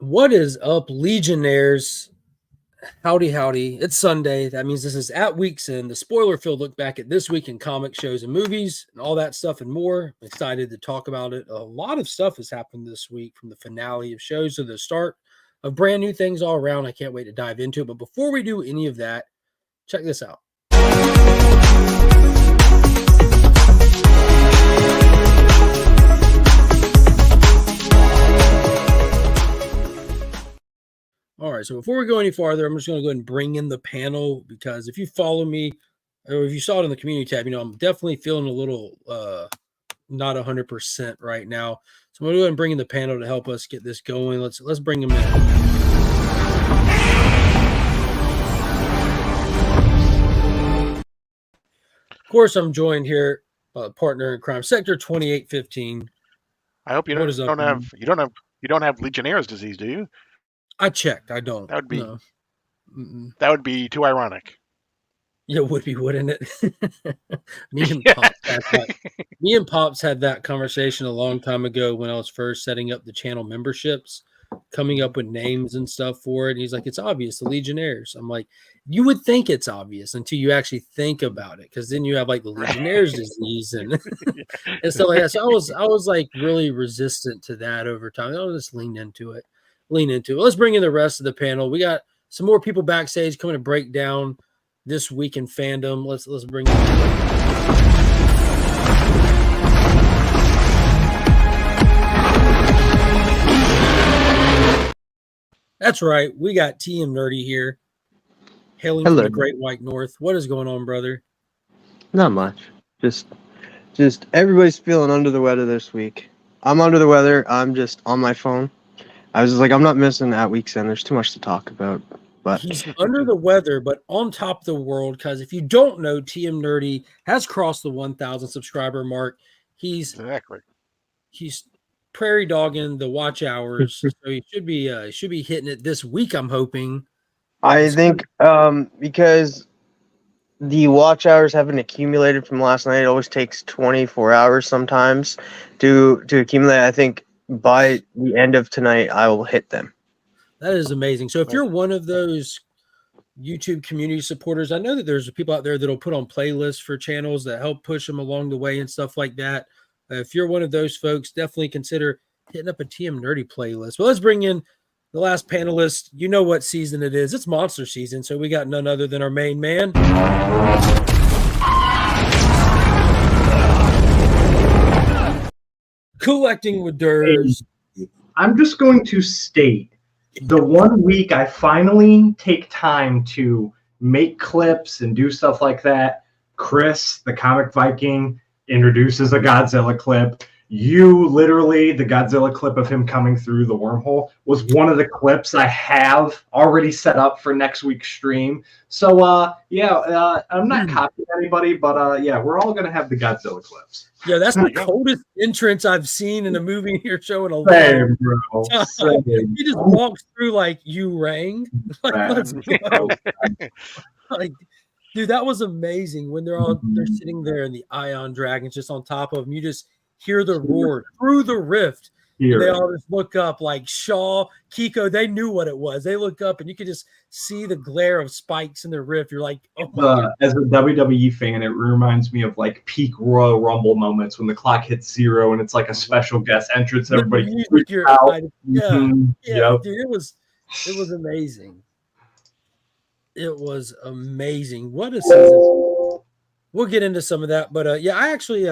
What is up, Legionnaires? Howdy, howdy. It's Sunday. That means this is at Week's End, the spoiler-filled look back at this week in comic shows and movies and all that stuff and more. I'm excited to talk about it. A lot of stuff has happened this week, from the finale of shows to the start of brand new things all around. I can't wait to dive into it. But before we do any of that, check this out. All right, so before we go any farther, I'm just going to go ahead and bring in the panel, because if you follow me or if you saw it in the community tab, I'm definitely feeling a little not 100% right now. So I'm going to go ahead and bring in the panel to help us get this going. Let's bring them in. Of course, I'm joined here by a partner in crime, Sector 2815. I hope you don't have Legionnaire's disease, do you? I checked. I don't. That No. would be too ironic. Yeah, it would be, wouldn't it? Me and Pops had that conversation a long time ago when I was first setting up the channel memberships, coming up with names and stuff for it. And he's like, it's obvious, the Legionnaires. I'm like, you would think it's obvious until you actually think about it, because then you have like the Legionnaire's disease and stuff like that. So I was like really resistant to that over time. I'll just lean into it. Let's bring in the rest of the panel. We got some more people backstage coming to break down this week in fandom. Let's bring in. That's right. We got TM Nerdy here, hailing from the Great White North. What is going on, brother? Not much. Just everybody's feeling under the weather this week. I'm under the weather. I'm just on my phone. I was just like, I'm not missing at Week's End. There's too much to talk about. But he's under the weather, but on top of the world, because if you don't know, TM Nerdy has crossed the 1,000 subscriber mark. He's prairie dogging the watch hours, so he should be hitting it this week, I'm hoping. I think because the watch hours haven't accumulated from last night. It always takes 24 hours sometimes to accumulate. I think by the end of tonight, I will hit them. That is amazing. So if you're one of those YouTube community supporters, I know that there's people out there that'll put on playlists for channels that help push them along the way and stuff like that. If you're one of those folks, definitely consider hitting up a TM Nerdy playlist. Well, let's bring in the last panelist. You know what season it is. It's monster season, so we got none other than our main man. Collecting with Durs. I'm just going to state the 1 week I finally take time to make clips and do stuff like that. Chris, the Comic Viking, introduces a Godzilla clip. You literally, the Godzilla clip of him coming through the wormhole was one of the clips I have already set up for next week's stream. So, I'm not copying anybody, but we're all going to have the Godzilla clips. Yeah, that's the coldest entrance I've seen in a movie or show in a long time. He just walks through like you rang. Like, let's go. Like, dude, that was amazing when they're sitting there and the Ion Dragon's just on top of them. You just hear the roar through the rift. And they all just look up like Shaw, Kiko. They knew what it was. They look up and you could just see the glare of spikes in the rift. You're like, oh my God. As a WWE fan, it reminds me of like peak Royal Rumble moments when the clock hits 0 and it's like a special guest entrance. Everybody out. Dude, it was amazing. It was amazing. What a season. We'll get into some of that, but I actually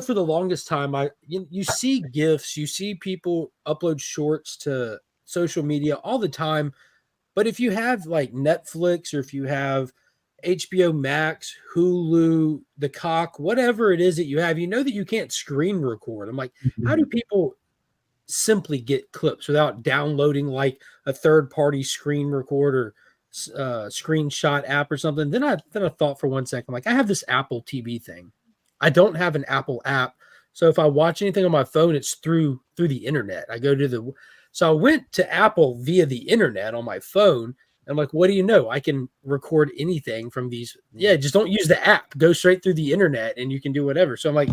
for the longest time, you see GIFs, you see people upload shorts to social media all the time. But if you have like Netflix, or if you have HBO Max, Hulu, the Cock, whatever it is that you have, you know that you can't screen record. I'm like, how do people simply get clips without downloading like a third-party screen recorder, screenshot app or something? Then I thought for 1 second, like, I have this Apple TV thing. I don't have an Apple app. So if I watch anything on my phone, it's through the internet. So I went to Apple via the internet on my phone. I'm like, what do you know? I can record anything from these. Yeah, just don't use the app. Go straight through the internet and you can do whatever. So I'm like,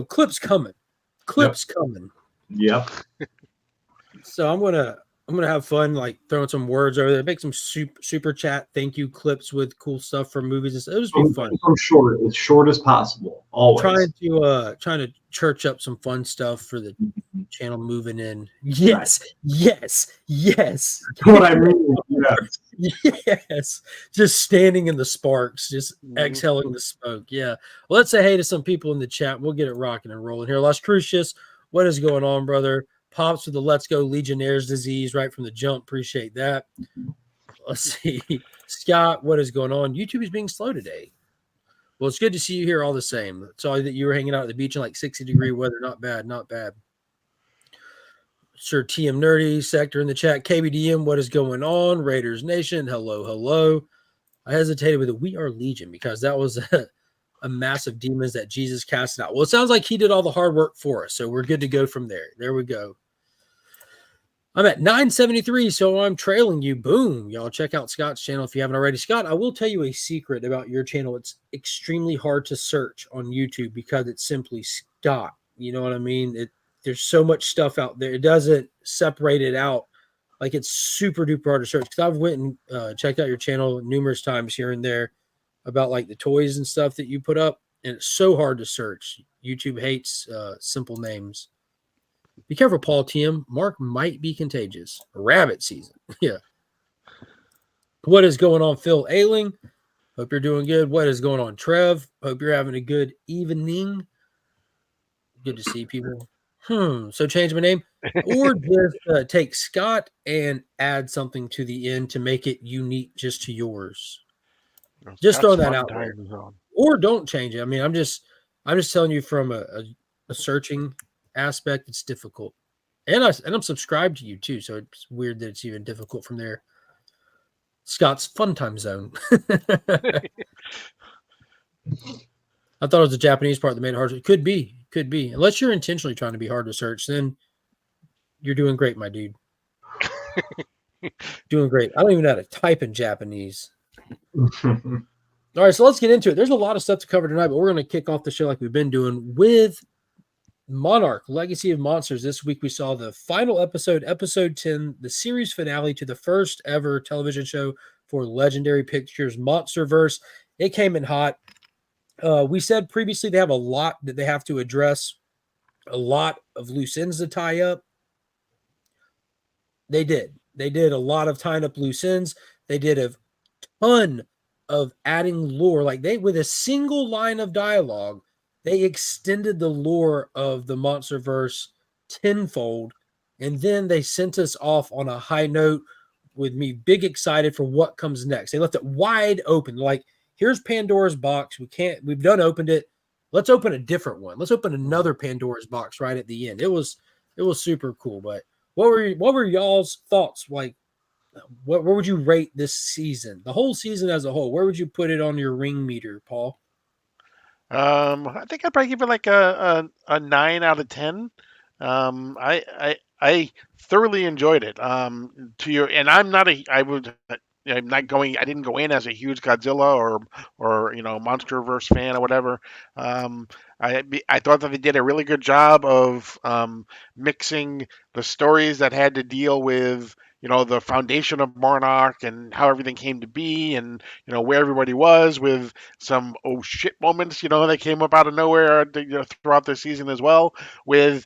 clips coming. Coming. Yep. So I'm gonna I'm gonna have fun, like throwing some words over there, make some super chat thank you clips with cool stuff from movies and stuff. It'll just be fun. I'm short, as short as possible. Always trying to church up some fun stuff for the channel moving in. Yes. That's what I mean. Yes. Just standing in the sparks, just exhaling the smoke. Yeah. Well, let's say hey to some people in the chat. We'll get it rocking and rolling here. Las Crucius, what is going on, brother? Pops with the Let's Go Legionnaire's disease right from the jump. Appreciate that. Let's see. Scott, what is going on? YouTube is being slow today. Well, it's good to see you here all the same. Saw that you were hanging out at the beach in like 60-degree weather. Not bad, not bad. Sure, TM Nerdy sector in the chat. KBDM, what is going on? Raiders Nation, hello, hello. I hesitated with a We Are Legion because that was a massive demons that Jesus casted out. Well, it sounds like he did all the hard work for us, so we're good to go from there. There we go. I'm at 973, so I'm trailing you. Boom. Y'all check out Scott's channel if you haven't already. Scott, I will tell you a secret about your channel. It's extremely hard to search on YouTube because it's simply Scott. You know what I mean? There's so much stuff out there. It doesn't separate it out. Like, it's super duper hard to search. Because I've went and checked out your channel numerous times here and there about like the toys and stuff that you put up. And it's so hard to search. YouTube hates simple names. Be careful, Paul TM. Mark might be contagious. Rabbit season. Yeah. What is going on, Phil Ailing? Hope you're doing good. What is going on, Trev? Hope you're having a good evening. Good to see people. So change my name. Or just take Scott and add something to the end to make it unique just to yours. Just throw that out there. Or don't change it. I mean, I'm just telling you from a searching aspect, it's difficult. And I'm subscribed to you too, so it's weird that it's even difficult from there. Scott's fun time zone. I thought it was the Japanese part that made it hard. It could be. Unless you're intentionally trying to be hard to search, then you're doing great, my dude. Doing great. I don't even know how to type in Japanese. All right, so let's get into it. There's a lot of stuff to cover tonight, but we're going to kick off the show like we've been doing with Monarch, Legacy of Monsters. This week we saw the final episode, episode 10, the series finale to the first ever television show for Legendary Pictures Monsterverse. It came in hot. We said previously they have a lot that they have to address, a lot of loose ends to tie up. They did. They did a lot of tying up loose ends. They did a ton of adding lore. Like with a single line of dialogue, they extended the lore of the Monsterverse tenfold, and then they sent us off on a high note with me big excited for what comes next. They left it wide open. Like, here's Pandora's box. We've done opened it. Let's open a different one. Let's open another Pandora's box right at the end. It was super cool. But what were y'all's thoughts? Like, where would you rate this season? The whole season as a whole. Where would you put it on your ring meter, Paul? I think I'd probably give it like a 9 out of 10. I thoroughly enjoyed it. And I didn't go in as a huge Godzilla or Monsterverse fan or whatever. I thought that they did a really good job of mixing the stories that had to deal with the foundation of Monarch and how everything came to be, and where everybody was, with some oh shit moments that came up out of nowhere throughout the season as well. They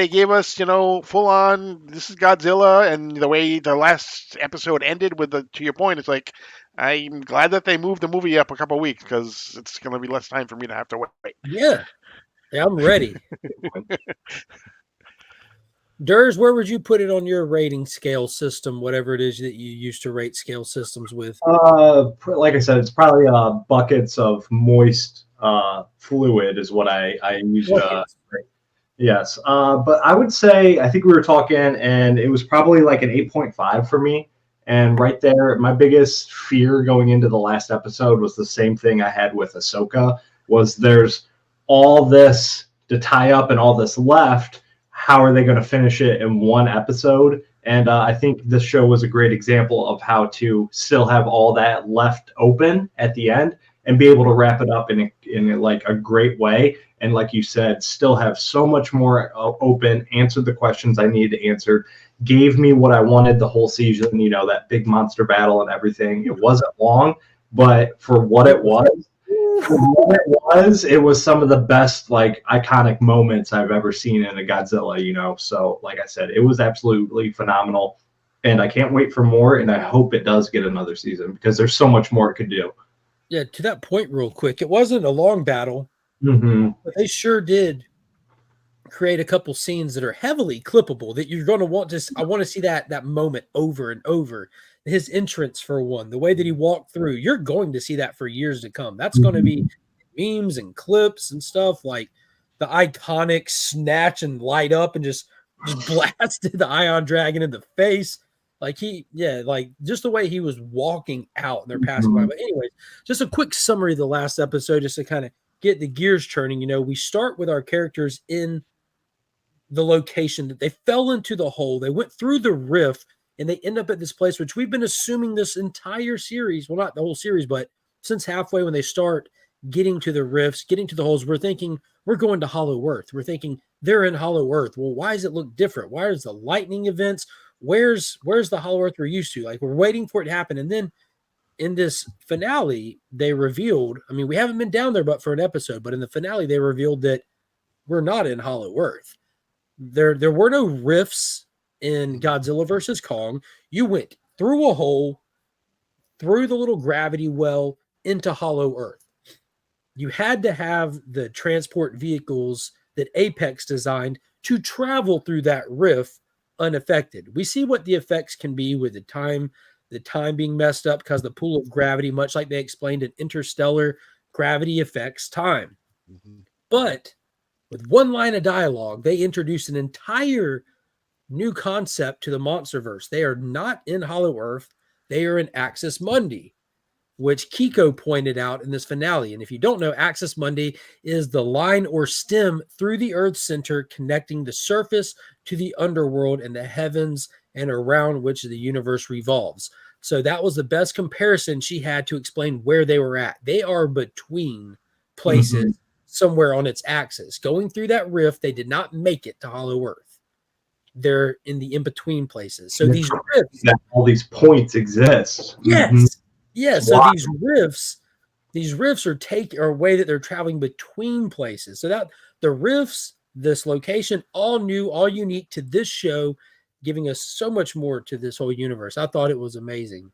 gave us full on this is Godzilla, and the way the last episode ended with to your point, it's like I'm glad that they moved the movie up a couple of weeks because it's going to be less time for me to have to wait. Yeah, I'm ready. Durs, where would you put it on your rating scale system, whatever it is that you used to rate scale systems with? Like I said, it's probably buckets of moist fluid is what I use. Yes, but I would say, I think we were talking, and it was probably like an 8.5 for me. And right there, my biggest fear going into the last episode was the same thing I had with Ahsoka, was there's all this to tie up and all this left. How are they going to finish it in one episode? And I think this show was a great example of how to still have all that left open at the end and be able to wrap it up in like a great way. And like you said, still have so much more open, answered the questions I needed to answer, gave me what I wanted the whole season, you know, that big monster battle and everything. It wasn't long, but for what it was some of the best, like, iconic moments I've ever seen in a Godzilla, you know. So like I said, it was absolutely phenomenal, and I can't wait for more, and I hope it does get another season because there's so much more it could do. Yeah, to that point real quick, it wasn't a long battle, but they sure did create a couple scenes that are heavily clippable that you're going to want to. I want to see that moment over and over. His entrance, for one, the way that he walked through, you're going to see that for years to come. That's going to be memes and clips and stuff, like the iconic snatch and light up and just blasted the Ion Dragon in the face. Like like just the way he was walking out and they're passing by. But anyways, just a quick summary of the last episode, just to kind of get the gears turning. You know, we start with our characters in the location that they fell into the hole. They went through the rift and they end up at this place, which we've been assuming this entire series, well, not the whole series, but since halfway when they start getting to the rifts, getting to the holes, we're thinking we're going to Hollow Earth. We're thinking they're in Hollow Earth. Well, why does it look different? Why is the lightning events? Where's the Hollow Earth we're used to? Like, we're waiting for it to happen. And then in this finale, they revealed, I mean, we haven't been down there but for an episode, but in the finale, they revealed that we're not in Hollow Earth. There were no rifts in Godzilla versus Kong. You went through a hole, through the little gravity well, into Hollow Earth. You had to have the transport vehicles that Apex designed to travel through that rift unaffected. We see what the effects can be with the time being messed up because the pool of gravity, much like they explained in Interstellar, gravity affects time. But with one line of dialogue, they introduced an entire new concept to the Monsterverse. They are not in Hollow Earth. They are in Axis Mundi, which Kiko pointed out in this finale. And if you don't know, Axis Mundi is the line or stem through the Earth's center connecting the surface to the underworld and the heavens and around which the universe revolves. So that was the best comparison she had to explain where they were at. They are between places somewhere on its axis. Going through that rift, they did not make it to Hollow Earth. They're in the in-between places. So these rifts, all these points exist. Yes. Yeah, so these rifts are a way that they're traveling between places. So that the rifts, this location, all new, all unique to this show, giving us so much more to this whole universe. I thought it was amazing.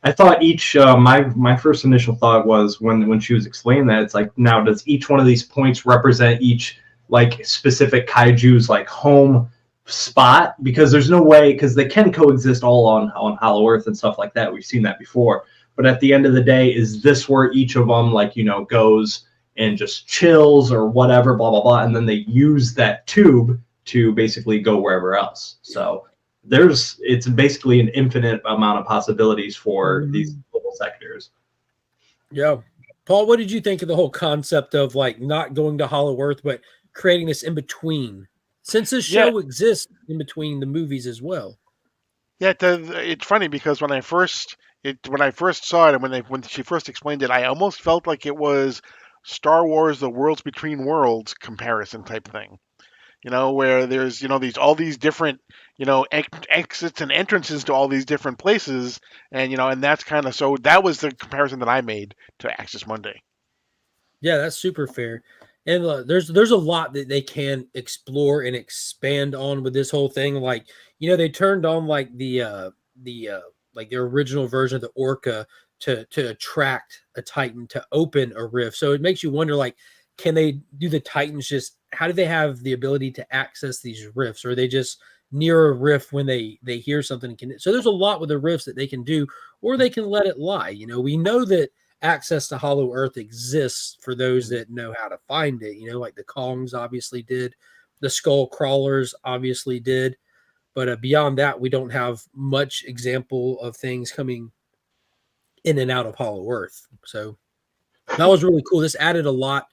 I thought each my first initial thought was when she was explaining that, it's like, now does each one of these points represent each like specific kaiju's like home spot? Because there's no way, because they can coexist all on Hollow Earth and stuff like that. We've seen that before. But at the end of the day, is this where each of them, like, you know, goes and just chills or whatever, blah, blah, blah. And then they use that tube to basically go wherever else. So it's basically an infinite amount of possibilities for these little sectors. Yeah. Paul, what did you think of the whole concept of like not going to Hollow Earth, but creating this in between? Since this show exists in between the movies as well. Yeah, it's funny because when I first saw it and when she first explained it, I almost felt like it was Star Wars: The Worlds Between Worlds comparison type thing. You know, where there's, you know, all these different, you know, exits and entrances to all these different places, and you know, and that's kind of, so that was the comparison that I made to Axis Mundi. Yeah, that's super fair. And there's a lot that they can explore and expand on with this whole thing. Like, you know, they turned on like the original version of the Orca to attract a Titan to open a rift. So it makes you wonder, like, can they do the Titans just, how do they have the ability to access these rifts? Or are they just near a rift when they hear something? So there's a lot with the rifts that they can do, or they can let it lie. You know, we know that access to Hollow Earth exists for those that know how to find it. You know, like the Kongs obviously did, the Skull Crawlers obviously did, but beyond that, we don't have much example of things coming in and out of Hollow Earth. So that was really cool. This added a lot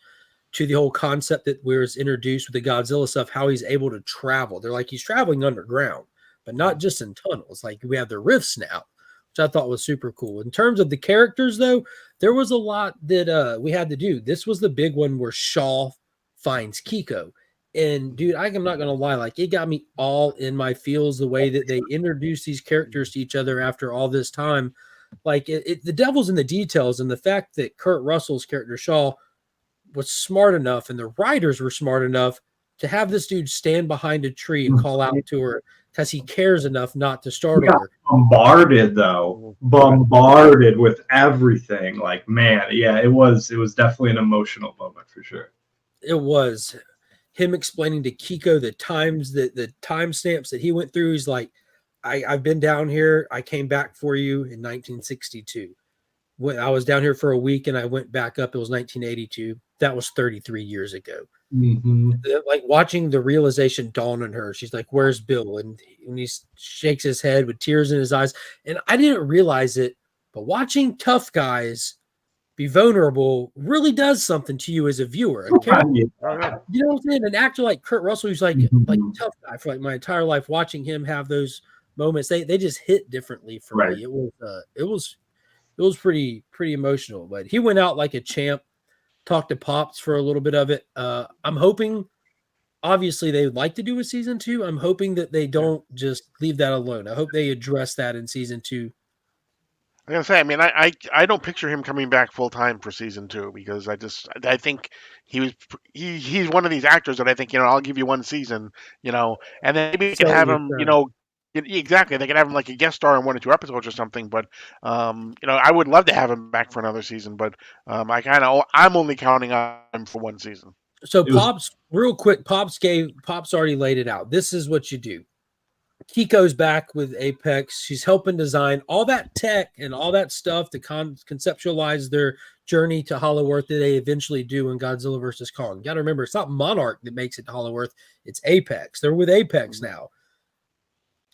to the whole concept that was introduced with the Godzilla stuff, how he's able to travel. They're like, he's traveling underground, but not just in tunnels. Like, we have the rifts now. which I thought was super cool. In terms of the characters, though, there was a lot that we had to do. This was the big one where Shaw finds Kiko. And dude, I'm not gonna lie, like it got me all in my feels the way that they introduced these characters to each other after all this time. Like the devil's in the details, and the fact that Kurt Russell's character Shaw was smart enough and the writers were smart enough to have this dude stand behind a tree and call out to her because he cares enough not to startle her. Bombarded though, bombarded with everything. Like, man, yeah, it was definitely an emotional moment for sure. It was him explaining to Kiko the times that the timestamps that he went through. He's like, I've been down here. I came back for you in 1962. When I was down here for a week and I went back up, it was 1982. That was 33 years ago. Mm-hmm. Like watching the realization dawn on her. She's like, "Where's Bill?" And he shakes his head with tears in his eyes. And I didn't realize it, but watching tough guys be vulnerable really does something to you as a viewer. You know what I'm saying? An actor like Kurt Russell, who's like a tough guy for like my entire life, watching him have those moments, they just hit differently for me. It was pretty emotional. But he went out like a champ. Talked to Pops for a little bit of it. I'm hoping, obviously, they would like to do a season 2. I'm hoping that they don't just leave that alone. I hope they address that in season 2. I'm gonna say, I mean, I don't picture him coming back full time for season 2 because I think he's one of these actors that I think I'll give you one season, and then maybe you can have him, exactly, they can have him like a guest star in 1 or 2 episodes or something. But I would love to have him back for another season, but I'm only counting on him for 1 season. So Pops, real quick, Pops already laid it out. This is what you do. Kiko's back with Apex. She's helping design all that tech and all that stuff to conceptualize their journey to Hollow Earth that they eventually do in Godzilla vs. Kong. You got to remember, it's not Monarch that makes it to Hollow Earth. It's Apex. They're with Apex now.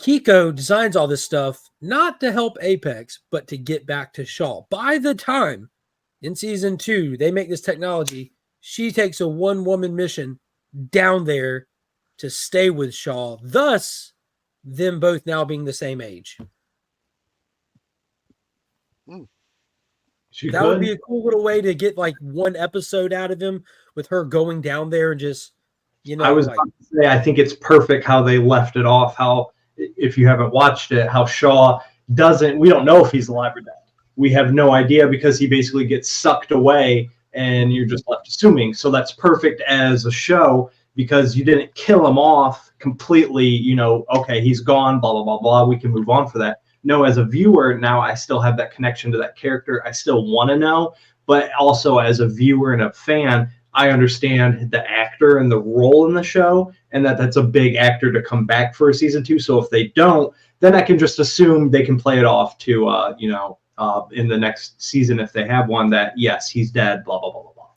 Kiko designs all this stuff not to help Apex, but to get back to Shaw. By the time in season 2 they make this technology, she takes a one-woman mission down there to stay with Shaw, thus them both now being the same age. That would be a cool little way to get like 1 episode out of him with her going down there and just, I was about to say, I think it's perfect how they left it off. How, if you haven't watched it, how Shaw we don't know if he's alive or dead. We have no idea because he basically gets sucked away and you're just left assuming. So that's perfect as a show because you didn't kill him off completely, okay, he's gone, blah, blah, blah, blah. We can move on for that. No, as a viewer, now I still have that connection to that character. I still want to know, but also as a viewer and a fan, I understand the actor and the role in the show and that's a big actor to come back for a season 2. So if they don't, then I can just assume they can play it off to, in the next season, if they have one, that yes, he's dead, blah, blah, blah, blah, blah.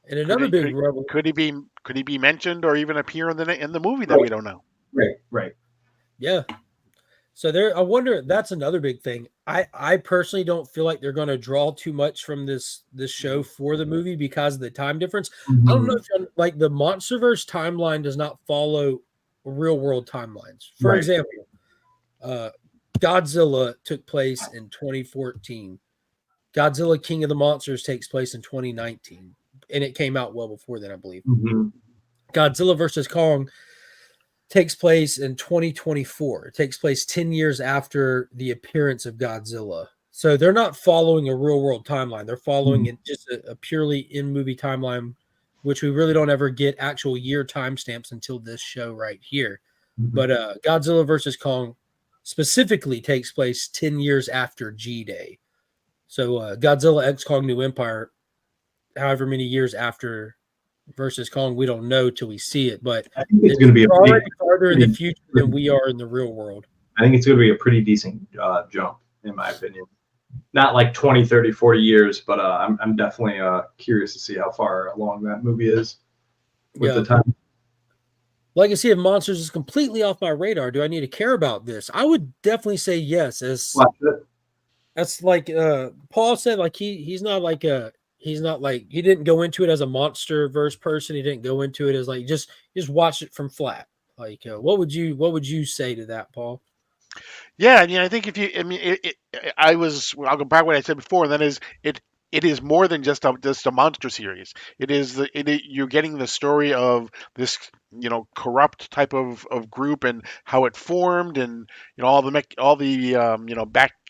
And another big rebel. Could he be mentioned or even appear in the movie that we don't know? Right. Yeah. So I wonder, that's another big thing. I personally don't feel like they're going to draw too much from this show for the movie because of the time difference. Mm-hmm. I don't know if like the MonsterVerse timeline does not follow real world timelines. For example, Godzilla took place in 2014. Godzilla King of the Monsters takes place in 2019. And it came out well before then, I believe. Mm-hmm. Godzilla vs. Kong takes place in 2024. It takes place 10 years after the appearance of Godzilla. So they're not following a real-world timeline. They're following just a purely in-movie timeline, which we really don't ever get actual year timestamps until this show right here. Mm-hmm. But Godzilla vs. Kong specifically takes place 10 years after G-Day. So Godzilla X Kong New Empire, however many years after versus Kong, we don't know till we see it, but I think it's going to be already farther in the future than we are in the real world. I think it's going to be a pretty decent jump, in my opinion. Not like 20, 30, 40 years, but I'm definitely curious to see how far along that movie is with the time. Legacy of Monsters is completely off my radar. Do I need to care about this? I would definitely say yes. That's like Paul said, like he's not like he didn't go into it as a MonsterVerse person. He didn't go into it as like just watch it from flat. Like what would you say to that, Paul? Yeah, I mean, I think if you, I mean, I'll go back to what I said before, and that is, it is more than just a monster series. You're getting the story of this, corrupt type of group and how it formed, and all the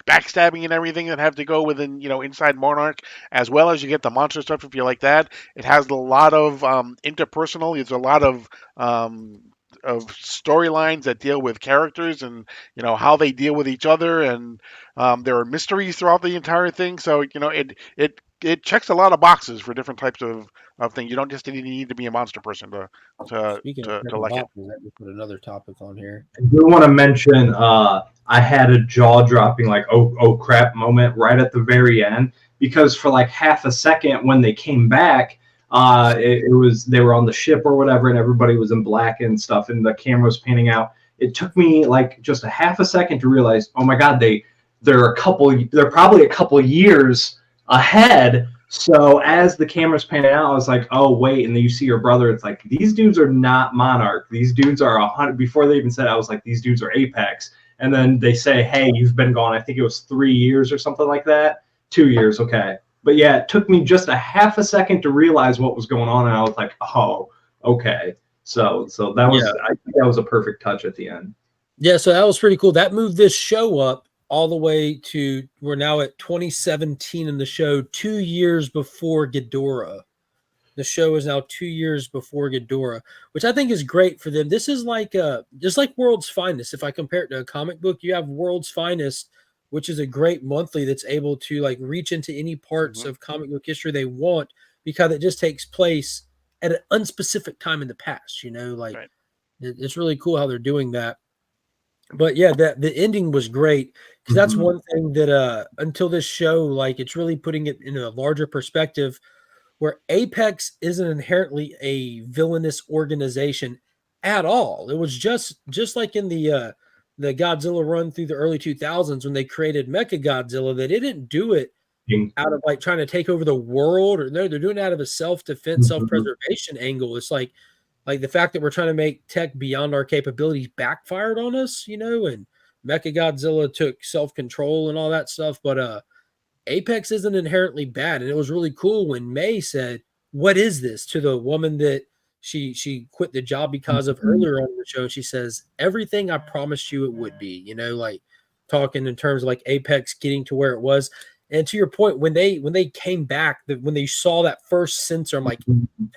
backstabbing and everything that have to go within, inside Monarch, as well as you get the monster stuff if you like that. It has a lot of interpersonal. It's a lot of storylines that deal with characters and how they deal with each other, and there are mysteries throughout the entire thing. So it checks a lot of boxes for different types of things. You don't just need to be a monster person to Speaking of to checking like it. boxes, let me put another topic on here. I do want to mention I had a jaw dropping like oh crap moment right at the very end, because for like half a second when they came back, it was they were on the ship or whatever, and everybody was in black and stuff, and the camera was panning out. It took me like just a half a second to realize, oh my god, they're probably a couple years ahead. So as the camera's panning out, I was like, oh wait, and then you see your brother. It's like, these dudes are not Monarch. These dudes are 100. Before they even said it, I was like, these dudes are Apex. And then they say, hey, you've been gone. I think it was 3 years or something like that. 2 years, okay. But yeah, it took me just a half a second to realize what was going on, and I was like, oh, okay. So that was I think that was a perfect touch at the end. Yeah, so that was pretty cool. That moved this show up all the way to, we're now at 2017 in the show, 2 years before Ghidorah. The show is now 2 years before Ghidorah, which I think is great for them. This is like just like World's Finest. If I compare it to a comic book, you have World's Finest, which is a great monthly that's able to like reach into any parts of comic book history they want, because it just takes place at an unspecific time in the past. Like Right. it's really cool how they're doing that. But yeah, the ending was great, because that's one thing that until this show, like, it's really putting it in a larger perspective, where Apex isn't inherently a villainous organization at all. It was just like in the Godzilla run through the early 2000s when they created Mechagodzilla, that it didn't do it out of like trying to take over the world, or no, they're doing it out of a self-defense, self-preservation angle. It's like the fact that we're trying to make tech beyond our capabilities backfired on us, and Mechagodzilla took self-control and all that stuff. But Apex isn't inherently bad. And it was really cool when May said, "What is this?" to the woman that she quit the job because of earlier on in the show. She says, "Everything I promised you it would be," like talking in terms of like Apex getting to where it was. And to your point, when they came back, when they saw that first sensor, I'm like,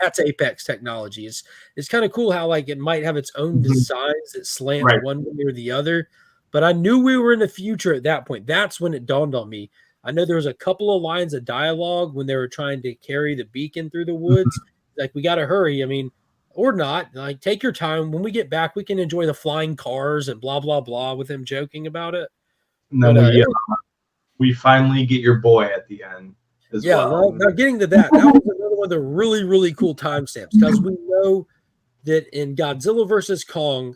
that's Apex technology. It's kind of cool how like it might have its own designs that slant one way or the other. But I knew we were in the future at that point. That's when it dawned on me. I know there was a couple of lines of dialogue when they were trying to carry the beacon through the woods. Like, we got to hurry. I mean, or not. Like, take your time. When we get back, we can enjoy the flying cars and blah, blah, blah, with him joking about it. And then we finally get your boy at the end as well. Now getting to that was another one of the really, really cool timestamps, because we know that in Godzilla versus Kong,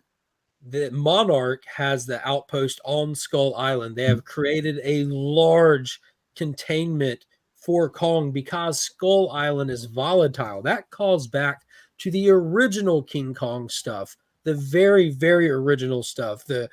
that Monarch has the outpost on Skull Island. They have created a large containment for Kong because Skull Island is volatile. That calls back to the original King Kong stuff, the very, very original stuff. The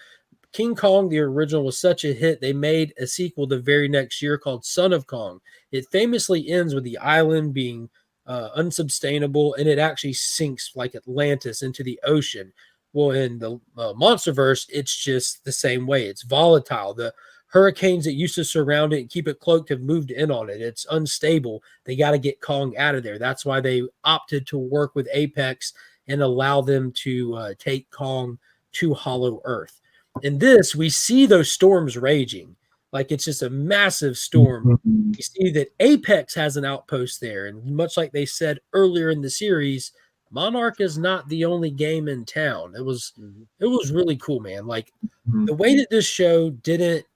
King Kong, the original, was such a hit, they made a sequel the very next year called Son of Kong. It famously ends with the island being unsustainable, and it actually sinks like Atlantis into the ocean. Well, in the Monsterverse, it's just the same way. It's volatile. The hurricanes that used to surround it and keep it cloaked have moved in on it. It's unstable. They got to get Kong out of there. That's why they opted to work with Apex and allow them to take Kong to Hollow Earth. In this, we see those storms raging. Like, it's just a massive storm. You see that Apex has an outpost there. And much like they said earlier in the series, Monarch is not the only game in town. It was really cool, man. Like, the way that this show didn't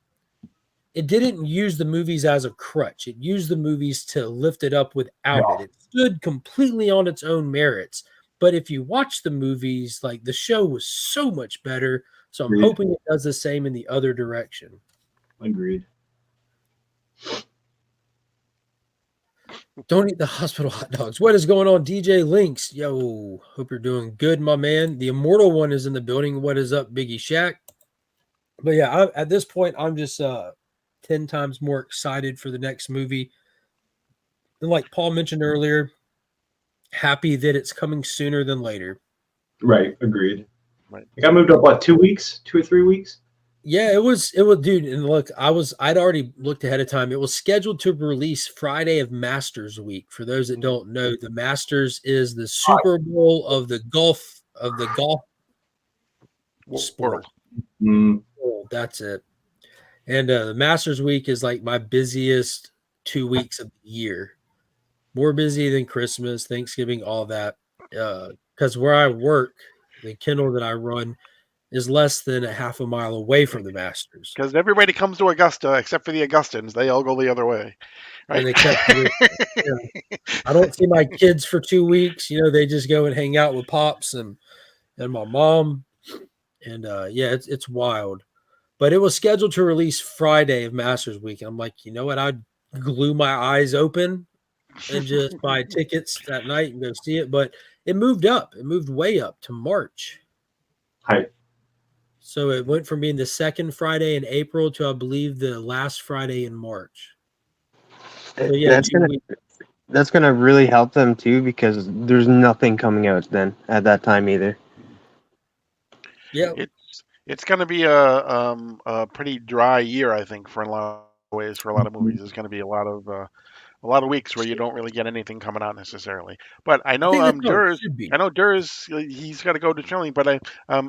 use the movies as a crutch. It used the movies to lift it up without it. It stood completely on its own merits. But if you watch the movies, like, the show was so much better. So I'm hoping it does the same in the other direction. Agreed. Don't eat the hospital hot dogs. What is going on, DJ Links? Yo, hope you're doing good, my man. The Immortal One is in the building. What is up, Biggie Shack? But yeah, at this point, I'm just 10 times more excited for the next movie. And like Paul mentioned earlier, happy that it's coming sooner than later. Right. Agreed. Right. It got moved up, what, 2 weeks? 2 or 3 weeks? Yeah, it was, dude. And look, I'd already looked ahead of time. It was scheduled to release Friday of Masters Week. For those that don't know, the Masters is the Super Bowl of the golf sport. World. That's it. And the Masters Week is like my busiest 2 weeks of the year. More busy than Christmas, Thanksgiving, all that. Because where I work, the kennel that I run is less than a half a mile away from the Masters. Because everybody comes to Augusta except for the Augustans. They all go the other way. Right? And they kept I don't see my kids for 2 weeks. They just go and hang out with Pops and my mom. And it's wild. But it was scheduled to release Friday of Masters Week. And I'm like, you know what? I'd glue my eyes open and just buy tickets that night and go see it. But it moved up. It moved way up to March. Hi. So it went from being the second Friday in April to, I believe, the last Friday in March. So yeah, that's gonna really help them too, because there's nothing coming out then at that time either. Yeah, it's going to be a pretty dry year, I think, for a lot of ways. For a lot of movies, there's going to be a lot of weeks where you don't really get anything coming out necessarily. But I know Durs. I know Durs. He's got to go to Chile. But are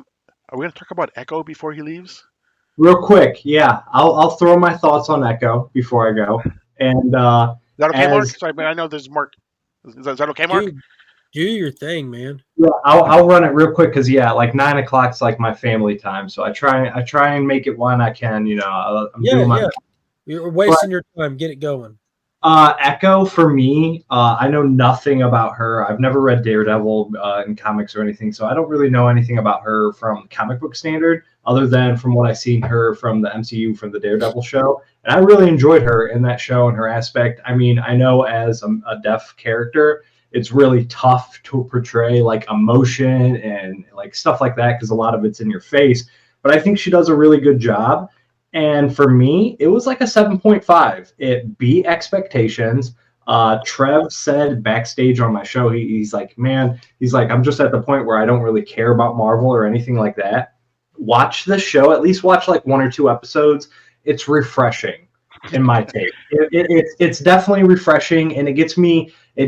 we going to talk about Echo before he leaves? Real quick, yeah. I'll throw my thoughts on Echo before I go. And is that okay, Mark? Sorry, but I know there's Mark. Is that okay, Mark? Dude, do your thing, man. Yeah, I'll run it real quick because like 9 o'clock's like my family time, so I try and make it when I can. I'm doing my. You're wasting your time. Get it going. Echo for me, I know nothing about her. I've never read Daredevil in comics or anything, so I don't really know anything about her from comic book standard, other than from what I've seen her from the MCU from the Daredevil show. And I really enjoyed her in that show and her aspect. I mean, I know as a deaf character, it's really tough to portray like emotion and like stuff like that because a lot of it's in your face. But I think she does a really good job. And for me, it was like a 7.5. It beat expectations. Trev said backstage on my show, he's like, I'm just at the point where I don't really care about Marvel or anything like that. Watch the show, at least watch like 1 or 2 episodes. It's refreshing in my take. It's definitely refreshing, and it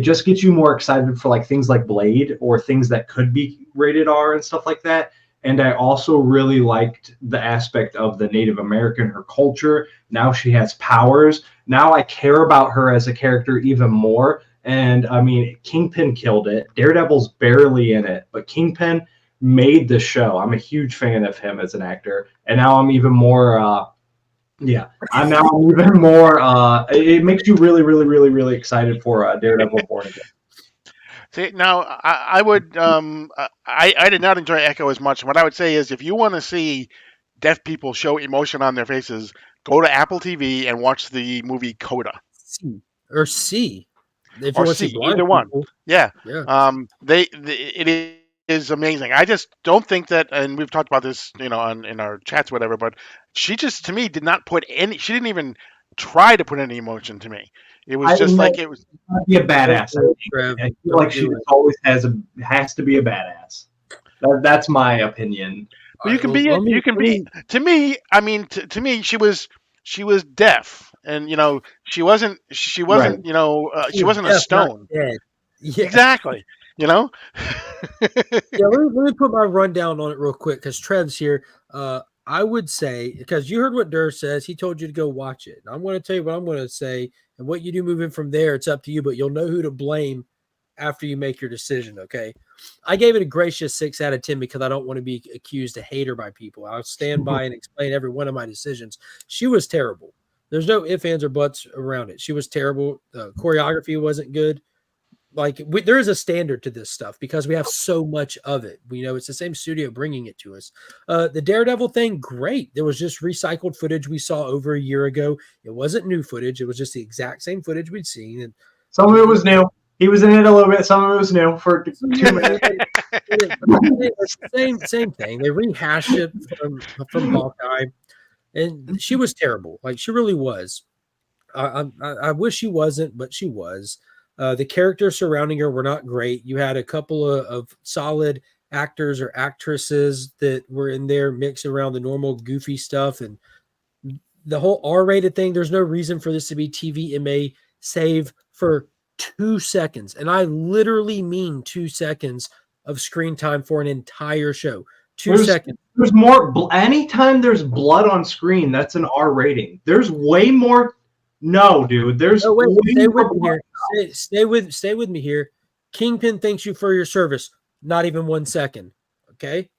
just gets you more excited for like things like Blade or things that could be rated R and stuff like that. And I also really liked the aspect of the Native American, her culture. Now she has powers. Now I care about her as a character even more. And I mean, Kingpin killed it. Daredevil's barely in it, but Kingpin made the show. I'm a huge fan of him as an actor. And now I'm even more, it makes you really, really, really, really excited for Daredevil Born Again. See, now I would I did not enjoy Echo as much. What I would say is, if you want to see deaf people show emotion on their faces, go to Apple TV and watch the movie Coda. C. If you want to see either one. Yeah. It is amazing. I just don't think that, and we've talked about this, in our chats, whatever. But she just, to me, did not put any. She didn't even try to put any emotion to me. It was just like it was. Be a badass. I feel like she always has to be a badass. That's my opinion. Well, you can be. You can be. To me, I mean, to me, she was deaf, and she wasn't. She wasn't. Right. She wasn't a stone. Yeah. Exactly. Yeah. Let me put my rundown on it real quick because Trev's here. I would say, because you heard what Durr says, he told you to go watch it. And I'm going to tell you what I'm going to say, and what you do moving from there, it's up to you, but you'll know who to blame after you make your decision, okay? I gave it a gracious 6 out of 10 because I don't want to be accused of hater by people. I'll stand by and explain every one of my decisions. She was terrible. There's no ifs, ands, or buts around it. She was terrible. Choreography wasn't good. Like, there is a standard to this stuff because we have so much of it. We know it's the same studio bringing it to us. The Daredevil thing, great. There was just recycled footage we saw over a year ago. It wasn't new footage. It was just the exact same footage we'd seen. And some of it was new. He was in it a little bit. Some of it was new for 2 minutes. Same thing. They rehashed it from Hawkeye. and she was terrible. Like she really was. I wish she wasn't, but she was. The characters surrounding her were not great. You had a couple of solid actors or actresses that were in there mixing around the normal goofy stuff, and the whole R-rated thing. There's no reason for this to be TVMA, save for 2 seconds, and I literally mean 2 seconds of screen time for an entire show. 2 seconds. There's more. Anytime there's blood on screen, that's an R rating. There's way more. No, dude. There's Oh, wait, way stay more with me here. Stay with me here. Kingpin thanks you for your service. Not even 1 second. Okay.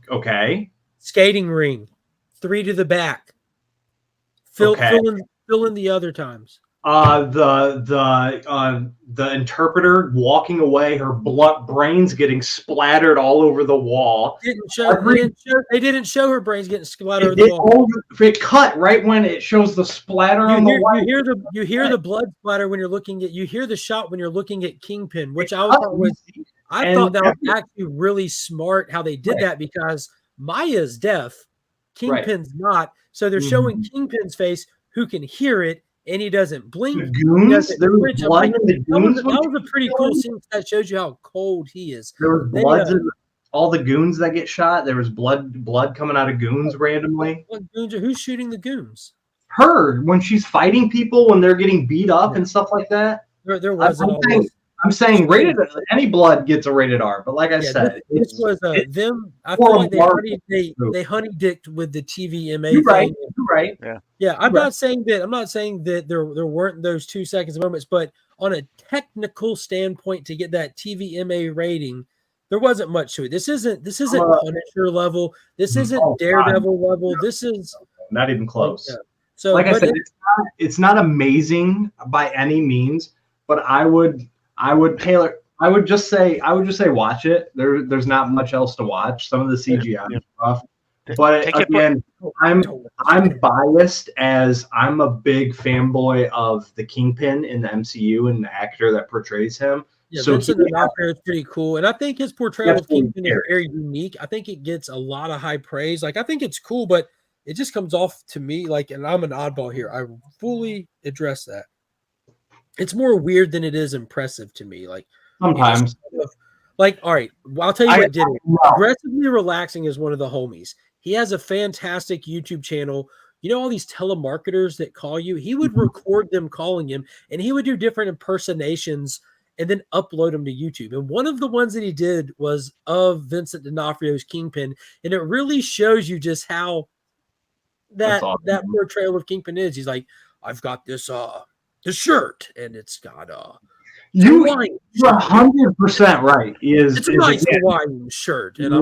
Okay. Skating ring, 3 to the back. Fill in the other times. The interpreter walking away, her brains getting splattered all over the wall. They didn't show her brains getting splattered over the wall. It cut right when it shows the splatter on the wall. You hear the blood splatter when you're looking at. You hear the shot when you're looking at Kingpin, which I thought that was actually really smart how they did that, because Maya's deaf, Kingpin's not, so they're showing Kingpin's face, who can hear it, and he doesn't blink. The goons, there was blood in the goons. That was a pretty cool scene. That shows you how cold he is. There was blood in all the goons that get shot. There was blood coming out of goons randomly. What goons who's shooting the goons? Her, when she's fighting people, when they're getting beat up and stuff like that. There wasn't. I'm saying rated. Any blood gets a rated R, but like I said, this was them. I feel like they honey-dicked with the TVMA thing. You're right. Yeah. I'm not saying that there weren't those 2 seconds moments, but on a technical standpoint, to get that TVMA rating, there wasn't much to it. This isn't Punisher level. This isn't Daredevil level. This is not even close. So, like I said, it's not amazing by any means, but I would just say watch it. There's not much else to watch. Some of the CGI is rough, but again, I'm biased as I'm a big fanboy of the Kingpin in the MCU and the actor that portrays him. Yeah, so Vincent D'Onofrio is pretty cool, and I think his portrayal of Kingpin is very unique. I think it gets a lot of high praise. Like I think it's cool, but it just comes off to me like, and I'm an oddball here. I fully address that. It's more weird than it is impressive to me. Like sometimes, like, all right, I'll tell you what did it. Aggressively Relaxing is one of the homies. He has a fantastic YouTube channel. You know, all these telemarketers that call you, he would record them calling him, and he would do different impersonations and then upload them to YouTube. And one of the ones that he did was of Vincent D'Onofrio's Kingpin, and it really shows you just how that portrayal of Kingpin is. He's like, I've got this the shirt, and it's got you're 100% right. It's a nice Hawaiian shirt, and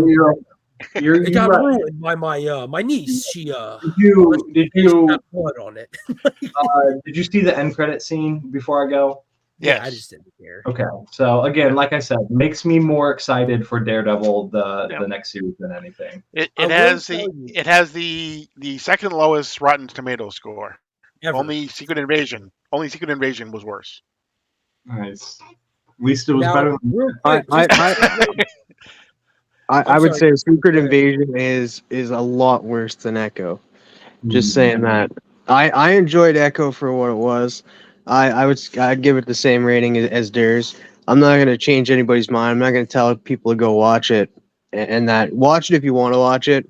it got ruined by my niece. She did you got blood on it. Did you see the end credit scene before I go? Yeah, I just didn't care. Okay, so again, like I said, makes me more excited for Daredevil the next series than anything. It has the second lowest Rotten Tomatoes score. Ever. Only Secret Invasion was worse. Nice. At least it was better. I would say Secret Invasion is a lot worse than Echo. Just saying that. I enjoyed Echo for what it was. I'd give it the same rating as Dares. I'm not going to change anybody's mind. I'm not going to tell people to go watch it, and that watch it if you want to watch it.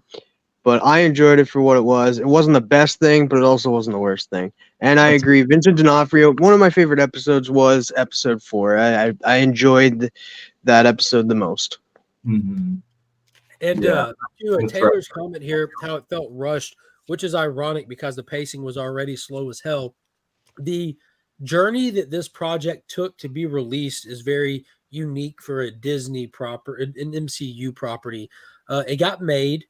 But I enjoyed it for what it was. It wasn't the best thing, but it also wasn't the worst thing. And I agree. Vincent D'Onofrio, one of my favorite episodes was episode 4. I enjoyed that episode the most. Mm-hmm. And to Taylor's comment here, how it felt rushed, which is ironic because the pacing was already slow as hell. The journey that this project took to be released is very unique for a Disney an MCU property. It got made.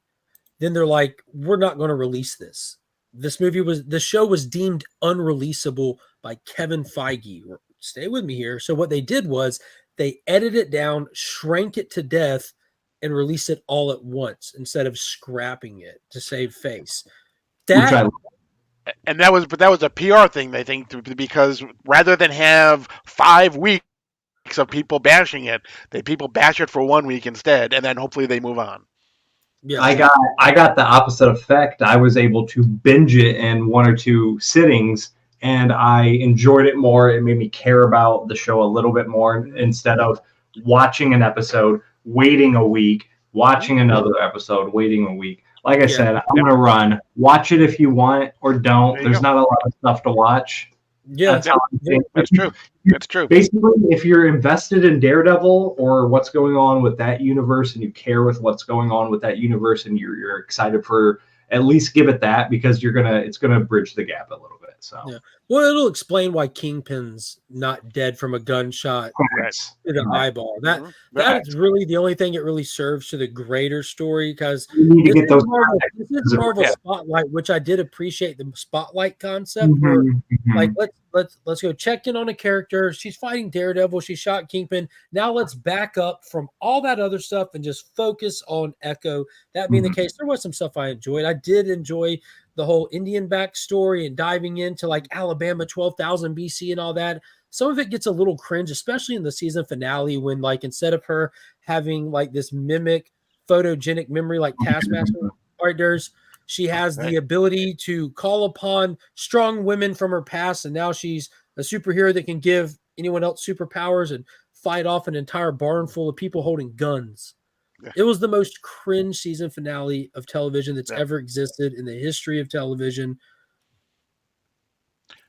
Then they're like, we're not going to release this. The show was deemed unreleasable by Kevin Feige. Stay with me here. So what they did was they edited it down, shrank it to death, and released it all at once instead of scrapping it to save face. That was a PR thing, they think, because rather than have 5 weeks of people bashing it, people bash it for 1 week instead, and then hopefully they move on. Yeah. I got the opposite effect. I was able to binge it in 1 or 2 sittings, and I enjoyed it more. It made me care about the show a little bit more instead of watching an episode, waiting a week, watching another episode, waiting a week. Like I said, I'm gonna run. Watch it if you want, or don't. There's not a lot of stuff to watch. Yeah, That's how I'm saying. That's true. That's true. Basically, if you're invested in Daredevil or what's going on with that universe, and you care with what's going on with that universe, and you're excited for, at least give it that, because it's gonna bridge the gap a little bit. So yeah. Well, it'll explain why Kingpin's not dead from a gunshot to the eyeball. That is really the only thing it really serves to the greater story, because you need to get those. This is Marvel Spotlight, which I did appreciate the Spotlight concept. Where like let's go check in on a character. She's fighting Daredevil. She shot Kingpin. Now let's back up from all that other stuff and just focus on Echo. That being the case, there was some stuff I enjoyed. I did enjoy the whole Indian backstory and diving into like Alabama 12,000 BC and all that. Some of it gets a little cringe, especially in the season finale, when like instead of her having like this mimic photogenic memory like Taskmaster there's she has the ability to call upon strong women from her past, and now she's a superhero that can give anyone else superpowers and fight off an entire barn full of people holding guns. It was the most cringe season finale of television that's ever existed in the history of television.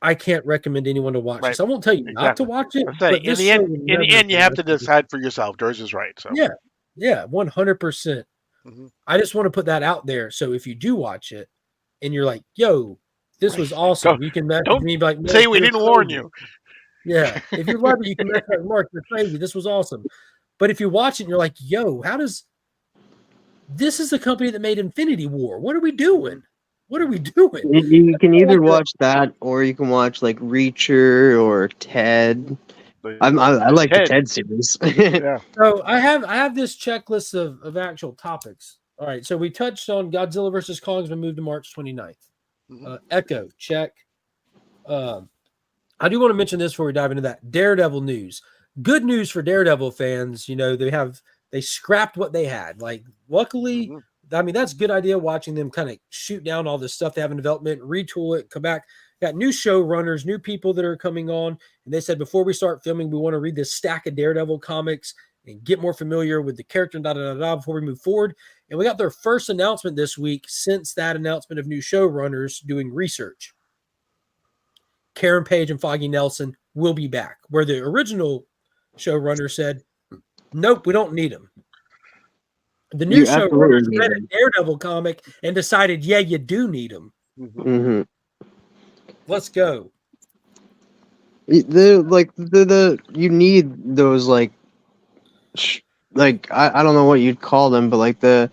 I can't recommend anyone to watch this. I won't tell you not to watch it. But in the end, you have to decide for yourself. George is right. So yeah, 100%. I just want to put that out there. So if you do watch it and you're like, "Yo, this was awesome," you can message me like, "Say we didn't warn you." Yeah, if you love it, you can message like, "Mark, you're crazy. This was awesome." But if you watch it and you're like, "Yo, how does this is the company that made Infinity War? What are we doing? What are we doing?" You can either watch that, or you can watch like Reacher or Ted. I like the Ted series. So I have this checklist of actual topics. All right, so we touched on Godzilla versus Kong's been moved to March 29th. Echo, check. I do want to mention this before we dive into that. Daredevil news. Good news for Daredevil fans. You know, they scrapped what they had. Like, luckily, I mean, that's a good idea watching them kind of shoot down all this stuff they have in development, retool it, come back. Got new showrunners, new people that are coming on. And they said, before we start filming, we want to read this stack of Daredevil comics and get more familiar with the character and before we move forward. And we got their first announcement this week since that announcement of new showrunners doing research. Karen Page and Foggy Nelson will be back, where the original showrunner said, nope, we don't need them. The new showrunner read a Daredevil comic and decided, yeah, you do need them. Let's go. You need those like I don't know what you'd call them, but like the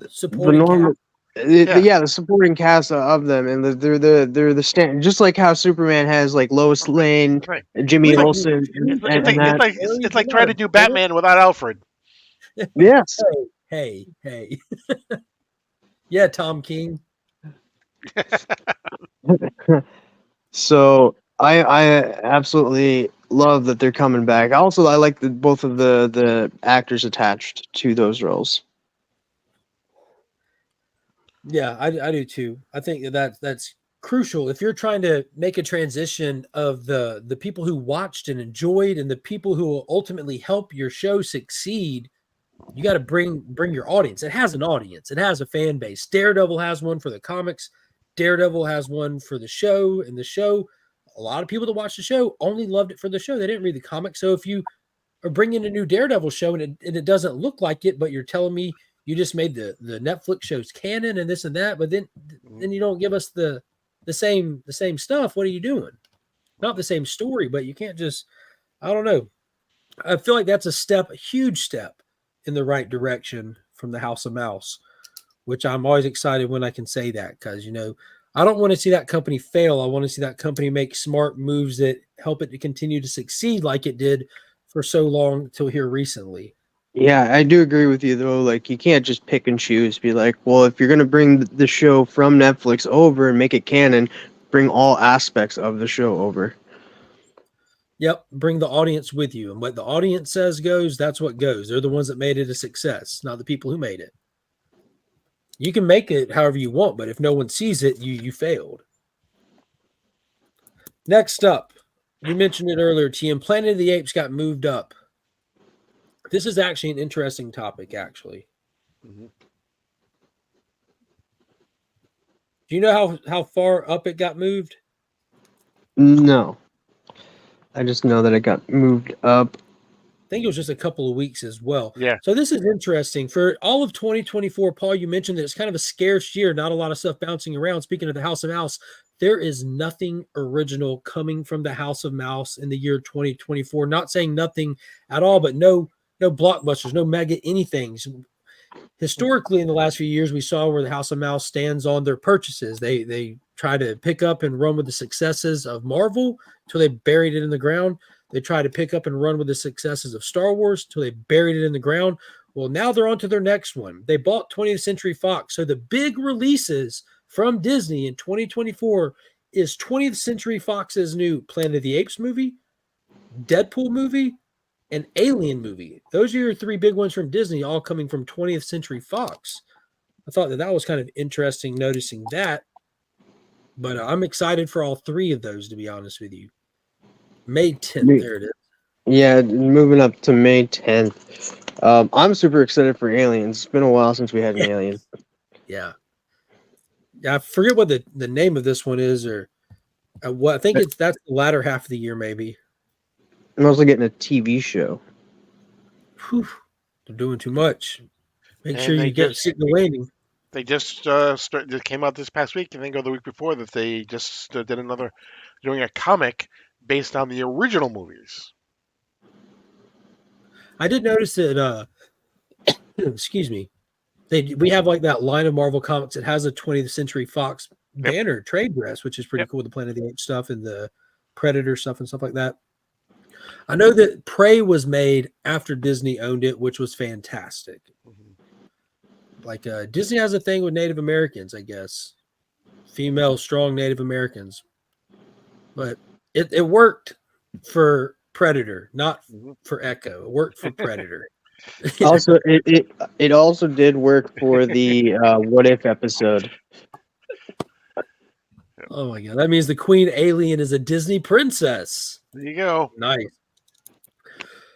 supporting cast. The supporting cast of them, and they're the stand, just like how Superman has like Lois Lane, Jimmy Olsen, it's like trying to do Batman without Alfred. Yes. Hey. Yeah, Tom King. So I absolutely love that they're coming back. Also, I like both of the actors attached to those roles. Yeah, I do too. I think that's crucial if you're trying to make a transition of the people who watched and enjoyed and the people who will ultimately help your show succeed. You got to bring your audience. It has an audience. It has a fan base. Daredevil has one for the comics. Daredevil has one for the show. And the show, a lot of people that watch the show only loved it for the show. They didn't read the comics. So if you are bringing a new Daredevil show and it doesn't look like it, but you're telling me you just made the Netflix shows canon and this and that, but then you don't give us the same stuff. What are you doing? Not the same story, but you can't just, I don't know. I feel like that's a huge step in the right direction from the House of Mouse, which I'm always excited when I can say that, because, you know, I don't want to see that company fail. I want to see that company make smart moves that help it to continue to succeed like it did for so long till here recently. Yeah, I do agree with you, though. Like, you can't just pick and choose. Be like, well, if you're going to bring the show from Netflix over and make it canon, bring all aspects of the show over. Yep, bring the audience with you. And what the audience says goes, that's what goes. They're the ones that made it a success, not the people who made it. You can make it however you want, but if no one sees it, you failed. Next up, we mentioned it earlier, TM. Planet of the Apes got moved up. This is actually an interesting topic, actually. Mm-hmm. Do you know how far up it got moved? No. I just know that it got moved up. I think it was just a couple of weeks as well. Yeah. So this is interesting. For all of 2024, Paul, you mentioned that it's kind of a scarce year, not a lot of stuff bouncing around. Speaking of the House of Mouse, there is nothing original coming from the House of Mouse in the year 2024. Not saying nothing at all, but no blockbusters, no mega anythings. Historically, in the last few years, we saw where the House of Mouse stands on their purchases. They try to pick up and run with the successes of Marvel until they buried it in the ground. They try to pick up and run with the successes of Star Wars until they buried it in the ground. Well, now they're on to their next one. They bought 20th Century Fox. So the big releases from Disney in 2024 is 20th Century Fox's new Planet of the Apes movie, Deadpool movie, and Alien movie. Those are your three big ones from Disney, all coming from 20th Century Fox. I thought that was kind of interesting noticing that. But I'm excited for all three of those, to be honest with you. May 10th, there it is. Yeah, moving up to May 10th. I'm super excited for Aliens. It's been a while since we had an Alien. Yeah. I forget what the name of this one is, or what. I think that's the latter half of the year, maybe. I'm also getting a TV show. Whew, they're doing too much. Make And sure you get sit in the landing. They just came out this past week, I think, or the week before, that they just doing a comic based on the original movies. I did notice that. Excuse me. We have like that line of Marvel comics that has a 20th Century Fox banner trade dress, which is pretty cool. The Planet of the Apes stuff and the Predator stuff and stuff like that. I know that Prey was made after Disney owned it, which was fantastic. Mm-hmm. Like Disney has a thing with Native Americans, I guess. Female, strong Native Americans. But it worked for Predator, not for Echo. It worked for Predator. Also, it also did work for the What If episode. Oh my god, that means the Queen Alien is a Disney princess. There you go. Nice.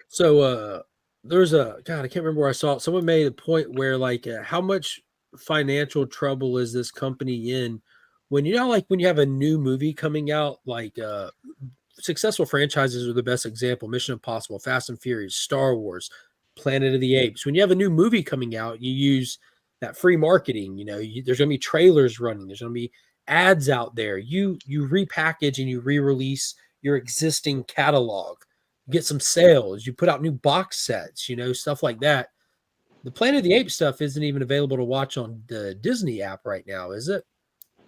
So there's I can't remember where I saw it. Someone made a point where like how much financial trouble is this company in when when you have a new movie coming out, like successful franchises are the best example. Mission Impossible, Fast and Furious, Star Wars, Planet of the Apes. When you have a new movie coming out, you use that free marketing. There's going to be trailers running. There's going to be ads out there. You repackage and you re-release your existing catalog. You get some sales. You put out new box sets. Stuff like that. The Planet of the Apes stuff isn't even available to watch on the Disney app right now, is it?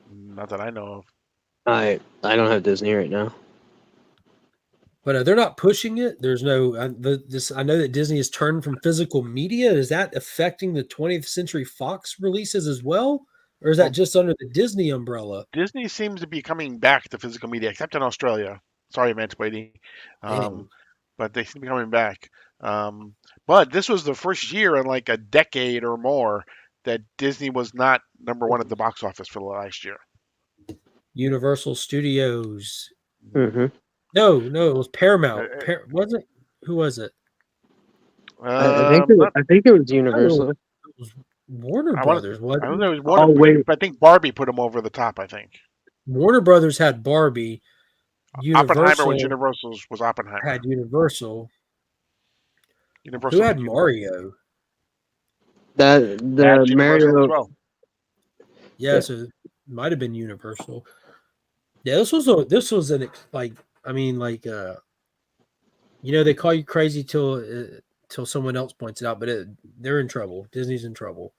Not that I know of. I don't have Disney right now. But they're not pushing it. There's no I know that Disney has turned from physical media. Is that affecting the 20th Century Fox releases as well? Or is that just under the Disney umbrella? Disney seems to be coming back to physical media, except in Australia. Sorry, Manchwady. But they seem to be coming back. But this was the first year in like a decade or more that Disney was not number one at the box office for the last year. Universal Studios. Mm-hmm. No, it was Paramount. Was it? Who was it? I think it was Universal. It was Warner Brothers. I don't know. It was Warner. Wait. I think Barbie put them over the top. I think Warner Brothers had Barbie. Oppenheimer was Universal's. Was Oppenheimer had Universal? Universal. Who had Mario? The Mario as well. Yeah, so it might have been Universal. Yeah, this was an like. I mean, like, they call you crazy till someone else points it out, but they're in trouble. Disney's in trouble.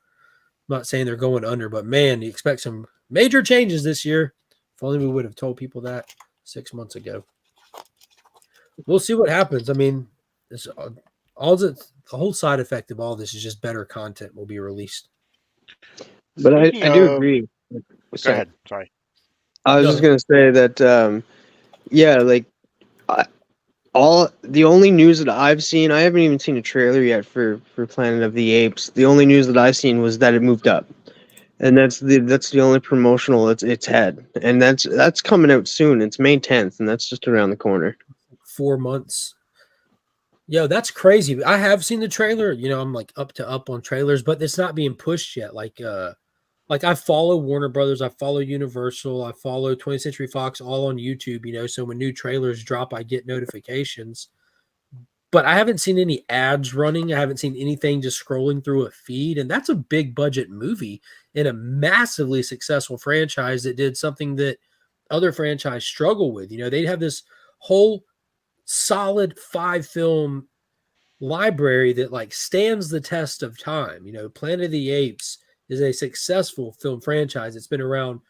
I'm not saying they're going under, but man, you expect some major changes this year. If only we would have told people that 6 months ago. We'll see what happens. I mean, the whole side effect of all this is just better content will be released. But I do agree. Go ahead. Sorry. I was just gonna say that. All the only news that I've seen, I haven't even seen a trailer yet for Planet of the Apes. The only news that I've seen was that it moved up. and that's the only promotional it's had, and that's coming out soon. It's May 10th, and that's just around the corner. 4 months. Yo, that's crazy. I have seen the trailer. I'm like up on trailers, but it's not being pushed yet. Like I follow Warner Brothers, I follow Universal, I follow 20th Century Fox all on YouTube, so when new trailers drop, I get notifications. But I haven't seen any ads running. I haven't seen anything just scrolling through a feed. And that's a big budget movie in a massively successful franchise that did something that other franchise struggle with. They'd have this whole solid 5-film library that like stands the test of time. Planet of the Apes is a successful film franchise. It's been around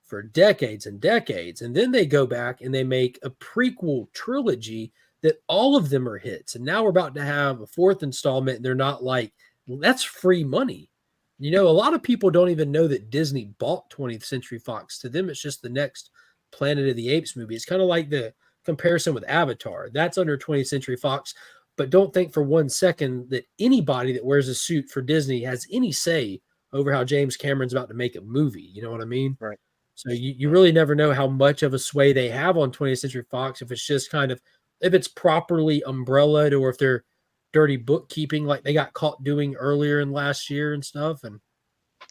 for decades and decades. And then they go back and they make a prequel trilogy that all of them are hits. And now we're about to have a 4th installment. And they're not like, that's free money. A lot of people don't even know that Disney bought 20th Century Fox. To them, it's just the next Planet of the Apes movie. It's kind of like the comparison with Avatar. That's under 20th Century Fox. But don't think for 1 second that anybody that wears a suit for Disney has any say over how James Cameron's about to make a movie. You know what I mean? Right. So you really never know how much of a sway they have on 20th Century Fox, if it's just kind of, if it's properly umbrellaed or if they're dirty bookkeeping like they got caught doing earlier in last year and stuff. And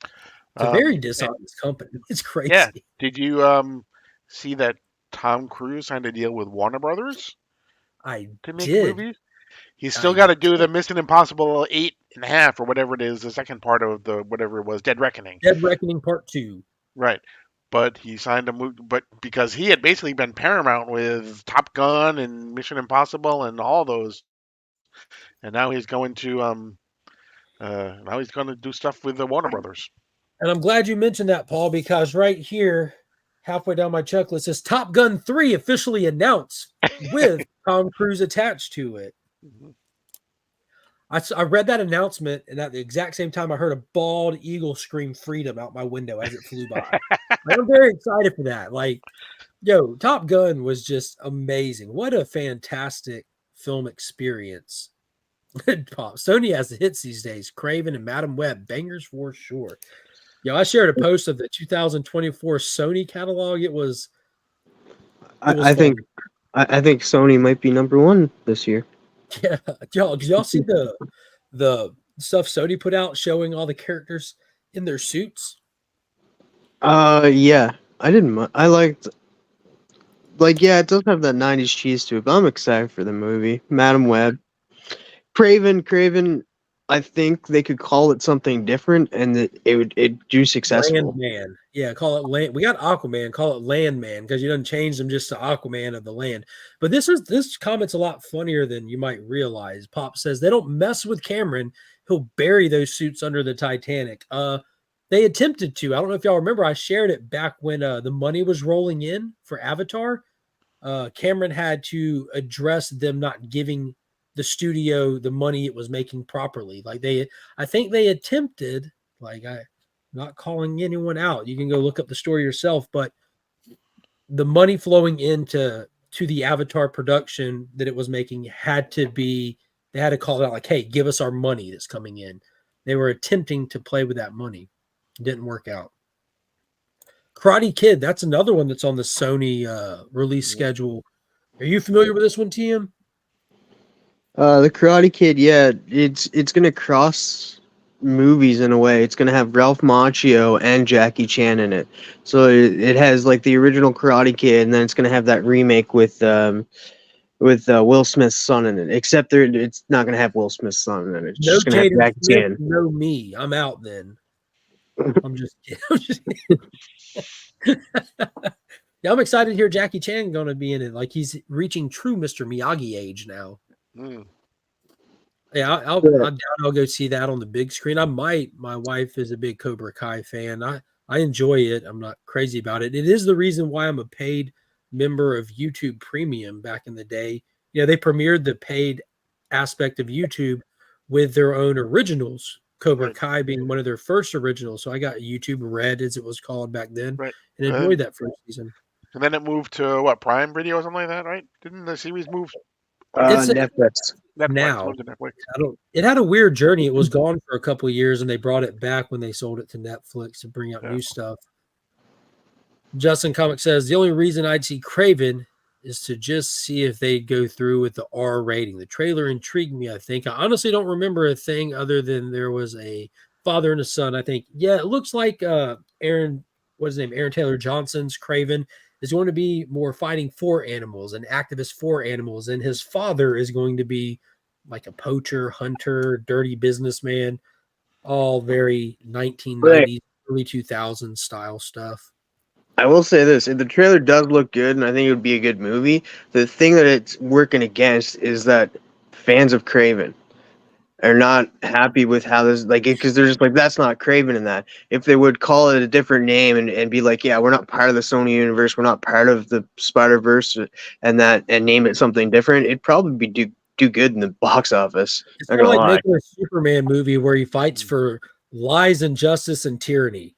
it's a very dishonest company. It's crazy. Yeah. Did you see that Tom Cruise signed a deal with Warner Brothers I to make did. movies? He's still got to do the Mission Impossible 8.5 or whatever it is, the second part of the whatever it was, Dead Reckoning. Dead Reckoning Part 2. Right. But he signed a movie, but because he had basically been Paramount with Top Gun and Mission Impossible and all those, and now he's going to do stuff with the Warner Brothers. And I'm glad you mentioned that, Paul, because right here, halfway down my checklist, says Top Gun 3 officially announced with Tom Cruise attached to it. Mm-hmm. I read that announcement, and at the exact same time, I heard a bald eagle scream freedom out my window as it flew by. I'm very excited for that. Like, Top Gun was just amazing. What a fantastic film experience. Sony has the hits these days. Craven and Madam Web, bangers for sure. I shared a post of the 2024 Sony catalog. It was I think Sony might be number 1 this year. Yeah, did y'all see the stuff Sony put out showing all the characters in their suits? Yeah, I didn't. I liked, yeah, it does have that 90s cheese to it, but I'm excited for the movie. Madam Web, Craven. I think they could call it something different, and it'd do successful. Landman, yeah, call it Land. We got Aquaman, call it Landman, because you don't change them just to Aquaman of the land. But this comment's a lot funnier than you might realize. Pop says they don't mess with Cameron; he'll bury those suits under the Titanic. They attempted to. I don't know if y'all remember. I shared it back when the money was rolling in for Avatar. Cameron had to address them not giving the studio the money it was making properly. Like I think they attempted, like I'm not calling anyone out. You can go look up the story yourself, but the money flowing into the Avatar production that it was making they had to call it out like, hey, give us our money that's coming in. They were attempting to play with that money. It didn't work out. Karate Kid, that's another one that's on the Sony release schedule. Are you familiar with this one, TM? The Karate Kid, yeah, it's gonna cross movies in a way. It's gonna have Ralph Macchio and Jackie Chan in it. So it has like the original Karate Kid, and then it's gonna have that remake with Will Smith's son in it. Except it's not gonna have Will Smith's son in it. It's just gonna have Jackie Chan. No me, I'm out then. I'm just kidding. Yeah, I'm excited to hear Jackie Chan going to be in it. Like he's reaching true Mr. Miyagi age now. Yeah, I'll go see that on the big screen. I might. My wife is a big Cobra Kai fan. I enjoy it. I'm not crazy about it. It is the reason why I'm a paid member of YouTube Premium back in the day. They premiered the paid aspect of YouTube with their own originals, Cobra Kai being one of their first originals. So I got YouTube Red, as it was called back then, and enjoyed that first season. And then it moved to Prime Video or something like that, right? Didn't the series move? Netflix. Netflix. now. Moved to Netflix. It had a weird journey. It was gone for a couple of years, and they brought it back when they sold it to Netflix to bring out Yeah. new stuff. Justin Comic says the only reason I'd see Craven is to just see if they'd go through with the R rating. The trailer intrigued me, I think. I honestly don't remember a thing other than there was a father and a son. I think, yeah, it looks like Aaron, what's his name? Aaron Taylor Johnson's Craven is going to be more fighting for animals, an activist for animals, and his father is going to be like a poacher, hunter, dirty businessman, all very 1990s, early 2000s style stuff. I will say this: the trailer does look good, and I think it would be a good movie. The thing that it's working against is that fans of Craven are not happy with how this, like, because they're just like, that's not Craven in that. If they would call it a different name and be like, yeah, we're not part of the Sony universe, we're not part of the Spider-Verse, and name it something different, it'd probably do good in the box office. It's Not kind of gonna like lie. making a Superman movie where he fights for lies and justice and tyranny.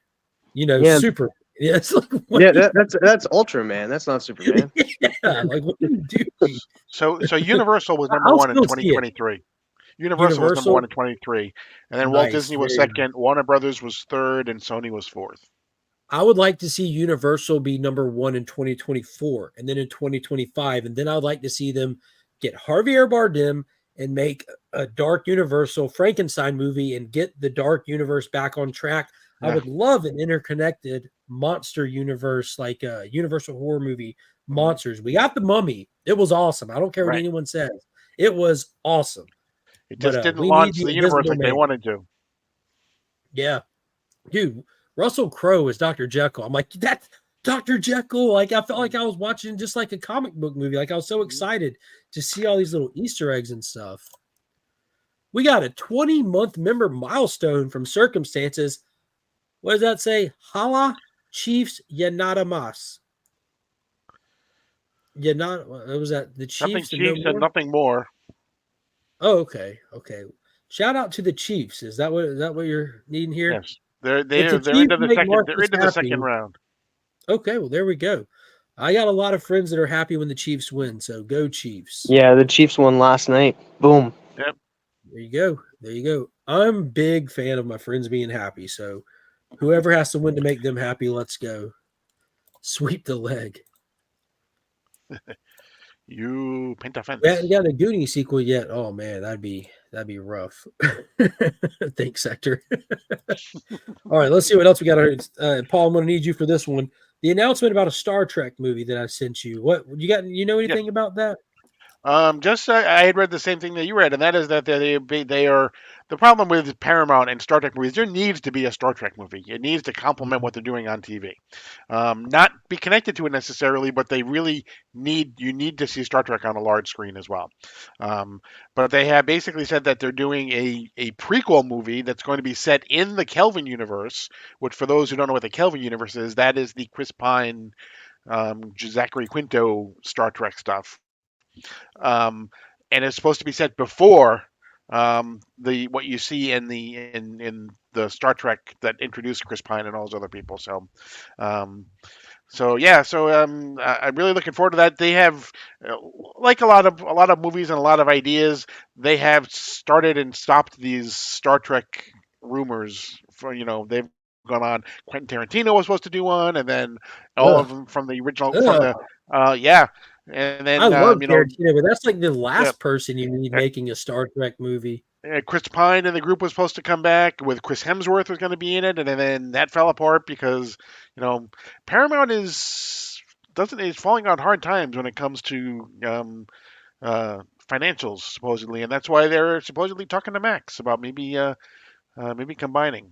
You know, Yeah, Super. Yeah, it's like what yeah, are you- that's Ultraman. That's not Superman. yeah, like what are you doing? So Universal was number I'll one in still see it. 2023. Universal was number one Universal, in 23, and then Walt nice, Disney was very nice. second. Warner Brothers was third, and Sony was fourth. I would like to see Universal be number one in 2024 and then in 2025. And then I would like to see them get Javier Bardem and make a Dark Universal Frankenstein movie and get the Dark Universe back on track. I Yeah. would love an interconnected monster universe, like a Universal horror movie, Monsters. We got the Mummy. It was awesome. I don't care what Right. anyone says. It was awesome. It just But didn't we need launch the the universe Invisible like they Man. wanted to. Yeah. Dude, Russell Crowe is Dr. Jekyll. I'm like, that's Dr. Jekyll. Like, I felt like I was watching just like a comic book movie. Like, I was so excited to see all these little Easter eggs and stuff. We got a 20-month member milestone from Circumstances. What does that say? Hala Chiefs Yanada Mas. Yanada, what was that? The Nothing Chiefs and no Chiefs and more? nothing more. Oh, okay. Okay. Shout out to the Chiefs. Is that what you're needing here? Yes, they're If they're the they're Chiefs into the make second. They're Marcus into the happy, second round. okay, well, there we go. I got a lot of friends that are happy when the Chiefs win, so go Chiefs. Yeah, the Chiefs won last night. Boom. Yep. There you go. There you go. I'm a big fan of my friends being happy, so whoever has to win to make them happy, let's go. Sweep the leg. You paint a fence. We haven't got a Goonie sequel yet. Oh man, that'd be rough. Thanks, Sector. All right, let's see what else we got. Paul, I'm going to need you for this one. The announcement about a Star Trek movie that I sent you. What you got? You know anything about that? Just I had read the same thing that you read, and that is that they are the problem with Paramount and Star Trek movies. There needs to be a Star Trek movie. It needs to complement what they're doing on TV, not be connected to it necessarily, but they really need to see Star Trek on a large screen as well. But they have basically said that they're doing a prequel movie that's going to be set in the Kelvin universe. Which, for those who don't know what the Kelvin universe is, that is the Chris Pine, Zachary Quinto Star Trek stuff. And it's supposed to be set before the what you see in the Star Trek that introduced Chris Pine and all those other people. I'm really looking forward to that. They have like a lot of movies and a lot of ideas. They have started and stopped these Star Trek rumors. They've gone on. Quentin Tarantino was supposed to do one, and then all of them from the original and then I love Tarantino, but that's like the last person you need making a Star Trek movie. Chris Pine and the group was supposed to come back with Chris Hemsworth was going to be in it, and then that fell apart because Paramount is falling on hard times when it comes to financials supposedly, and that's why they're supposedly talking to Max about maybe combining.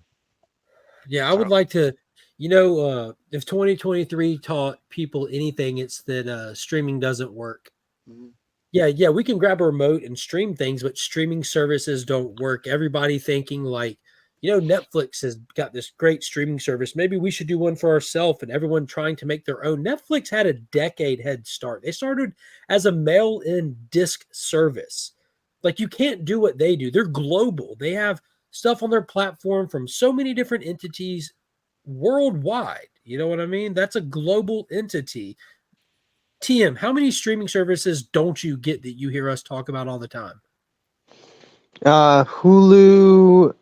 Yeah, I would like to. If 2023 taught people anything, it's that streaming doesn't work. Mm-hmm. Yeah, we can grab a remote and stream things, but streaming services don't work. Everybody thinking like, Netflix has got this great streaming service. Maybe we should do one for ourselves, and everyone trying to make their own. Netflix had a decade head start. They started as a mail-in disc service. Like, you can't do what they do. They're global. They have stuff on their platform from so many different entities worldwide. You know what I mean? That's a global entity. TM, how many streaming services don't you get that you hear us talk about all the time? Hulu,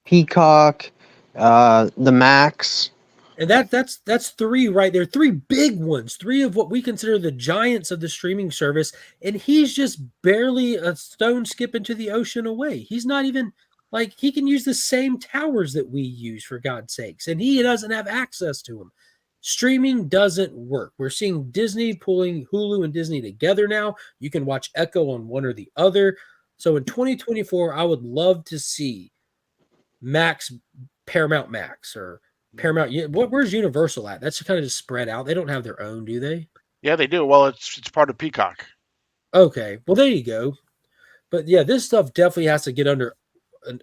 Peacock, the Max. And that's three right there, three big ones, three of what we consider the giants of the streaming service, and he's just barely a stone skip into the ocean away. He's not even like he can use the same towers that we use for God's sakes, and he doesn't have access to them. Streaming doesn't work. We're seeing Disney pulling Hulu and Disney together now. You can watch Echo on one or the other. So in 2024, I would love to see Max Paramount Max or Paramount. Where's Universal at? That's kind of just spread out. They don't have their own, do they? Yeah, they do. Well, it's part of Peacock. Okay, well there you go. But yeah, this stuff definitely has to get under a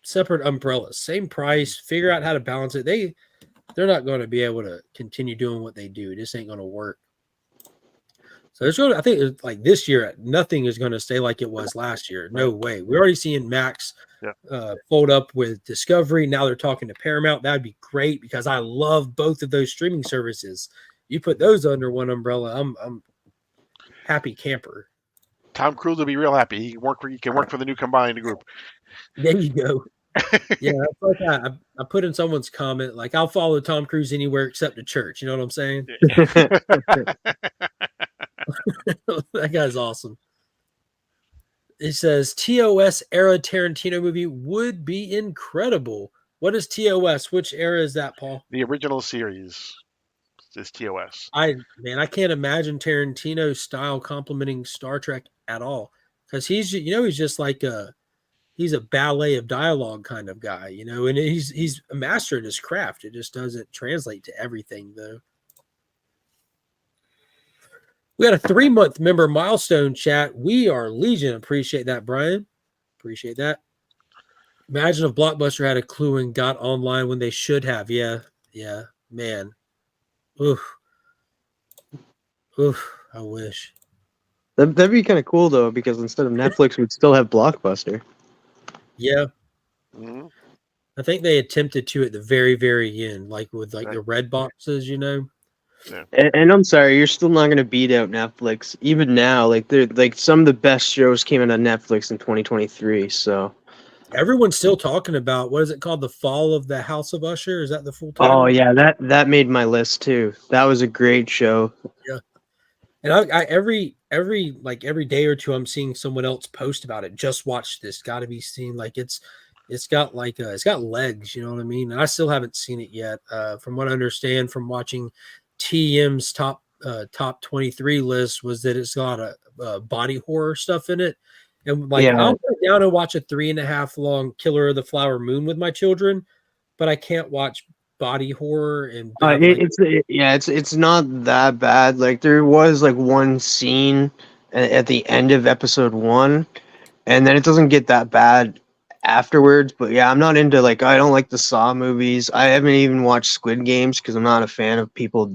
separate umbrella, same price. Figure out how to balance it. They're not going to be able to continue doing what they do. This ain't going to work. So there's going to, I think like this year, nothing is going to stay like it was last year. No way. We're already seeing Max fold up with Discovery. Now they're talking to Paramount. That'd be great because I love both of those streaming services. You put those under one umbrella, I'm happy camper. Tom Cruise will be real happy. He can work for the new combined group. There you go. Yeah, that's like I put in someone's comment like I'll follow Tom Cruise anywhere except the church. You know what I'm saying? That guy's awesome. It says TOS era Tarantino movie would be incredible. What is TOS? Which era is that, Paul? The original series is TOS. I can't imagine Tarantino style complimenting Star Trek at all because he's just like he's a ballet of dialogue kind of guy, and he's a master at his craft. It just doesn't translate to everything though. We got a 3-month member milestone chat. We are Legion. Appreciate that, Brian. Appreciate that. Imagine if Blockbuster had a clue and got online when they should have. Yeah, man. Oof. I wish. That'd be kind of cool though, because instead of Netflix, we'd still have Blockbuster. Yeah. Mm-hmm. I think they attempted to at the very, very end, like with the red boxes, Yeah. And I'm sorry, you're still not gonna beat out Netflix. Even now, they're some of the best shows came out on Netflix in 2023. So everyone's still talking about what is it called? The Fall of the House of Usher? Is that the full title? Oh yeah, that made my list too. That was a great show. Yeah. And I every day or two, I'm seeing someone else post about it. Just watch this. Got to be seen. Like it's got it's got legs. You know what I mean? And I still haven't seen it yet. From what I understand from watching TM's top 23 list was that it's got a body horror stuff in it. And I'll sit down and watch a 3.5 long Killer of the Flower Moon with my children, but I can't watch body horror and it's not that bad. Like there was one scene at the end of episode 1, and then it doesn't get that bad afterwards. But yeah, I'm not into I don't like the Saw movies. I haven't even watched Squid Games because I'm not a fan of people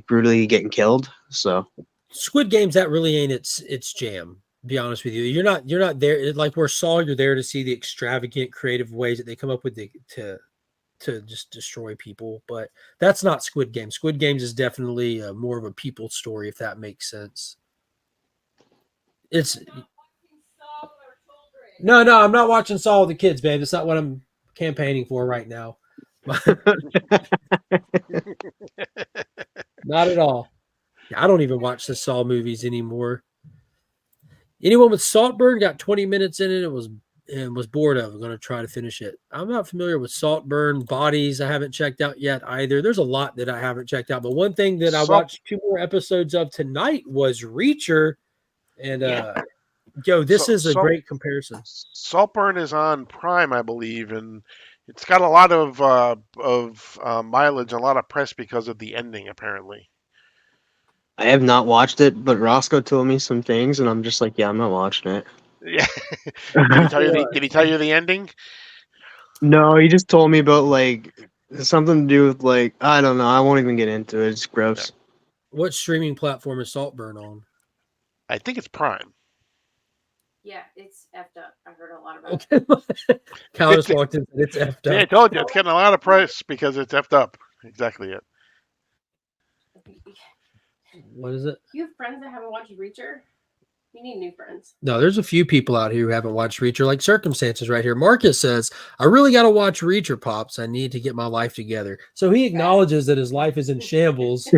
brutally getting killed. So Squid Games, that really ain't its jam. Be honest with you, you're not there like where Saw. You're there to see the extravagant, creative ways that they come up with to just destroy people, but that's not Squid Games. Squid Games is definitely more of a people story, if that makes sense. It's no, I'm not watching Saw with the kids, babe. It's not what I'm campaigning for right now. Not at all. I don't even watch the Saw movies anymore. Anyone with Saltburn got 20 minutes in it. And was bored of. I'm going to try to finish it. I'm not familiar with Saltburn. Bodies I haven't checked out yet either. There's a lot that I haven't checked out. But one thing that I watched 2 more episodes of tonight was Reacher. And this is a great comparison. Saltburn is on Prime, I believe, and it's got a lot of mileage, and a lot of press because of the ending, apparently. I have not watched it, but Roscoe told me some things, and I'm just like, yeah, I'm not watching it. Yeah. Did he tell you the ending? No, he just told me about something to do with I don't know. I won't even get into it. It's gross. Yeah. What streaming platform is Saltburn on? I think it's Prime. Yeah, it's effed up. I've heard a lot about it. Cal just walked in. It's effed up. Yeah, I told you it's getting a lot of press because it's effed up. Exactly it. What is it? You have friends that haven't watched Reacher? We need new friends. No, there's a few people out here who haven't watched Reacher, like Circumstances right here. Marcus says, I really got to watch Reacher, Pops. I need to get my life together. So he acknowledges that his life is in shambles,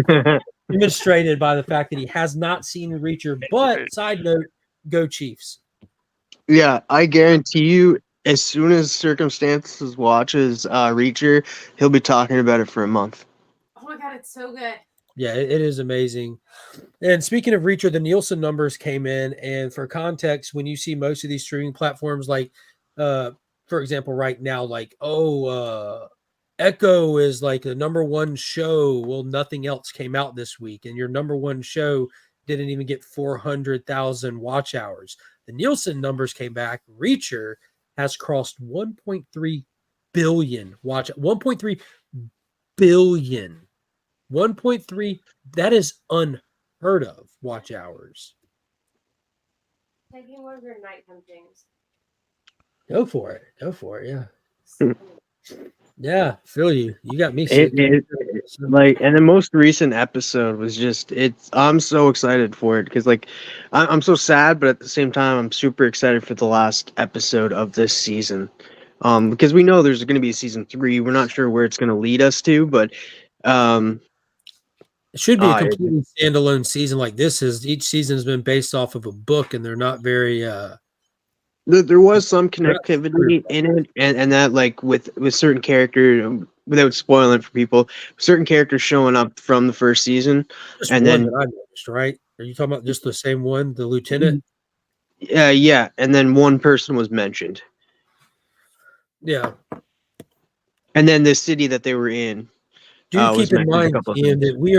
demonstrated by the fact that he has not seen Reacher. But, side note, go Chiefs. Yeah, I guarantee you, as soon as Circumstances watches Reacher, he'll be talking about it for a month. Oh my god, it's so good. Yeah, it is amazing. And speaking of Reacher, the Nielsen numbers came in. And for context, when you see most of these streaming platforms, like, for example, right now, like, Echo is like the number one show. Well, nothing else came out this week. And your number one show didn't even get 400,000 watch hours. The Nielsen numbers came back. Reacher has crossed 1.3 billion watch. 1.3 billion. 1.3. That is unheard of watch hours. Taking one of your nighttime things. Go for it. Go for it. Yeah. Yeah. Feel you. You got me. Like, and the most recent episode was just, I'm so excited for it because, like, I'm so sad, but at the same time, I'm super excited for the last episode of this season. Because we know there's going to be a season 3. We're not sure where it's going to lead us to, but it should be a completely standalone season like this is. Each season has been based off of a book, and they're not very. There was some connectivity in it, and that, like, with certain characters, without spoiling it for people, certain characters showing up from the first season, Just and one then that I noticed, right? Are you talking about just the same one, the lieutenant? yeah, and then one person was mentioned. Yeah. And then the city that they were in. Do keep in mind, Ian, that we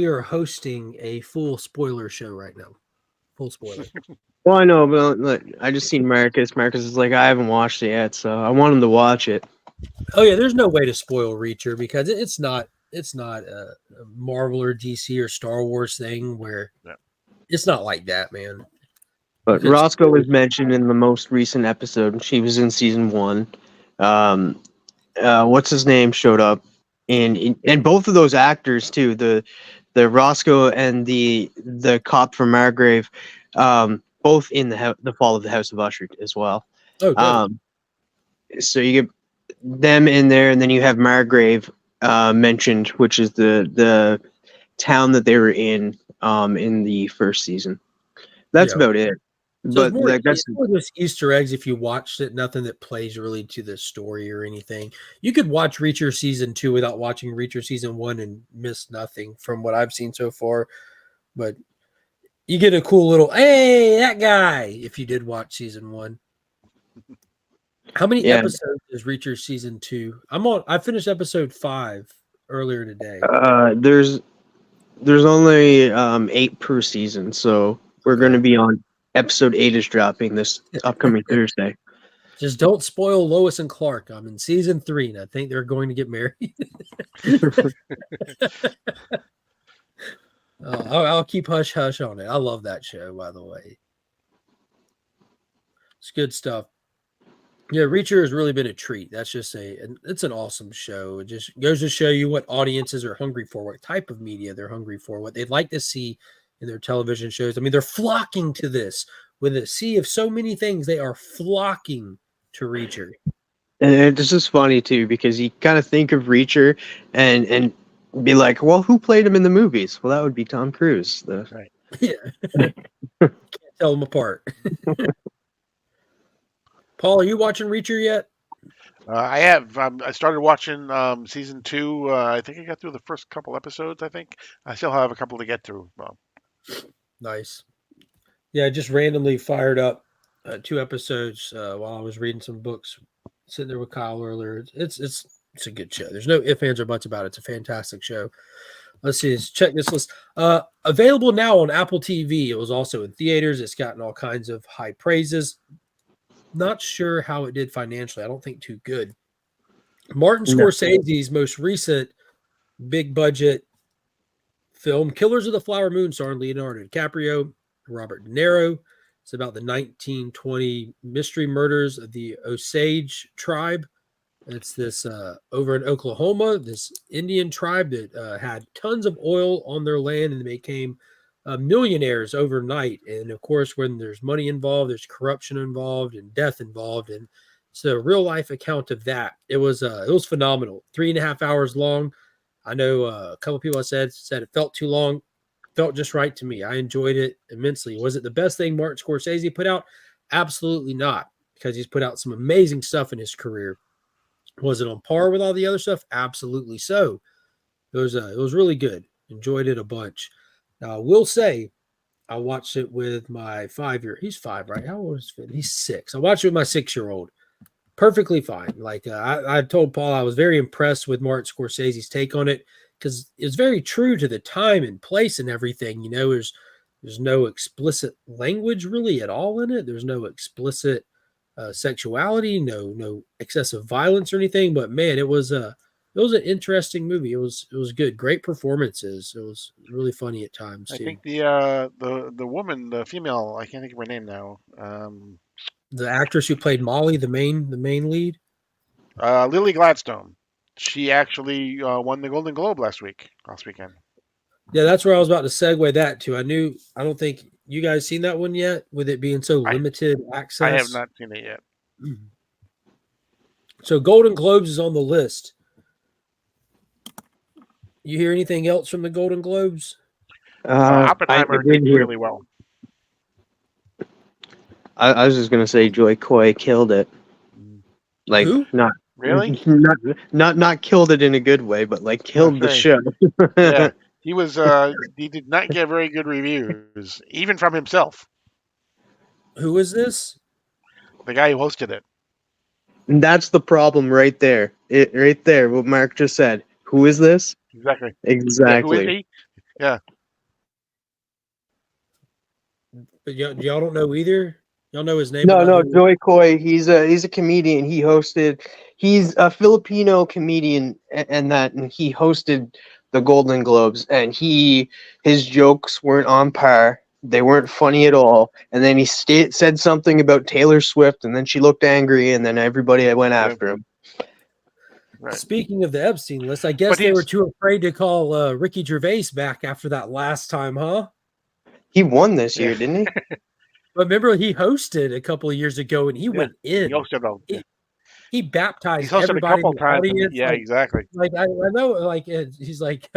are hosting a full spoiler show right now. Full spoiler. Well, I know, but look, I just seen Marcus. Marcus is like, I haven't watched it yet, so I want him to watch it. Oh yeah, there's no way to spoil Reacher because it's not a Marvel or DC or Star Wars thing where it's not like that, man. But Roscoe was mentioned in the most recent episode. She was in season 1. What's his name showed up, and both of those actors too, the Roscoe and the cop from Margrave, both in the Fall of the House of Usher as well. Oh, so you get them in there, and then you have Margrave mentioned, which is the town that they were in the first season. That's about it. So but it's more just Easter eggs if you watched it, nothing that plays really to the story or anything. You could watch Reacher season 2 without watching Reacher season 1 and miss nothing from what I've seen so far. But you get a cool little, hey, that guy, if you did watch season 1. How many episodes is Reacher season 2? I finished episode 5 earlier today. There's only 8 per season, so we're going to be on episode 8 is dropping this upcoming Thursday. Just don't spoil Lois and Clark. I'm in season 3, and I think they're going to get married. I'll keep hush hush on it. I love that show, by the way. It's good stuff. Yeah, Reacher has really been a treat. That's just it's an awesome show. It just goes to show you what audiences are hungry for, what type of media they're hungry for, what they'd like to see in their television shows. I mean, they're flocking to this with a sea of so many things. They are flocking to Reacher. And it's just funny too, because you kind of think of Reacher and be like, well, who played him in the movies? Well, that would be Tom Cruise. Right. Yeah. Can't tell them apart. Paul, are you watching Reacher yet? I have. I started watching season 2. I think I got through the first couple episodes. I think I still have a couple to get through. Nice. Yeah, I just randomly fired up 2 episodes while I was reading some books, sitting there with Kyle earlier. It's a good show. There's no ifs, ands, or buts about it. It's a fantastic show. Let's see. Let's check this list. Available now on Apple TV. It was also in theaters. It's gotten all kinds of high praises. Not sure how it did financially. I don't think too good. Martin Scorsese's most recent big budget film, Killers of the Flower Moon, starring Leonardo DiCaprio, Robert De Niro. It's about the 1920 mystery murders of the Osage tribe. It's this over in Oklahoma, this Indian tribe that had tons of oil on their land, and they became millionaires overnight. And of course, when there's money involved, there's corruption involved and death involved. And it's a real life account of that. It was phenomenal. 3.5 hours long. I know a couple people have said it felt too long. Felt just right to me. I enjoyed it immensely. Was it the best thing Martin Scorsese put out? Absolutely not, because he's put out some amazing stuff in his career. Was it on par with all the other stuff? Absolutely so. It was really good. Enjoyed it a bunch. Now I will say I watched it with my 5-year. He's 5, right? How old is Finn? He's 6. I watched it with my 6-year-old. Perfectly fine. Like I told Paul, I was very impressed with Martin Scorsese's take on it because it's very true to the time and place and everything. There's no explicit language really at all in it. There's no explicit sexuality, no excessive violence or anything. But man, it was an interesting movie. It was good. Great performances. It was really funny at times I too. think the woman, the female, I can't think of her name now. The actress who played Molly, the main lead. Lily Gladstone. She actually won the Golden Globe last weekend. Yeah, that's where I was about to segue that to. I don't think you guys seen that one yet, with it being so I limited access. I have not seen it yet. So Golden Globes is on the list. You hear anything else from the Golden Globes? Oppenheimer did really well. I was just gonna say Joy Coy killed it. Like Who? not Really? not killed it in a good way, but like killed the Okay. show. Yeah, he was. He did not get very good reviews, even from himself. Who is this? The guy who hosted it. And that's the problem right there. Right there, what Mark just said. Who is this? Exactly. Exactly. Yeah, who is he? Yeah. But y'all don't know either. Y'all know his name? No, Joy Coy. He's a comedian. He's a Filipino comedian, and he hosted the Golden Globes, and his jokes weren't on par. They weren't funny at all. And then he said something about Taylor Swift, and then she looked angry, and then everybody went after him. Right. Speaking of the Epstein list, I guess they were too afraid to call Ricky Gervais back after that last time, huh? He won this year, didn't he? But remember, he hosted a couple of years ago, and he went in. He hosted he baptized hosted everybody a couple in the times. audience. Yeah, exactly. Like I know, like he's like,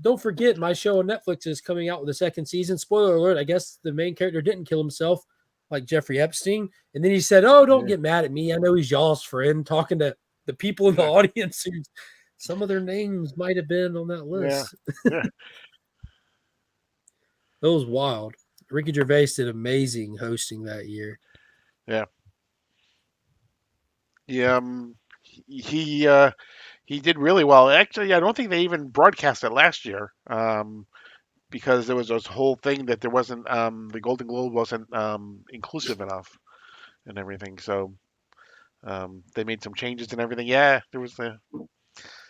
don't forget, my show on Netflix is coming out with the second season. Spoiler alert! I guess the main character didn't kill himself, like Jeffrey Epstein. And then he said, "Oh, don't get mad at me. I know he's y'all's friend." Talking to the people in the audience, who some of their names might have been on that list. Yeah. That was wild. Ricky Gervais did amazing hosting that year. Yeah. He did really well. Actually, I don't think they even broadcast it last year, because there was this whole thing that there wasn't the Golden Globe wasn't inclusive enough and everything. So they made some changes and everything. Yeah, there was the.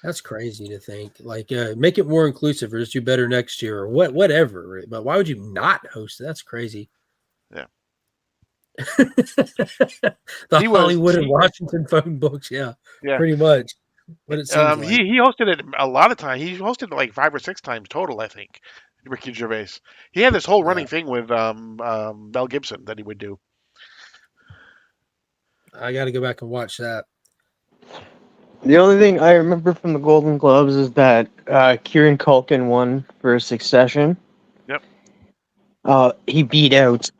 That's crazy to think. Like, make it more inclusive, or just do better next year, or whatever. But why would you not host it? That's crazy. Yeah. The Hollywood and Washington phone books, yeah, pretty much. But it seems like. He hosted it a lot of times. He hosted it like 5 or 6 times total, I think. Ricky Gervais. He had this whole running thing with Mel Gibson that he would do. I got to go back and watch that. The only thing I remember from the Golden Globes is that Kieran Culkin won for Succession. Yep. He beat out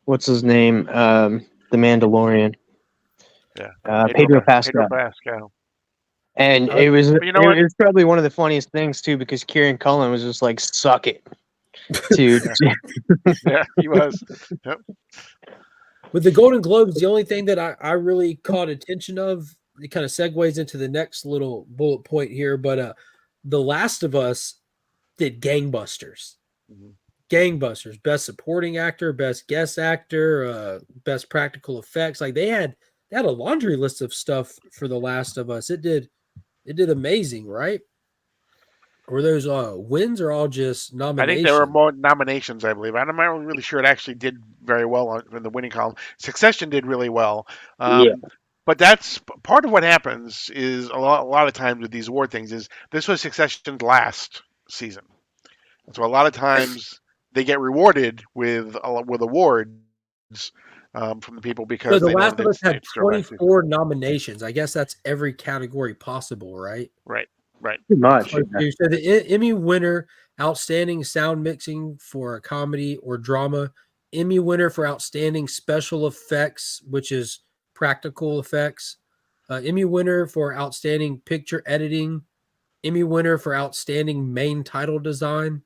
what's his name? The Mandalorian. Yeah. Pedro Pascal. And it was probably one of the funniest things too, because Kieran Culkin was just like, "Suck it," dude. Yeah, he was. Yep. With the Golden Globes, the only thing that I really caught attention of, it kind of segues into the next little bullet point here, but The Last of Us did gangbusters. Mm-hmm. Gangbusters. Best supporting actor, best guest actor, best practical effects. Like they had a laundry list of stuff for The Last of Us. It did amazing, right? Were those wins or all just nominations? I think there were more nominations, I believe. I'm not really sure it actually did very well in the winning column. Succession did really well. But that's part of what happens is a lot of times with these award things is this was Succession's last season. So a lot of times they get rewarded with awards from the people So because The they know Last of Us had it's directed. 24 nominations. I guess that's every category possible, right? Right. Pretty much. So the Emmy winner, outstanding sound mixing for a comedy or drama. Emmy winner for outstanding special effects, which is practical effects. Emmy winner for outstanding picture editing. Emmy winner for outstanding main title design.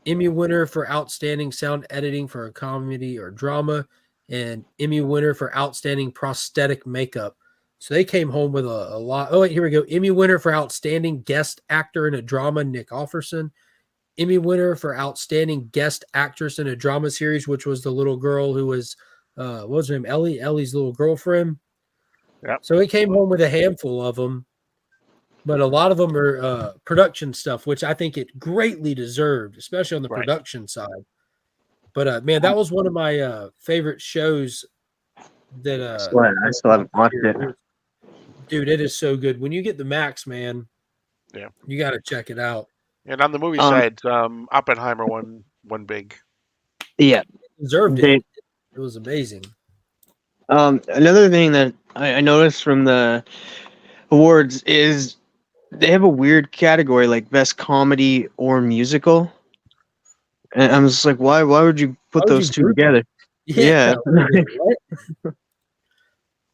Emmy winner for outstanding sound editing for a comedy or drama, and Emmy winner for outstanding prosthetic makeup. So they came home with a lot. Oh, wait, here we go. Emmy winner for outstanding guest actor in a drama, Nick Offerson. Emmy winner for outstanding guest actress in a drama series, which was the little girl who was, what was her name? Ellie's little girlfriend. Yep. So it came home with a handful of them, but a lot of them are production stuff, which I think it greatly deserved, especially on the Right. production side. But man, that was one of my favorite shows that I still haven't watched it. Dude, it is so good. When you get the Max, man, Yeah. you got to check it out. And on the movie side, Oppenheimer won big. Yeah, Deserved it. It was amazing. Another thing that I noticed from the awards is they have a weird category like best comedy or musical, and I'm just like, why would you put Why would those you two group together? Yeah. What?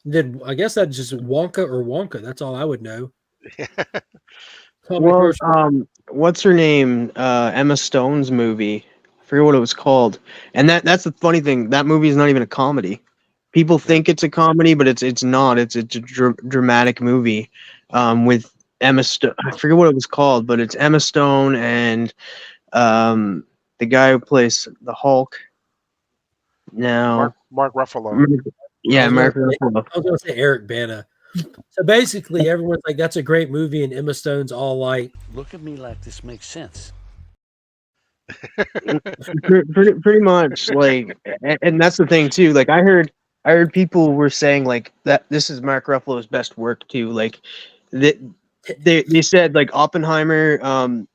Did I guess that's just Wonka or Wonka? That's all I would know. Well, what's her name? Emma Stone's movie. I forget what it was called. And that's the funny thing. That movie is not even a comedy. People think it's a comedy, but it's not. It's a dramatic movie. With Emma Stone. I forget what it was called, but it's Emma Stone and the guy who plays the Hulk. Now, Mark Ruffalo. Yeah, Mark Ruffalo. I was going to say Eric Bana. So basically, everyone's like, "That's a great movie," and Emma Stone's all like, "Look at me like this makes sense." pretty much, like, and that's the thing too. Like, I heard people were saying like that this is Mark Ruffalo's best work too. Like, they said like Oppenheimer,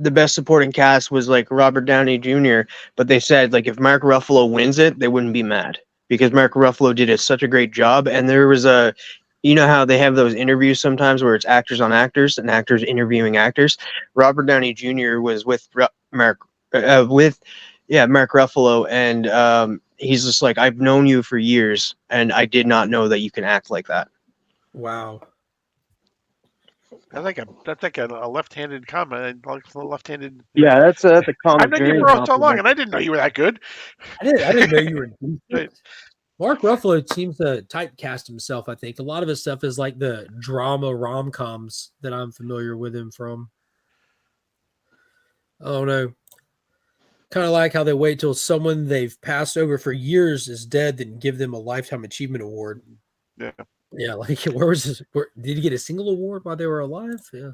the best supporting cast was like Robert Downey Jr. But they said like if Mark Ruffalo wins it, they wouldn't be mad because Mark Ruffalo did such a great job. And there was you know how they have those interviews sometimes where it's actors on actors and actors interviewing actors. Robert Downey Jr. was with Mark Ruffalo, and he's just like, I've known you for years, and I did not know that you can act like that. Wow. That's like a left-handed comment, like left-handed. Yeah, that's a comic. I've known you for so long, and I didn't know you were that good. I didn't know you were decent. Mark Ruffalo seems to typecast himself. I think a lot of his stuff is like the drama rom-coms that I'm familiar with him from. I don't know. Kind of like how they wait till someone they've passed over for years is dead, then give them a lifetime achievement award. Yeah. Yeah, like where was this? Did he get a single award while they were alive? Yeah.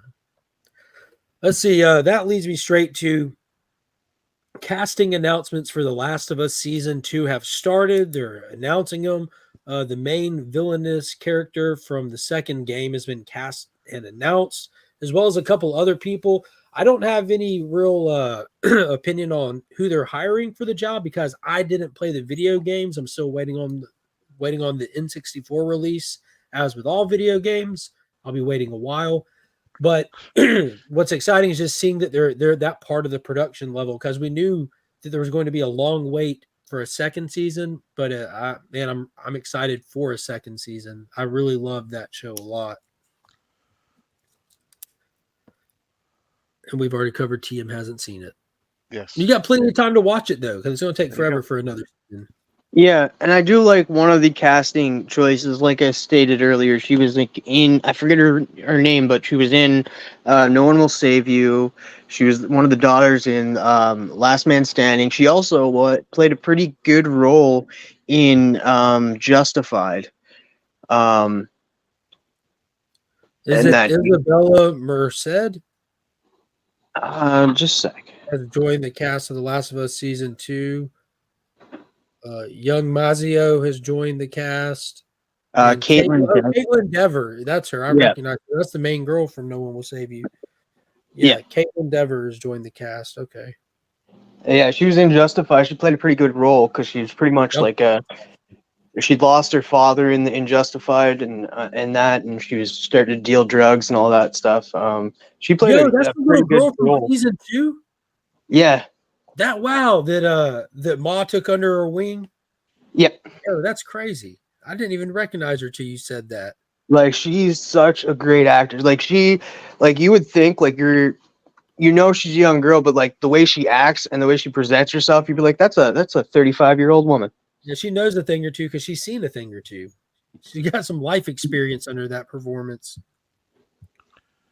Let's see. That leads me straight to casting announcements for The Last of Us Season 2 have started. They're announcing them. The main villainous character from the second game has been cast and announced, as well as a couple other people. I don't have any real opinion on who they're hiring for the job because I didn't play the video games. I'm still waiting on the N64 release. As with all video games, I'll be waiting a while. But what's exciting is just seeing that they're that part of the production level because we knew that there was going to be a long wait for a second season. But I'm excited for a second season. I really love that show a lot. And we've already covered TM hasn't seen it. Yes. You got plenty of time to watch it though, because it's going to take forever for another season. Yeah, and I do like one of the casting choices. Like I stated earlier, she was like I forget her name, but she was in No One Will Save You. She was one of the daughters in Last Man Standing. She also played a pretty good role in Justified. Is it Isabella Merced? Just a sec. Has joined the cast of The Last of Us Season 2. Young Mazio has joined the cast. Caitlin Dever. That's her. I recognize her. That's the main girl from No One Will Save You. Yeah, Caitlin Devers joined the cast. Okay. Yeah, she was in Justified. She played a pretty good role because she was pretty much Yep. like a. She'd lost her father in Justified and that, and she was starting to deal drugs and all that stuff. She played Yo, that's a the pretty little good girl from role. season 2. Yeah, That Ma took under her wing. yep. Oh, that's crazy. I didn't even recognize her till you said that. Like she's such a great actor. Like you would think like she's a young girl, but like the way she acts and the way she presents herself, you'd be like, that's a 35-year-old woman. Yeah, she knows a thing or two because she's seen a thing or two. She got some life experience under that performance.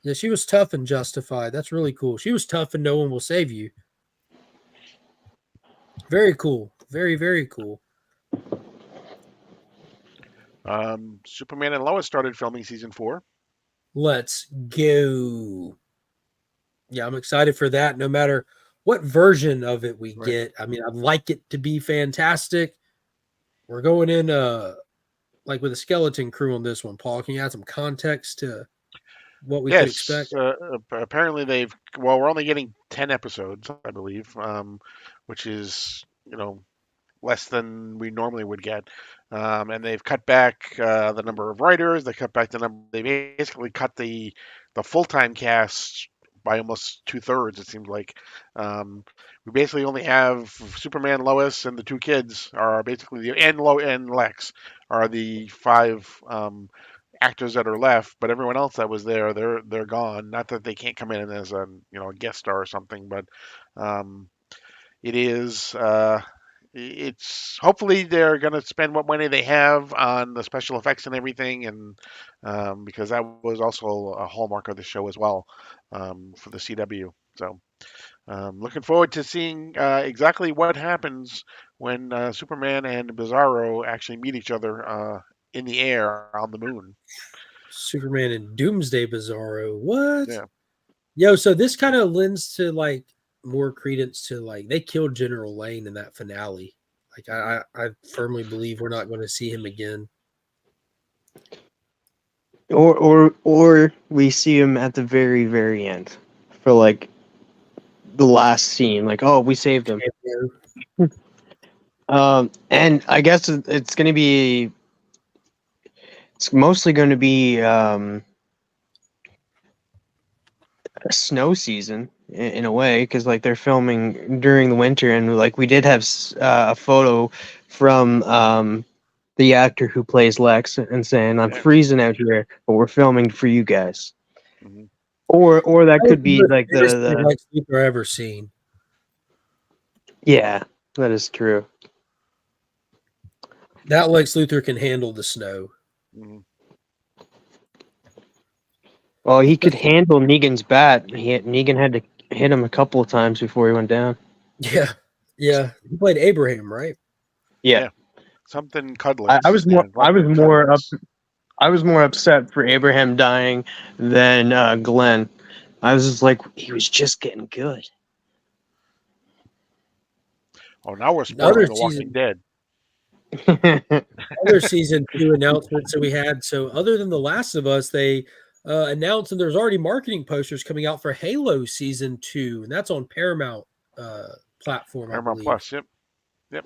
Yeah, she was tough and Justified. That's really cool. She was tough and No One Will Save You. Very cool. Very, very cool. Superman and Lois started filming season 4. Let's go. Yeah, I'm excited for that. No matter what version of it we get. I mean, I'd like it to be fantastic. We're going in like with a skeleton crew on this one. Paul, can you add some context to what we could expect? Apparently we're only getting 10 episodes, I believe, which is, less than we normally would get. And they've cut back the number of writers. They cut back the number. They basically cut the full-time cast by almost 2/3. It seems like we basically only have Superman, Lois, and the 2 kids are basically and Lex are the 5 actors that are left. But everyone else that was there, they're gone. Not that they can't come in as a guest star or something, but it is. It's hopefully they're going to spend what money they have on the special effects and everything, and because that was also a hallmark of the show as well, for the CW. So looking forward to seeing exactly what happens when Superman and Bizarro actually meet each other in the air on the moon. Superman and Doomsday Bizarro. What? Yeah. Yo, so this kind of lends to like more credence to like they killed General Lane in that finale. Like I firmly believe we're not going to see him again. Or we see him at the very, very end for like the last scene. Like, oh, we saved him. And I guess it's going to be. It's mostly going to be a snow season in a way, because like they're filming during the winter, and like we did have a photo from the actor who plays Lex and saying, "I'm freezing out here, but we're filming for you guys." Mm-hmm. Or that could be like the Lex Luthor ever seen. Yeah, that is true. That Lex Luthor can handle the snow. Mm-hmm. Well, he could handle Negan's bat. Negan had to hit him a couple of times before he went down. Yeah. He played Abraham, right? Yeah. Something cuddling. I was more upset for Abraham dying than Glenn. I was just like, he was just getting good. Oh, now we're spoiling The Walking Dead. Other season 2 announcements that we had. So other than The Last of Us, they announced, and there's already marketing posters coming out for Halo season 2, and that's on Paramount platform. Paramount Plus. Yep.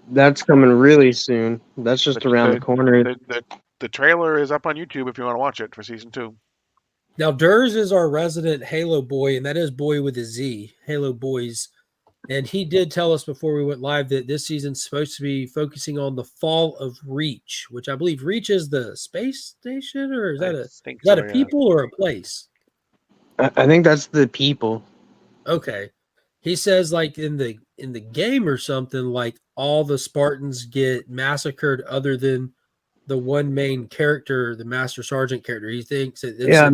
That's coming really soon. That's just around the corner. The trailer is up on YouTube if you want to watch it for season 2. Now, Durs is our resident Halo boy, and that is boy with a Z, Halo Boys. And he did tell us before we went live that this season's supposed to be focusing on the fall of Reach, which I believe Reach is the space station, or is that a people or a place? I think that's the people. Okay. He says like in the game or something, like all the Spartans get massacred other than the one main character, the Master Sergeant character. He thinks it's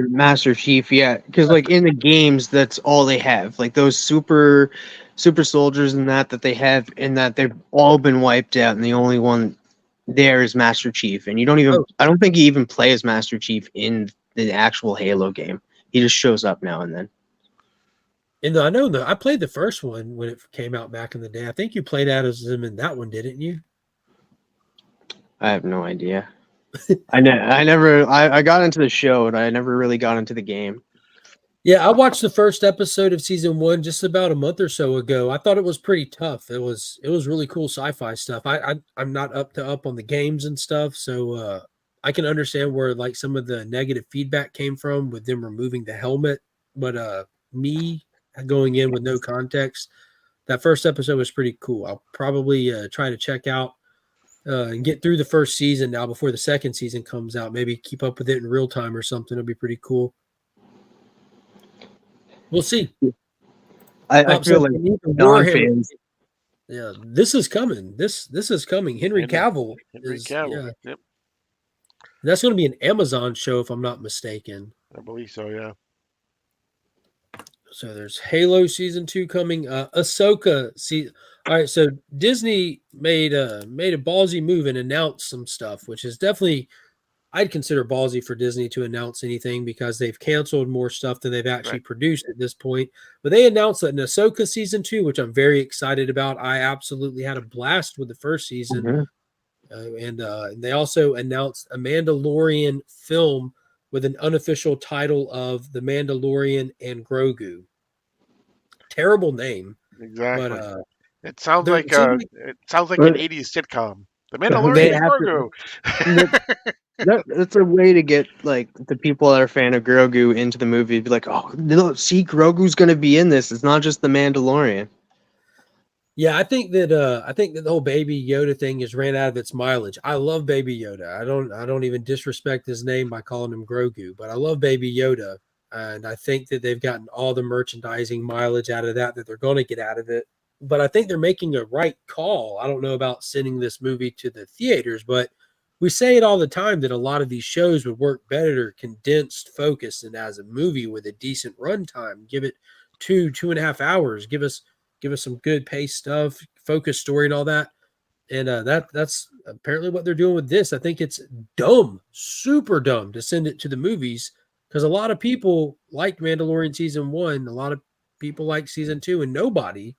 Master Chief, yeah. Because like in the games, that's all they have. Like those super soldiers and that they have, and that they've all been wiped out, and the only one there is Master Chief. And you don't even I don't think he even plays Master Chief in the actual Halo game. He just shows up now and then. And I know I played the first one when it came out back in the day. I think you played as him in that one, didn't you? I have no idea. I got into the show, and I never really got into the game. Yeah, I watched the first episode of season 1 just about a month or so ago. I thought it was pretty tough. It was really cool sci-fi stuff. I'm not up on the games and stuff, so I can understand where like some of the negative feedback came from with them removing the helmet. But me going in with no context, that first episode was pretty cool. I'll probably try to check out and get through the first season now before the second season comes out. Maybe keep up with it in real time or something. It'll be pretty cool. We'll see. I feel like non-fans. Yeah, this is coming. This is coming. Henry Cavill is. Yeah, Yep, that's going to be an Amazon show if I'm not mistaken. I believe so. Yeah. So there's Halo season 2 coming. Ahsoka. All right. So Disney made a ballsy move and announced some stuff, which is definitely I'd consider ballsy for Disney to announce anything because they've canceled more stuff than they've actually produced at this point. But they announced that in Ahsoka season 2, which I'm very excited about. I absolutely had a blast with the first season. And they also announced a Mandalorian film with an unofficial title of The Mandalorian and Grogu. Terrible name. Exactly. But it sounds like an 80s sitcom. The Mandalorian and Grogu. That's a way to get like the people that are a fan of Grogu into the movie. Be like, oh, no, see, Grogu's going to be in this. It's not just the Mandalorian. Yeah, I think that the whole Baby Yoda thing has ran out of its mileage. I love Baby Yoda. I don't even disrespect his name by calling him Grogu, but I love Baby Yoda, and I think that they've gotten all the merchandising mileage out of that they're going to get out of it. But I think they're making a right call. I don't know about sending this movie to the theaters, but we say it all the time that a lot of these shows would work better condensed, focused, and as a movie with a decent runtime. Give it 2.5 hours. Give us some good pace stuff, focused story, and all that. And that's apparently what they're doing with this. I think it's dumb, super dumb, to send it to the movies because a lot of people liked Mandalorian season 1, a lot of people like season 2, and nobody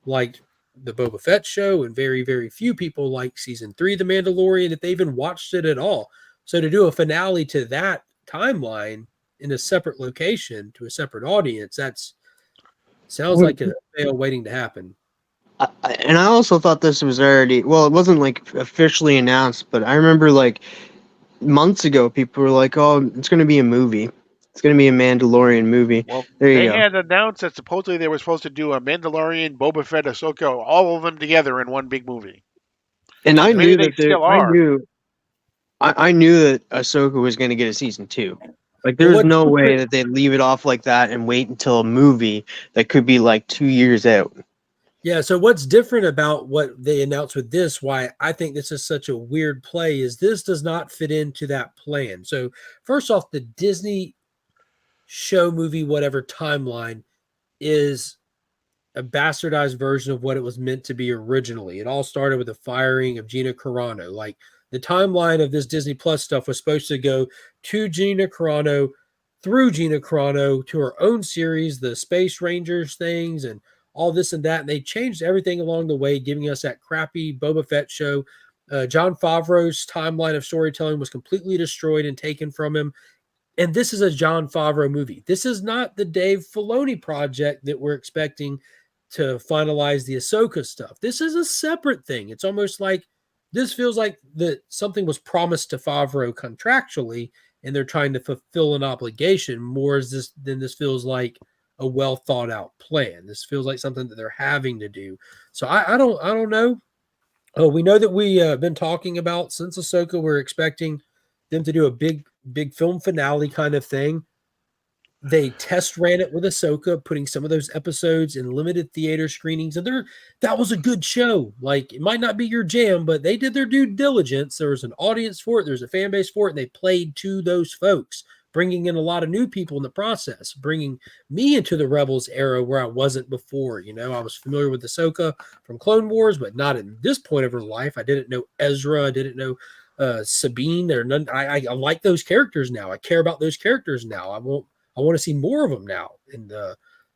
liked the Boba Fett show, and very, very few people like season 3, The Mandalorian, if they even watched it at all. So to do a finale to that timeline in a separate location to a separate audience, that's sounds like a fail waiting to happen. And I also thought this was already, well, it wasn't like officially announced, but I remember like months ago, people were like, oh, it's going to be a movie. It's going to be a Mandalorian movie. Well, they had announced that supposedly they were supposed to do a Mandalorian, Boba Fett, Ahsoka, all of them together in one big movie. And I Maybe knew that still are. I knew that Ahsoka was going to get a season 2. Like, there's no way that they'd leave it off like that and wait until a movie that could be like 2 years out. Yeah, so what's different about what they announced with this, why I think this is such a weird play, is this does not fit into that plan. So first off, the Disney show, movie, whatever timeline is a bastardized version of what it was meant to be originally. It all started with the firing of Gina Carano. Like, the timeline of this Disney Plus stuff was supposed to go to Gina Carano, through Gina Carano, to her own series, the Space Rangers things, and all this and that. And they changed everything along the way, giving us that crappy Boba Fett show. Jon Favreau's timeline of storytelling was completely destroyed and taken from him. And this is a Jon Favreau movie. This is not the Dave Filoni project that we're expecting to finalize the Ahsoka stuff. This is a separate thing. It's almost like this feels like that something was promised to Favreau contractually, and they're trying to fulfill an obligation more than this feels like a well thought out plan. This feels like something that they're having to do. So I don't know. Oh, we know that we been talking about since Ahsoka. We're expecting them to do a big film finale kind of thing. They test ran it with Ahsoka, putting some of those episodes in limited theater screenings, and that was a good show. Like, it might not be your jam, but they did their due diligence. There was an audience for it. There's a fan base for it, and they played to those folks, bringing in a lot of new people in the process, bringing me into the Rebels era where I wasn't before. You know, I was familiar with Ahsoka from Clone Wars, but not at this point of her life. I didn't know Ezra. I didn't know Sabine. Or none. I like those characters now. I care about those characters now. I want to see more of them now. And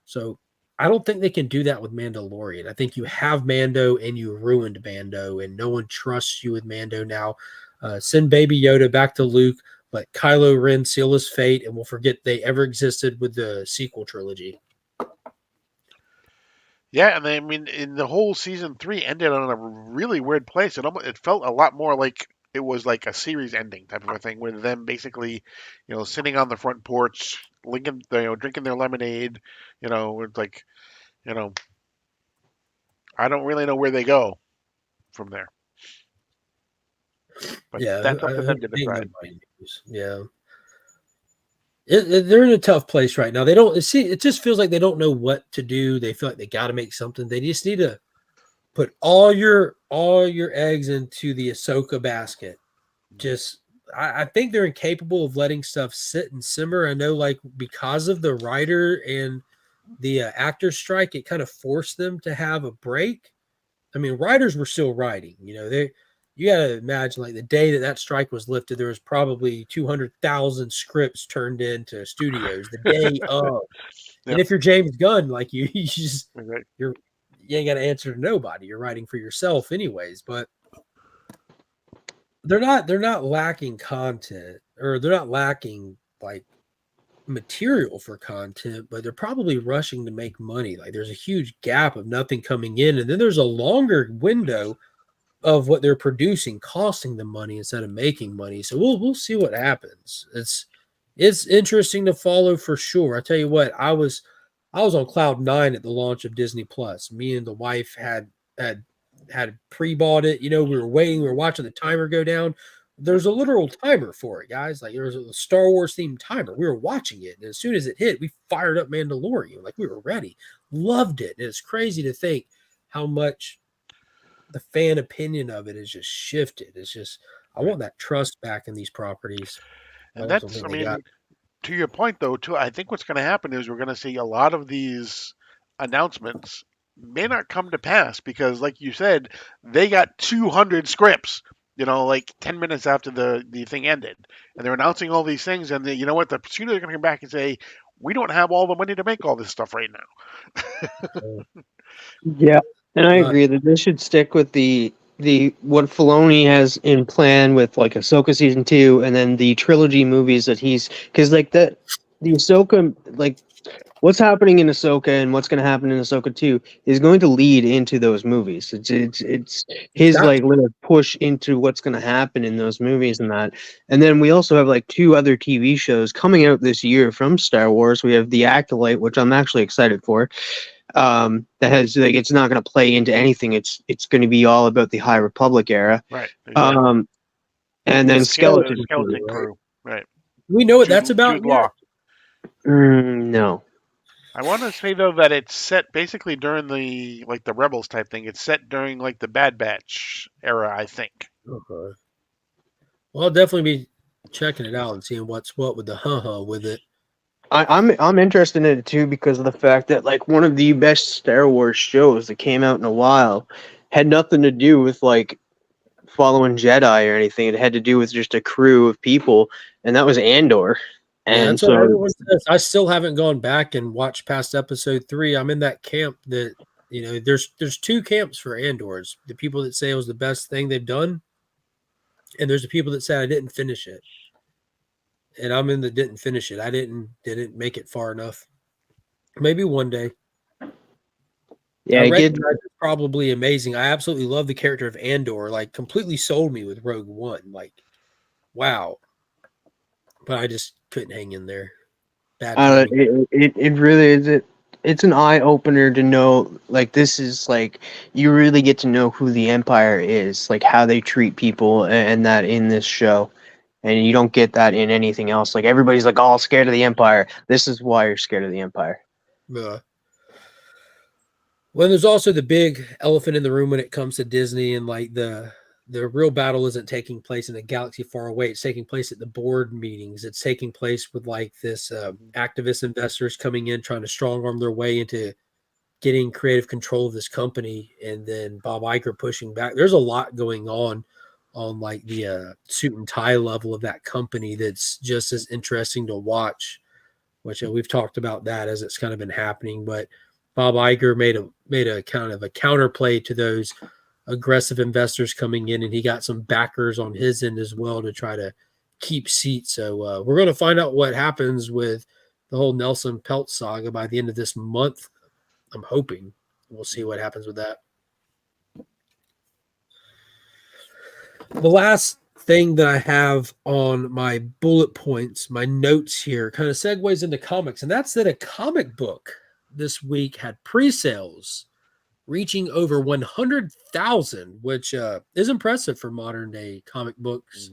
so I don't think they can do that with Mandalorian. I think you have Mando and you ruined Mando, and no one trusts you with Mando now. Send Baby Yoda back to Luke. let Kylo Ren seal his fate, and we'll forget they ever existed with the sequel trilogy. Yeah, and I mean, in the whole season 3 ended on a really weird place. It felt a lot more like it was like a series ending type of a thing, with them basically, sitting on the front porch, drinking their lemonade. It's like, you know, I don't really know where they go from there, but Yeah, that's up to them to decide. Yeah. They're in a tough place right now. They don't see. It just feels like they don't know what to do. They feel like they got to make something. They just need to put all your eggs into the Ahsoka basket. Just, I think they're incapable of letting stuff sit and simmer. I know, like, because of the writer and the actor strike, it kind of forced them to have a break. I mean, writers were still writing. You got to imagine, like, the day that strike was lifted, there was probably 200,000 scripts turned into studios the day of. Yeah. And if you're James Gunn, like you Right. you ain't got to answer to nobody. You're writing for yourself, anyways. But they're not lacking content, or they're not lacking like material for content, but they're probably rushing to make money. Like, there's a huge gap of nothing coming in, and then there's a longer window of what they're producing costing them money instead of making money. So we'll see what happens. It's interesting to follow for sure. I tell you what, I was on cloud 9 at the launch of Disney Plus. Me and the wife had pre-bought it. We were waiting, we were watching the timer go down. There's a literal timer for it, guys. Like, there's a Star Wars themed timer. We were watching it, and as soon as it hit, we fired up Mandalorian. Like, we were ready. Loved it. And it's crazy to think how much the fan opinion of it is just shifted. It's just, I want that trust back in these properties. And that's, I mean, to your point though, too, I think what's going to happen is we're going to see a lot of these announcements may not come to pass because, like you said, they got 200 scripts, like 10 minutes after the thing ended. And they're announcing all these things. And you know what? The studio are going to come back and say, we don't have all the money to make all this stuff right now. Yeah. And I agree that they should stick with the what Filoni has in plan with like Ahsoka season 2, and then the trilogy movies that because like the Ahsoka, like what's happening in Ahsoka and what's going to happen in Ahsoka 2 is going to lead into those movies. It's his like little push into what's going to happen in those movies and that. And then we also have like 2 other TV shows coming out this year from Star Wars. We have The Acolyte, which I'm actually excited for. That has like, it's not going to play into anything. It's going to be all about the High Republic era. Right. Exactly. And then Skeleton Crew. Right. We know what that's about. No. I want to say though that it's set basically during the Rebels type thing. It's set during like the Bad Batch era, I think. Okay. Well, I'll definitely be checking it out and seeing what's what with the with it. I'm interested in it too because of the fact that like one of the best Star Wars shows that came out in a while had nothing to do with like following Jedi or anything. It had to do with just a crew of people, and that was Andor. And that's what everyone says. I still haven't gone back and watched past episode 3. I'm in that camp that there's 2 camps for Andors. The people that say it was the best thing they've done, and there's the people that say I didn't finish it. And I'm in the didn't finish it. I didn't make it far enough. Maybe one day. Yeah, it's probably amazing. I absolutely love the character of Andor. Like, completely sold me with Rogue One. Like, wow. But I just couldn't hang in there. Bad it really is. It's an eye opener to know. Like, this is like you really get to know who the Empire is, like how they treat people, and that in this show. And you don't get that in anything else. Like, everybody's like all scared of the Empire. This is why you're scared of the Empire. Yeah. Well, there's also the big elephant in the room when it comes to Disney, and like the real battle isn't taking place in a galaxy far away. It's taking place at the board meetings. It's taking place with like this activist investors coming in, trying to strong arm their way into getting creative control of this company, and then Bob Iger pushing back. There's a lot going on like the suit and tie level of that company that's just as interesting to watch, which we've talked about that as it's kind of been happening. But Bob Iger made a kind of a counterplay to those aggressive investors coming in, and he got some backers on his end as well to try to keep seat. So we're going to find out what happens with the whole Nelson Pelt saga by the end of this month. I'm hoping we'll see what happens with that. The last thing that I have on my bullet points, my notes here, kind of segues into comics, and that's that a comic book this week had pre-sales reaching over 100,000, which is impressive for modern day comic books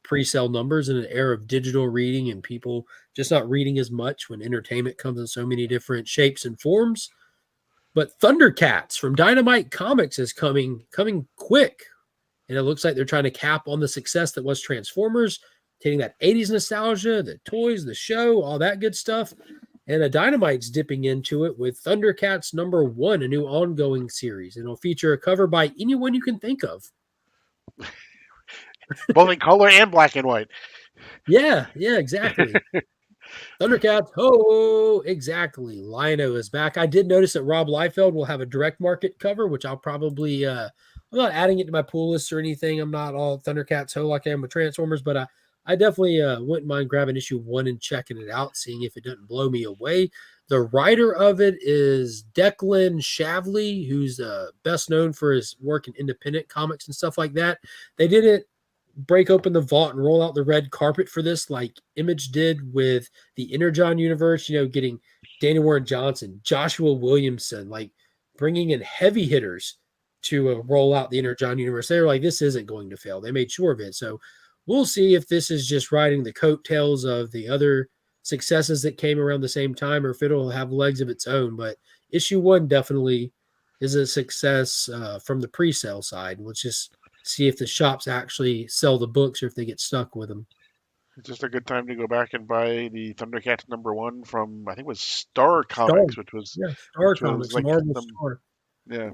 pre-sale numbers in an era of digital reading and people just not reading as much when entertainment comes in so many different shapes and forms. But Thundercats from Dynamite Comics is coming quick. And it looks like they're trying to cap on the success that was Transformers, taking that 80s nostalgia, the toys, the show, all that good stuff. And a Dynamite's dipping into it with Thundercats #1, a new ongoing series. And it'll feature a cover by anyone you can think of. Both in color and black and white. Yeah, exactly. Thundercats, ho, exactly. Lino is back. I did notice that Rob Liefeld will have a direct market cover, which I'll probably I'm not adding it to my pool list or anything. I'm not all Thundercats ho like I am with Transformers, but I definitely wouldn't mind grabbing issue 1 and checking it out, seeing if it doesn't blow me away. The writer of it is Declan Shavley, who's best known for his work in independent comics and stuff like that. They didn't break open the vault and roll out the red carpet for this like Image did with the Energon universe, getting Danny Warren Johnson, Joshua Williamson, like bringing in heavy hitters to roll out the Energon universe. They were like, this isn't going to fail. They made sure of it. So we'll see if this is just riding the coattails of the other successes that came around the same time or if it'll have legs of its own. But issue 1 definitely is a success from the pre-sale side. Let's just see if the shops actually sell the books or if they get stuck with them. It's just a good time to go back and buy the Thundercats #1 from I think it was Star Comics, which was Star Comics, like Marvel Star. Yeah.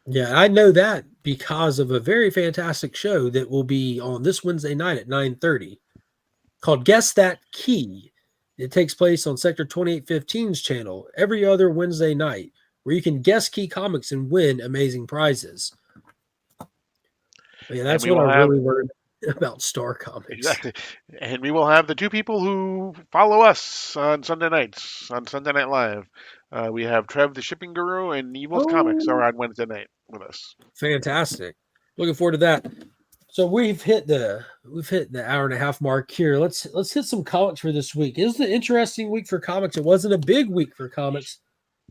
Yeah, I know that because of a very fantastic show that will be on this Wednesday night at 9:30 called Guess That Key. It takes place on Sector 2815's channel every other Wednesday night, where you can guess key comics and win amazing prizes. But yeah, that's what I really learned about Star Comics. Exactly. And we will have the 2 people who follow us on Sunday nights, on Sunday Night Live. We have Trev the Shipping Guru and Evil's Comics are on Wednesday night with us. Fantastic. Looking forward to that. So we've hit the hour and a half mark here. Let's hit some comics for this week. It was an interesting week for comics. It wasn't a big week for comics,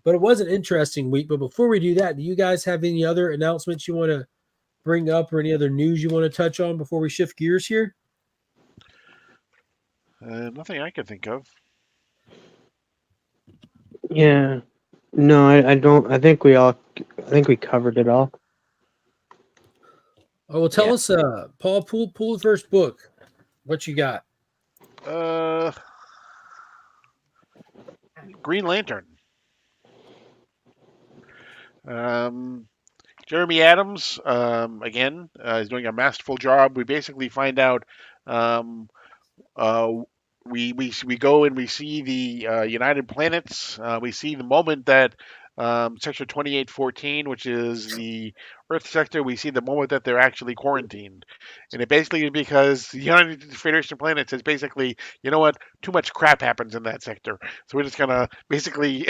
but it was an interesting week. But before we do that, do you guys have any other announcements you want to bring up or any other news you want to touch on before we shift gears here? Nothing I can think of. Yeah. No, I don't. I think we covered it all. Oh, well, tell us, Paul, pull the first book. What you got? Green Lantern. Jeremy Adams, again, is doing a masterful job. We basically find out we go and we see the United Planets. We see the moment that Sector 2814, which is the Earth sector, we see the moment that they're actually quarantined. And it basically is because the United Federation of Planets is basically, you know what, too much crap happens in that sector. So we're just going to basically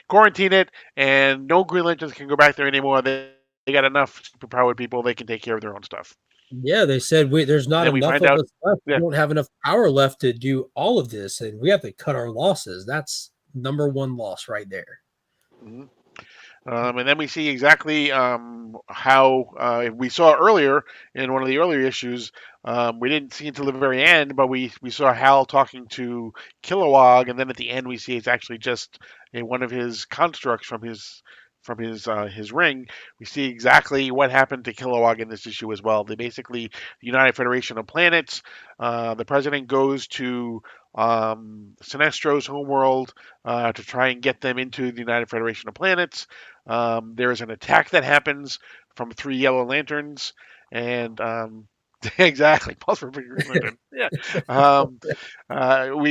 quarantine it, and no Green Lanterns can go back there anymore. They got enough superpowered people. They can take care of their own stuff. Yeah, they said there's not enough of us left. We don't have enough power left to do all of this, and we have to cut our losses. That's #1 loss right there. Mm-hmm. And then we see exactly how we saw earlier in one of the earlier issues. We didn't see until the very end, but we saw Hal talking to Kilowog, and then at the end we see it's actually just one of his constructs from his ring. We see exactly what happened to Kilowog in this issue as well. They basically, the United Federation of Planets, the president goes to Sinestro's homeworld to try and get them into the United Federation of Planets. There is an attack that happens from 3 Yellow Lanterns, and Exactly. Pause for Green Lantern. Yeah.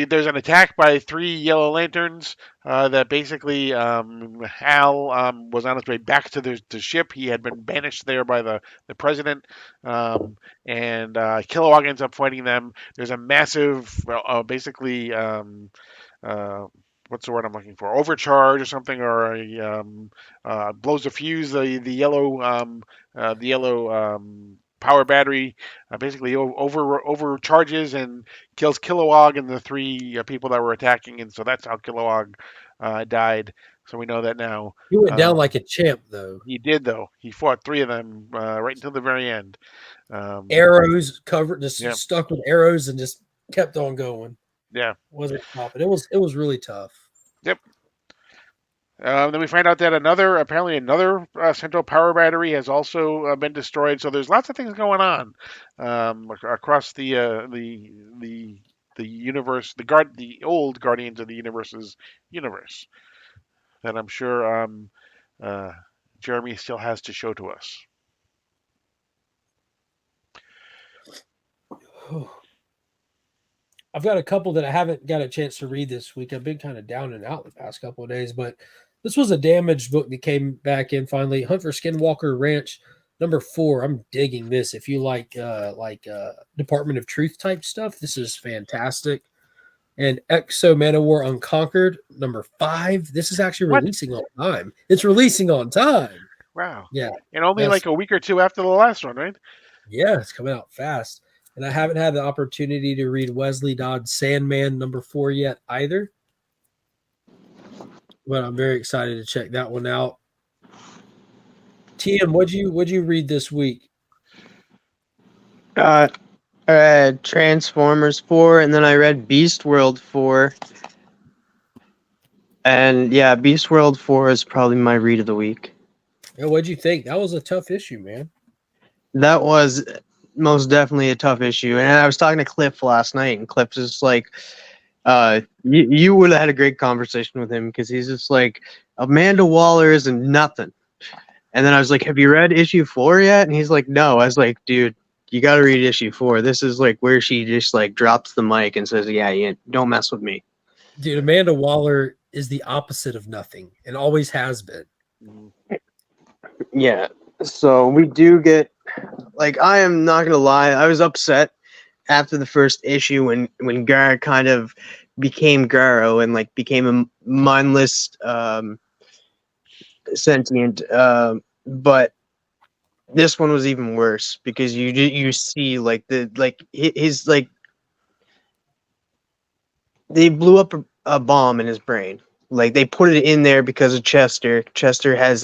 There's an attack by 3 Yellow Lanterns that basically Hal was on his way back to the ship. He had been banished there by the president, and Kilowog ends up fighting them. There's a massive, basically. Uh, what's the word I'm looking for? Overcharge or something, or blows a fuse. The yellow power battery basically overcharges and kills Kilowog and the 3 people that were attacking, and so that's how Kilowog died. So we know that now. He went down like a champ, though. He did, though. He fought 3 of them right until the very end. Arrows covered, just Yeah. stuck with arrows, and just kept on going. Yeah. Wasn't stopping. It was really tough. Yep. Then we find out that apparently another central power battery has also been destroyed. So there's lots of things going on across the universe, the old Guardians of the Universe's universe that I'm sure Jeremy still has to show to us. I've got a couple that I haven't got a chance to read this week. I've been kind of down and out the past couple of days, but this was a damaged book that came back in finally. Hunt for Skinwalker Ranch #4. I'm digging this. If you like Department of Truth type stuff, this is fantastic. And Exo Manowar Unconquered #5. This is actually releasing on time. It's releasing on time. Wow. Yeah. And only like a week or two after the last one, right? Yeah, it's coming out fast. And I haven't had the opportunity to read Wesley Dodd's Sandman #4 yet either. But I'm very excited to check that one out. TM, what'd you read this week? I read Transformers 4, and then I read Beast World 4. And yeah, Beast World 4 is probably my read of the week. Yeah, what'd you think? That was a tough issue, man. That was most definitely a tough issue. And I was talking to Cliff last night, and Cliff's just like, you would have had a great conversation with him because he's just like, Amanda Waller isn't nothing. And then I was like, have you read issue 4 yet? And he's like, no. I was like, dude, you got to read issue 4. This is like where she just like drops the mic and says, yeah, don't mess with me. Dude, Amanda Waller is the opposite of nothing and always has been. Yeah. So we do get, like, I am not going to lie. I was upset after the first issue when Gar kind of became Garo and like became a mindless sentient. But this one was even worse because you see like his like they blew up a bomb in his brain. Like they put it in there because of Chester. Chester has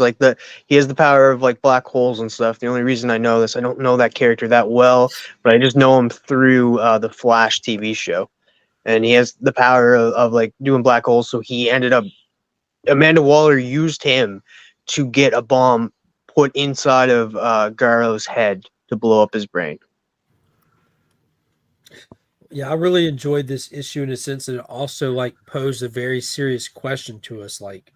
he has the power of like black holes and stuff. The only reason I know this, I don't know that character that well, but I just know him through the Flash TV show, and he has the power of like doing black holes. So he ended up, Amanda Waller used him to get a bomb put inside of Garo's head to blow up his brain. Yeah, I really enjoyed this issue in a sense that it also like posed a very serious question to us. Like,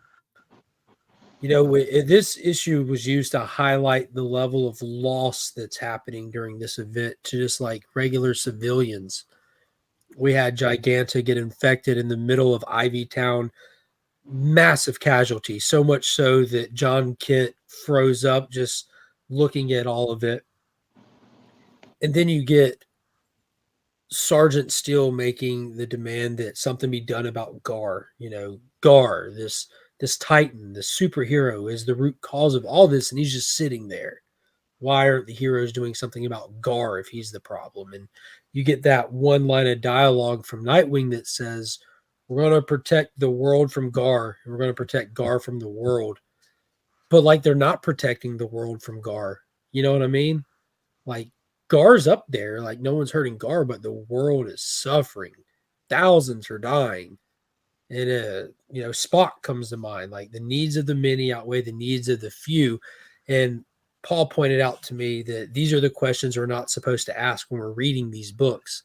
this issue was used to highlight the level of loss that's happening during this event to just like regular civilians. We had Giganta get infected in the middle of Ivy Town, massive casualty, so much so that John Kent froze up just looking at all of it. And then you get Sergeant Steele making the demand that something be done about Gar. Gar, this Titan, this superhero, is the root cause of all this, and he's just sitting there. Why aren't the heroes doing something about Gar if he's the problem? And you get that one line of dialogue from Nightwing that says, we're going to protect the world from Gar, and we're going to protect Gar from the world. But like they're not protecting the world from Gar. You know what I mean? Like, Gar's up there, like no one's hurting Gar, but the world is suffering. Thousands are dying. And Spock comes to mind, like the needs of the many outweigh the needs of the few. And Paul pointed out to me that these are the questions we're not supposed to ask when we're reading these books.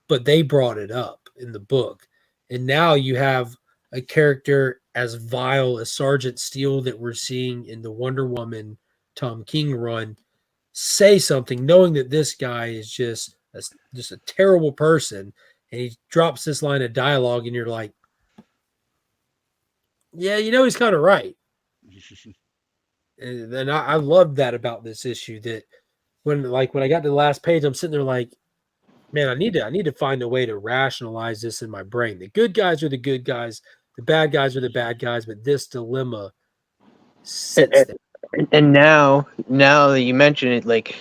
But they brought it up in the book. And now you have a character as vile as Sergeant Steele that we're seeing in the Wonder Woman Tom King run say something, knowing that this guy is just a terrible person, and he drops this line of dialogue, and you're like, yeah, he's kind of right. And then I loved that about this issue, that when I got to the last page, I'm sitting there like, man, I need to find a way to rationalize this in my brain. The good guys are the good guys, the bad guys are the bad guys, but this dilemma sits there. And now that you mention it, like,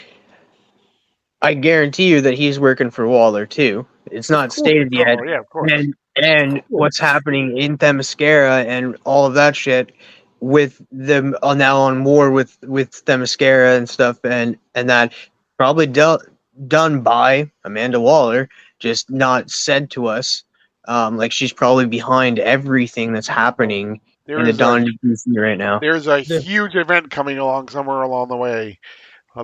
I guarantee you that he's working for Waller too. It's not stated yet. Oh yeah, of course. And what's happening in Themyscira and all of that shit with them now on war with Themyscira and stuff, and that probably done by Amanda Waller, just not said to us. Like, she's probably behind everything that's happening in the Dawn of DC right now. There's a huge event coming along somewhere along the way,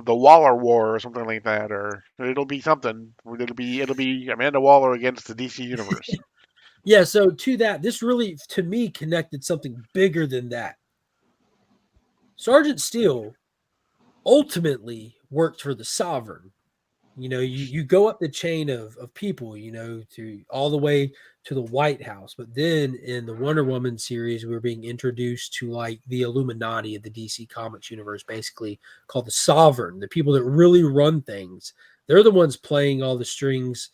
the Waller War or something like that, or it'll be something. It'll be Amanda Waller against the DC universe. Yeah. So to that, this really, to me, connected something bigger than that. Sergeant Steele ultimately worked for the Sovereign. You go up the chain of people, to all the way to the White House. But then in the Wonder Woman series, we were being introduced to like the Illuminati of the DC Comics universe, basically called the Sovereign, the people that really run things. They're the ones playing all the strings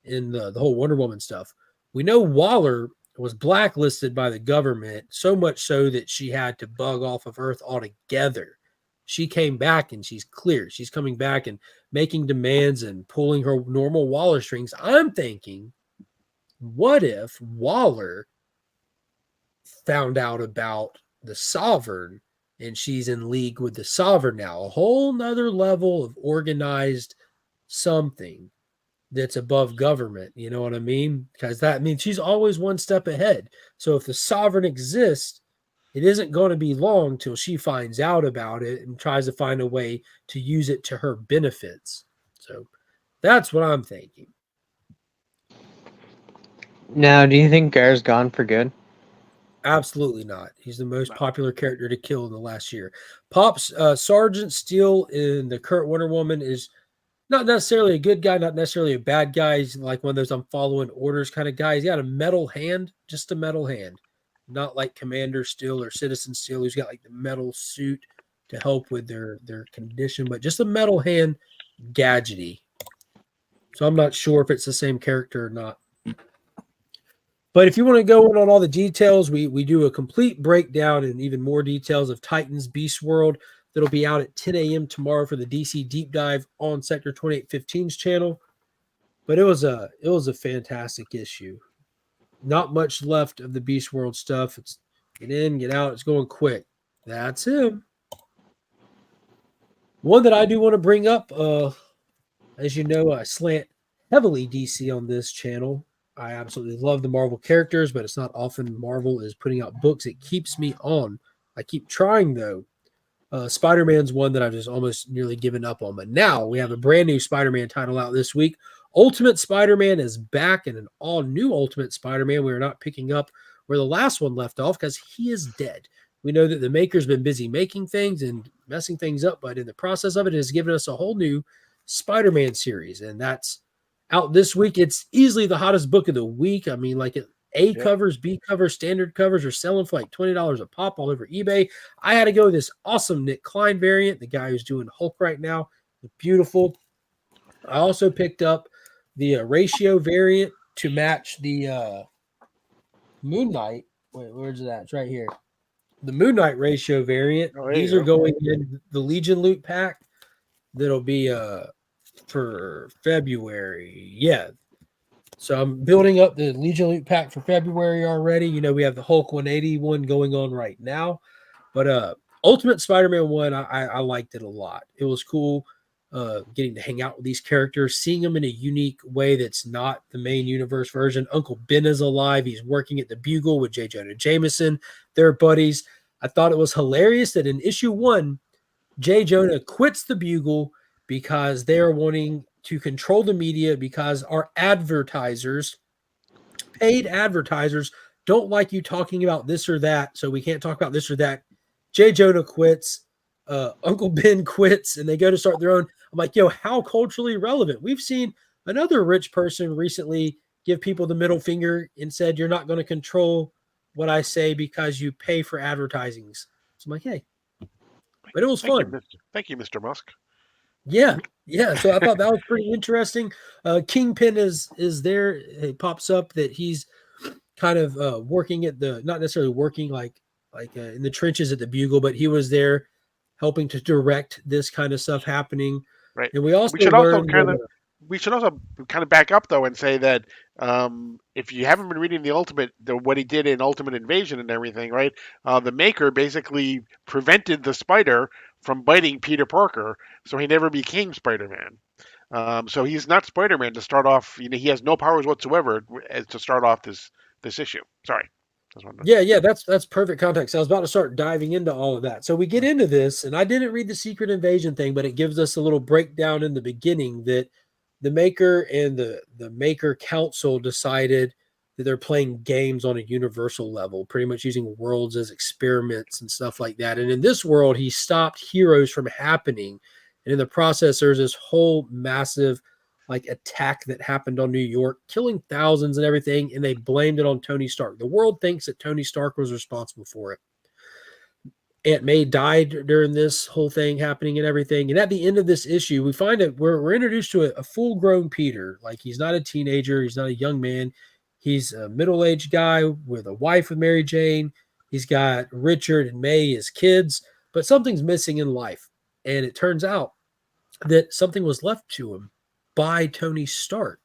in the whole Wonder Woman stuff. We know Waller was blacklisted by the government, so much so that she had to bug off of Earth altogether. She came back and she's clear. She's coming back and making demands and pulling her normal Waller strings. I'm thinking, what if Waller found out about the Sovereign and she's in league with the Sovereign now? A whole nother level of organized something that's above government. You know what I mean? Because that means she's always one step ahead. So if the Sovereign exists, it isn't going to be long till she finds out about it and tries to find a way to use it to her benefits. So that's what I'm thinking. Now, do you think Gar's gone for good? Absolutely not. He's the most popular character to kill in the last year. Pop's Sergeant Steele in the current Wonder Woman is not necessarily a good guy, not necessarily a bad guy. He's like one of those I'm following orders kind of guy. He's got a metal hand, just a metal hand. Not like Commander Steel or Citizen Steel, who's got like the metal suit to help with their condition, but just a metal hand, gadgety. So I'm not sure if it's the same character or not. But if you want to go in on all the details, we do a complete breakdown and even more details of Titans Beast World that'll be out at 10 a.m. tomorrow for the DC Deep Dive on Sector 2815's channel. But it was a fantastic issue. Not much left of the Beast World stuff. It's get in, get out. It's going quick. That's him. One that I do want to bring up, as you know, I slant heavily DC on this channel. I absolutely love the Marvel characters, but it's not often Marvel is putting out books. It keeps me on. I keep trying, though. Spider-Man's one that I've just almost nearly given up on. But now we have a brand new Spider-Man title out this week. Ultimate Spider-Man is back, and an all-new Ultimate Spider-Man. We are not picking up where the last one left off because he is dead. We know that the maker's been busy making things and messing things up, but in the process of it has given us a whole new Spider-Man series, and that's out this week. It's easily the hottest book of the week. I mean, like A covers, B covers, standard covers are selling for like $20 a pop all over eBay. I had to go with this awesome Nick Klein variant, the guy who's doing Hulk right now. Beautiful. I also picked up the ratio variant to match the Moon Knight. Wait, where's that? It's right here. The Moon Knight ratio variant. These are going in the Legion loot pack. That'll be for February. Yeah. So I'm building up the Legion loot pack for February already. You know, we have the Hulk 181 going on right now. But Ultimate Spider-Man 1, I liked it a lot. It was cool getting to hang out with these characters, seeing them in a unique way that's not the main universe version. Uncle Ben is alive. He's working at the Bugle with J. Jonah Jameson. They're buddies. I thought it was hilarious that in issue 1, J. Jonah quits the Bugle because they are wanting to control the media because our advertisers, paid advertisers, don't like you talking about this or that, so we can't talk about this or that. J. Jonah quits. Uncle Ben quits and they go to start their own. I'm like, yo, how culturally relevant? We've seen another rich person recently give people the middle finger and said, you're not going to control what I say because you pay for advertisings. So I'm like, hey, but it was fun. Thank you, Mr. Musk. Yeah, yeah. So I thought that was pretty interesting. Kingpin is there. It pops up that he's kind of working at the not necessarily working like in the trenches at the Bugle, but he was there helping to direct this kind of stuff happening. Right. And we also We should also learned kind that, of we should also kind of back up though and say that if you haven't been reading what he did in Ultimate Invasion and everything, right? The Maker basically prevented the Spider from biting Peter Parker, so he never became Spider-Man. So he's not Spider-Man to start off. He has no powers whatsoever to start off this issue. Sorry. yeah, that's perfect context. I was about to start diving into all of that. So we get into this, and I didn't read the Secret Invasion thing, but it gives us a little breakdown in the beginning that the Maker and the Maker Council decided that they're playing games on a universal level, pretty much using worlds as experiments and stuff like that. And in this world, he stopped heroes from happening. And in the process, there's this whole massive attack that happened on New York, killing thousands and everything, and they blamed it on Tony Stark. The world thinks that Tony Stark was responsible for it. Aunt May died during this whole thing happening and everything. And at the end of this issue, we find that we're introduced to a full-grown Peter. Like, he's not a teenager, he's not a young man. He's a middle-aged guy with a wife with Mary Jane. He's got Richard and May as kids, but something's missing in life. And it turns out that something was left to him by Tony Stark.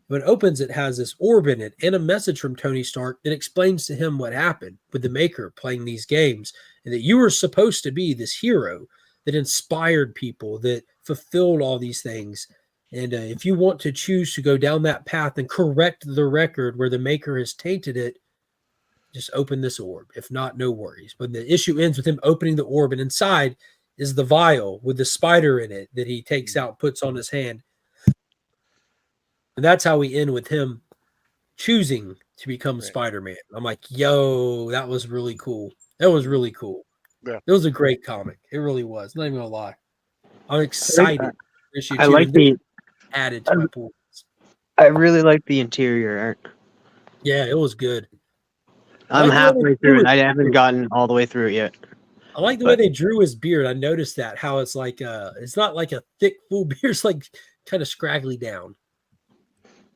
When it opens, it has this orb in it and a message from Tony Stark that explains to him what happened with the Maker playing these games, and that you were supposed to be this hero that inspired people, that fulfilled all these things. And if you want to choose to go down that path and correct the record where the Maker has tainted it, just open this orb. If not, no worries. But the issue ends with him opening the orb, and inside is the vial with the spider in it that he takes out, puts on his hand. And that's how we end with him choosing to become Spider-Man. I'm like, yo, that was really cool. That was really cool. Yeah. It was a great comic. It really was. Not even gonna lie. I'm excited. I like the added to my pool. I really like the interior art. Yeah, it was good. I'm halfway through it. I haven't gotten all the way through it yet. I like the way they drew his beard. I noticed that, how it's like it's not like a thick full beard, it's like kind of scraggly down.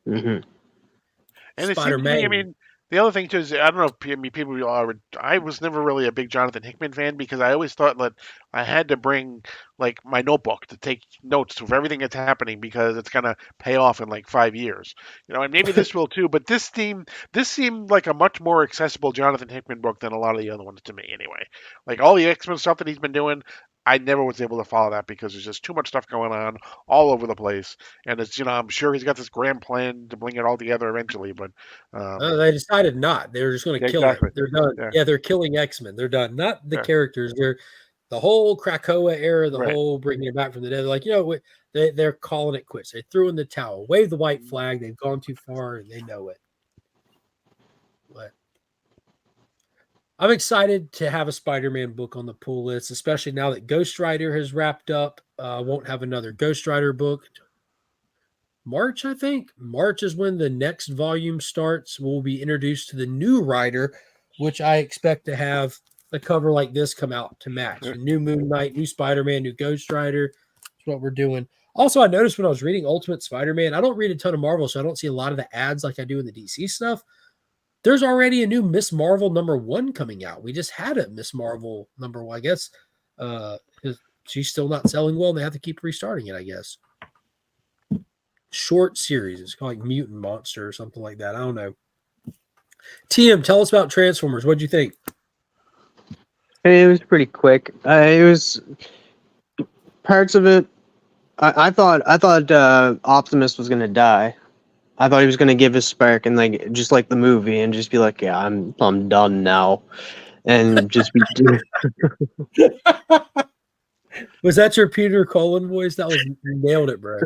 Mm-hmm. And it seems to me, I mean, the other thing too is, I don't know if people are. I was never really a big Jonathan Hickman fan because I always thought that I had to bring like my notebook to take notes of everything that's happening because it's gonna pay off in like 5 years, and maybe this will too. But this seemed like a much more accessible Jonathan Hickman book than a lot of the other ones to me, anyway. Like all the X-Men stuff that he's been doing, I never was able to follow that because there's just too much stuff going on all over the place, and it's I'm sure he's got this grand plan to bring it all together eventually, but they decided not. They're just going to kill it. They're done. Yeah, they're killing X-Men. They're done. Not the characters. They're the whole Krakoa era, the whole bringing it back from the dead. They're like, they're calling it quits. They threw in the towel, waved the white flag. They've gone too far, and they know it. But I'm excited to have a Spider-Man book on the pull list, especially now that Ghost Rider has wrapped up. Won't have another Ghost Rider book. March, I think. March is when the next volume starts. We'll be introduced to the new Rider, which I expect to have a cover like this come out to match. A new Moon Knight, new Spider-Man, new Ghost Rider. That's what we're doing. Also, I noticed when I was reading Ultimate Spider-Man, I don't read a ton of Marvel, so I don't see a lot of the ads like I do in the DC stuff. There's already a new Miss Marvel #1 coming out. We just had a Miss Marvel #1. I guess she's still not selling well, and they have to keep restarting it, I guess. Short series. It's called like Mutant Monster or something like that. I don't know. TM, tell us about Transformers. What'd you think? It was pretty quick. It was parts of it. I thought Optimus was gonna die. I thought he was gonna give his spark and just like the movie and just be like, yeah, I'm done now, and just be. Was that your Peter Cullen voice? That was nailed it, bro.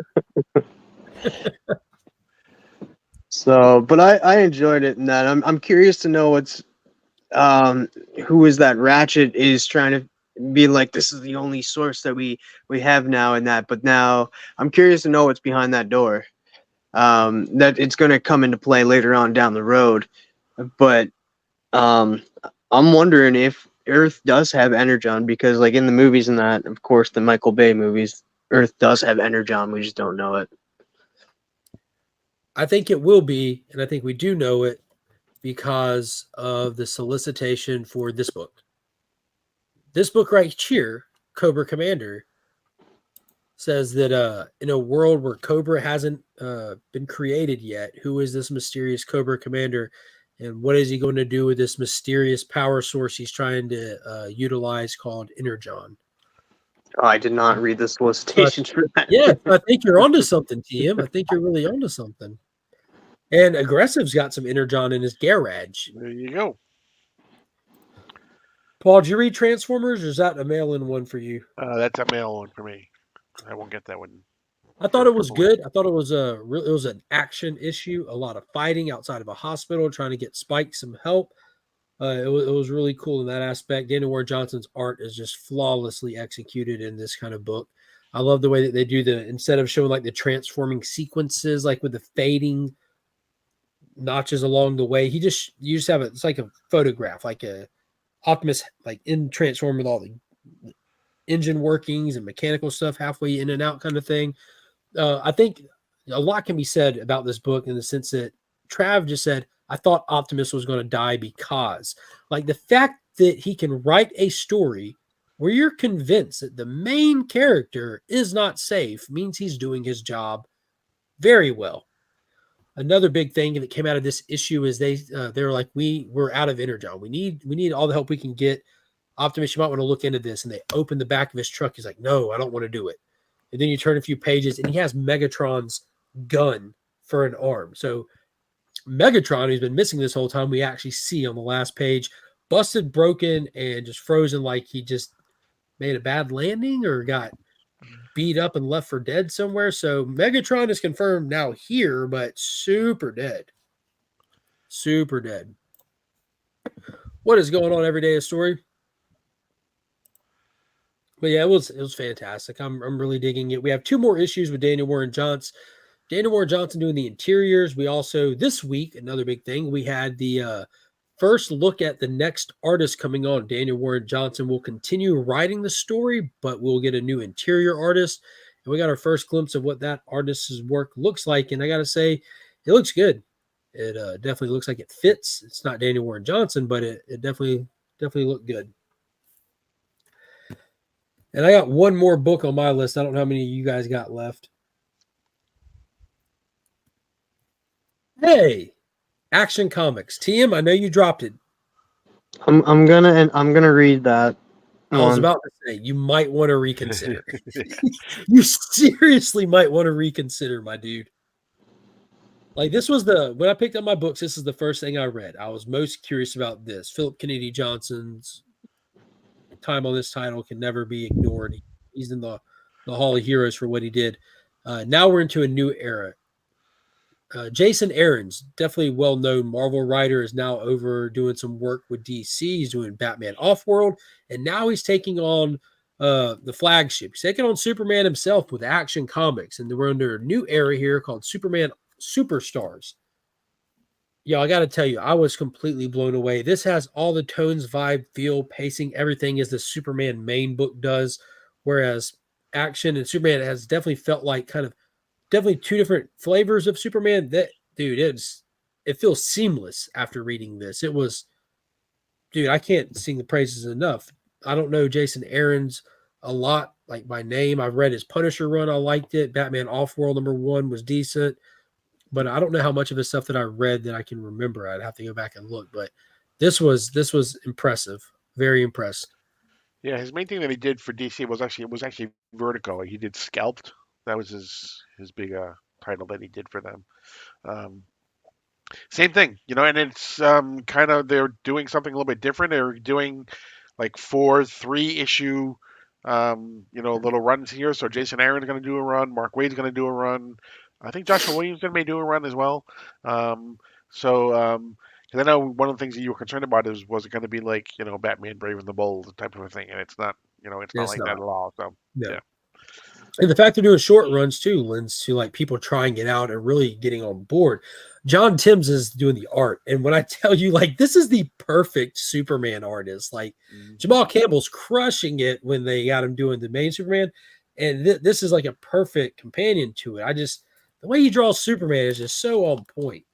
So, but I enjoyed it in that. I'm curious to know who is that Ratchet is trying to being like, this is the only source that we have now and that. But now I'm curious to know what's behind that door. That it's going to come into play later on down the road. But I'm wondering if Earth does have Energon, because like in the movies and that, of course, the Michael Bay movies, Earth does have Energon. We just don't know it. I think it will be, and I think we do know it because of the solicitation for this book. This book right here, Cobra Commander, says that in a world where Cobra hasn't been created yet, who is this mysterious Cobra Commander, and what is he going to do with this mysterious power source he's trying to utilize called Energon? Oh, I did not read the solicitations for that. Yeah, I think you're onto something, TM. I think you're really onto something. And Aggressive's got some Energon in his garage. There you go. Paul, did you read Transformers, or is that a mail-in one for you? That's a mail one for me. I won't get that one. I thought it was good. I thought it was it was an action issue, a lot of fighting outside of a hospital, trying to get Spike some help. It was really cool in that aspect. Daniel Warren Johnson's art is just flawlessly executed in this kind of book. I love the way that they do instead of showing like the transforming sequences, like with the fading notches along the way, you just have it's like a photograph, like a Optimus, like in Transform with all the engine workings and mechanical stuff halfway in and out kind of thing. I think a lot can be said about this book in the sense that Trav just said, I thought Optimus was going to die because, like, the fact that he can write a story where you're convinced that the main character is not safe means he's doing his job very well. Another big thing that came out of this issue is they were like, we're out of Energon. We need all the help we can get. Optimus, you might want to look into this. And they open the back of his truck. He's like, no, I don't want to do it. And then you turn a few pages and he has Megatron's gun for an arm. So Megatron, who's been missing this whole time, we actually see on the last page, busted, broken, and just frozen, like he just made a bad landing or got beat up and left for dead somewhere. So Megatron is confirmed now here, but super dead. Super dead. What is going on every day? A story. But yeah, it was fantastic. I'm really digging it. We have 2 more issues with Daniel Warren Johnson. Daniel Warren Johnson doing the interiors. We also, this week, another big thing, we had the first look at the next artist coming on. Daniel Warren Johnson will continue writing the story, but we'll get a new interior artist. And we got our first glimpse of what that artist's work looks like. And I got to say, it looks good. It definitely looks like it fits. It's not Daniel Warren Johnson, but it definitely looked good. And I got one more book on my list. I don't know how many of you guys got left. Hey, Action Comics. TM, I know you dropped it. I'm gonna read that. I was about to say, you might want to reconsider. You seriously might want to reconsider, my dude. Like, this was when I picked up my books, this is the first thing I read. I was most curious about this. Philip Kennedy Johnson's time on this title can never be ignored. He's in the Hall of Heroes for what he did. Now we're into a new era. Jason Aaron's, definitely well-known Marvel writer, is now over doing some work with DC. He's doing Batman Offworld, and now he's taking on the flagship. He's taking on Superman himself with Action Comics, and we're under a new era here called Superman Superstars. Yo, I got to tell you, I was completely blown away. This has all the tones, vibe, feel, pacing, everything as the Superman main book does, whereas Action and Superman has definitely felt like definitely 2 different flavors of Superman. That, dude, it feels seamless after reading this. It was, dude, I can't sing the praises enough. I don't know Jason Aaron's a lot, like by name. I've read his Punisher run. I liked it. Batman Offworld #1 was decent, but I don't know how much of the stuff that I read that I can remember. I'd have to go back and look, but this was impressive. Very impressed. Yeah, his main thing that he did for DC was actually Vertigo. He did Scalped. That was his big title that he did for them. Same thing, and it's kind of, they're doing something a little bit different. They're doing like 4 3-issue little runs here. So Jason Aaron's going to do a run, Mark Waid's going to do a run. I think Joshua Williams going to do a run as well. Because I know one of the things that you were concerned about was it going to be like Batman Brave and the Bold type of a thing, and it's not. It's not It's like that not. at all. So No. yeah. And the fact they're doing short runs too lends to like people trying it out and really getting on board. John Timms is doing the art, and when I tell you, like, this is the perfect Superman artist. Like Jamal Campbell's crushing it when they got him doing the main Superman, and this is like a perfect companion to it. The way he draws Superman is just so on point,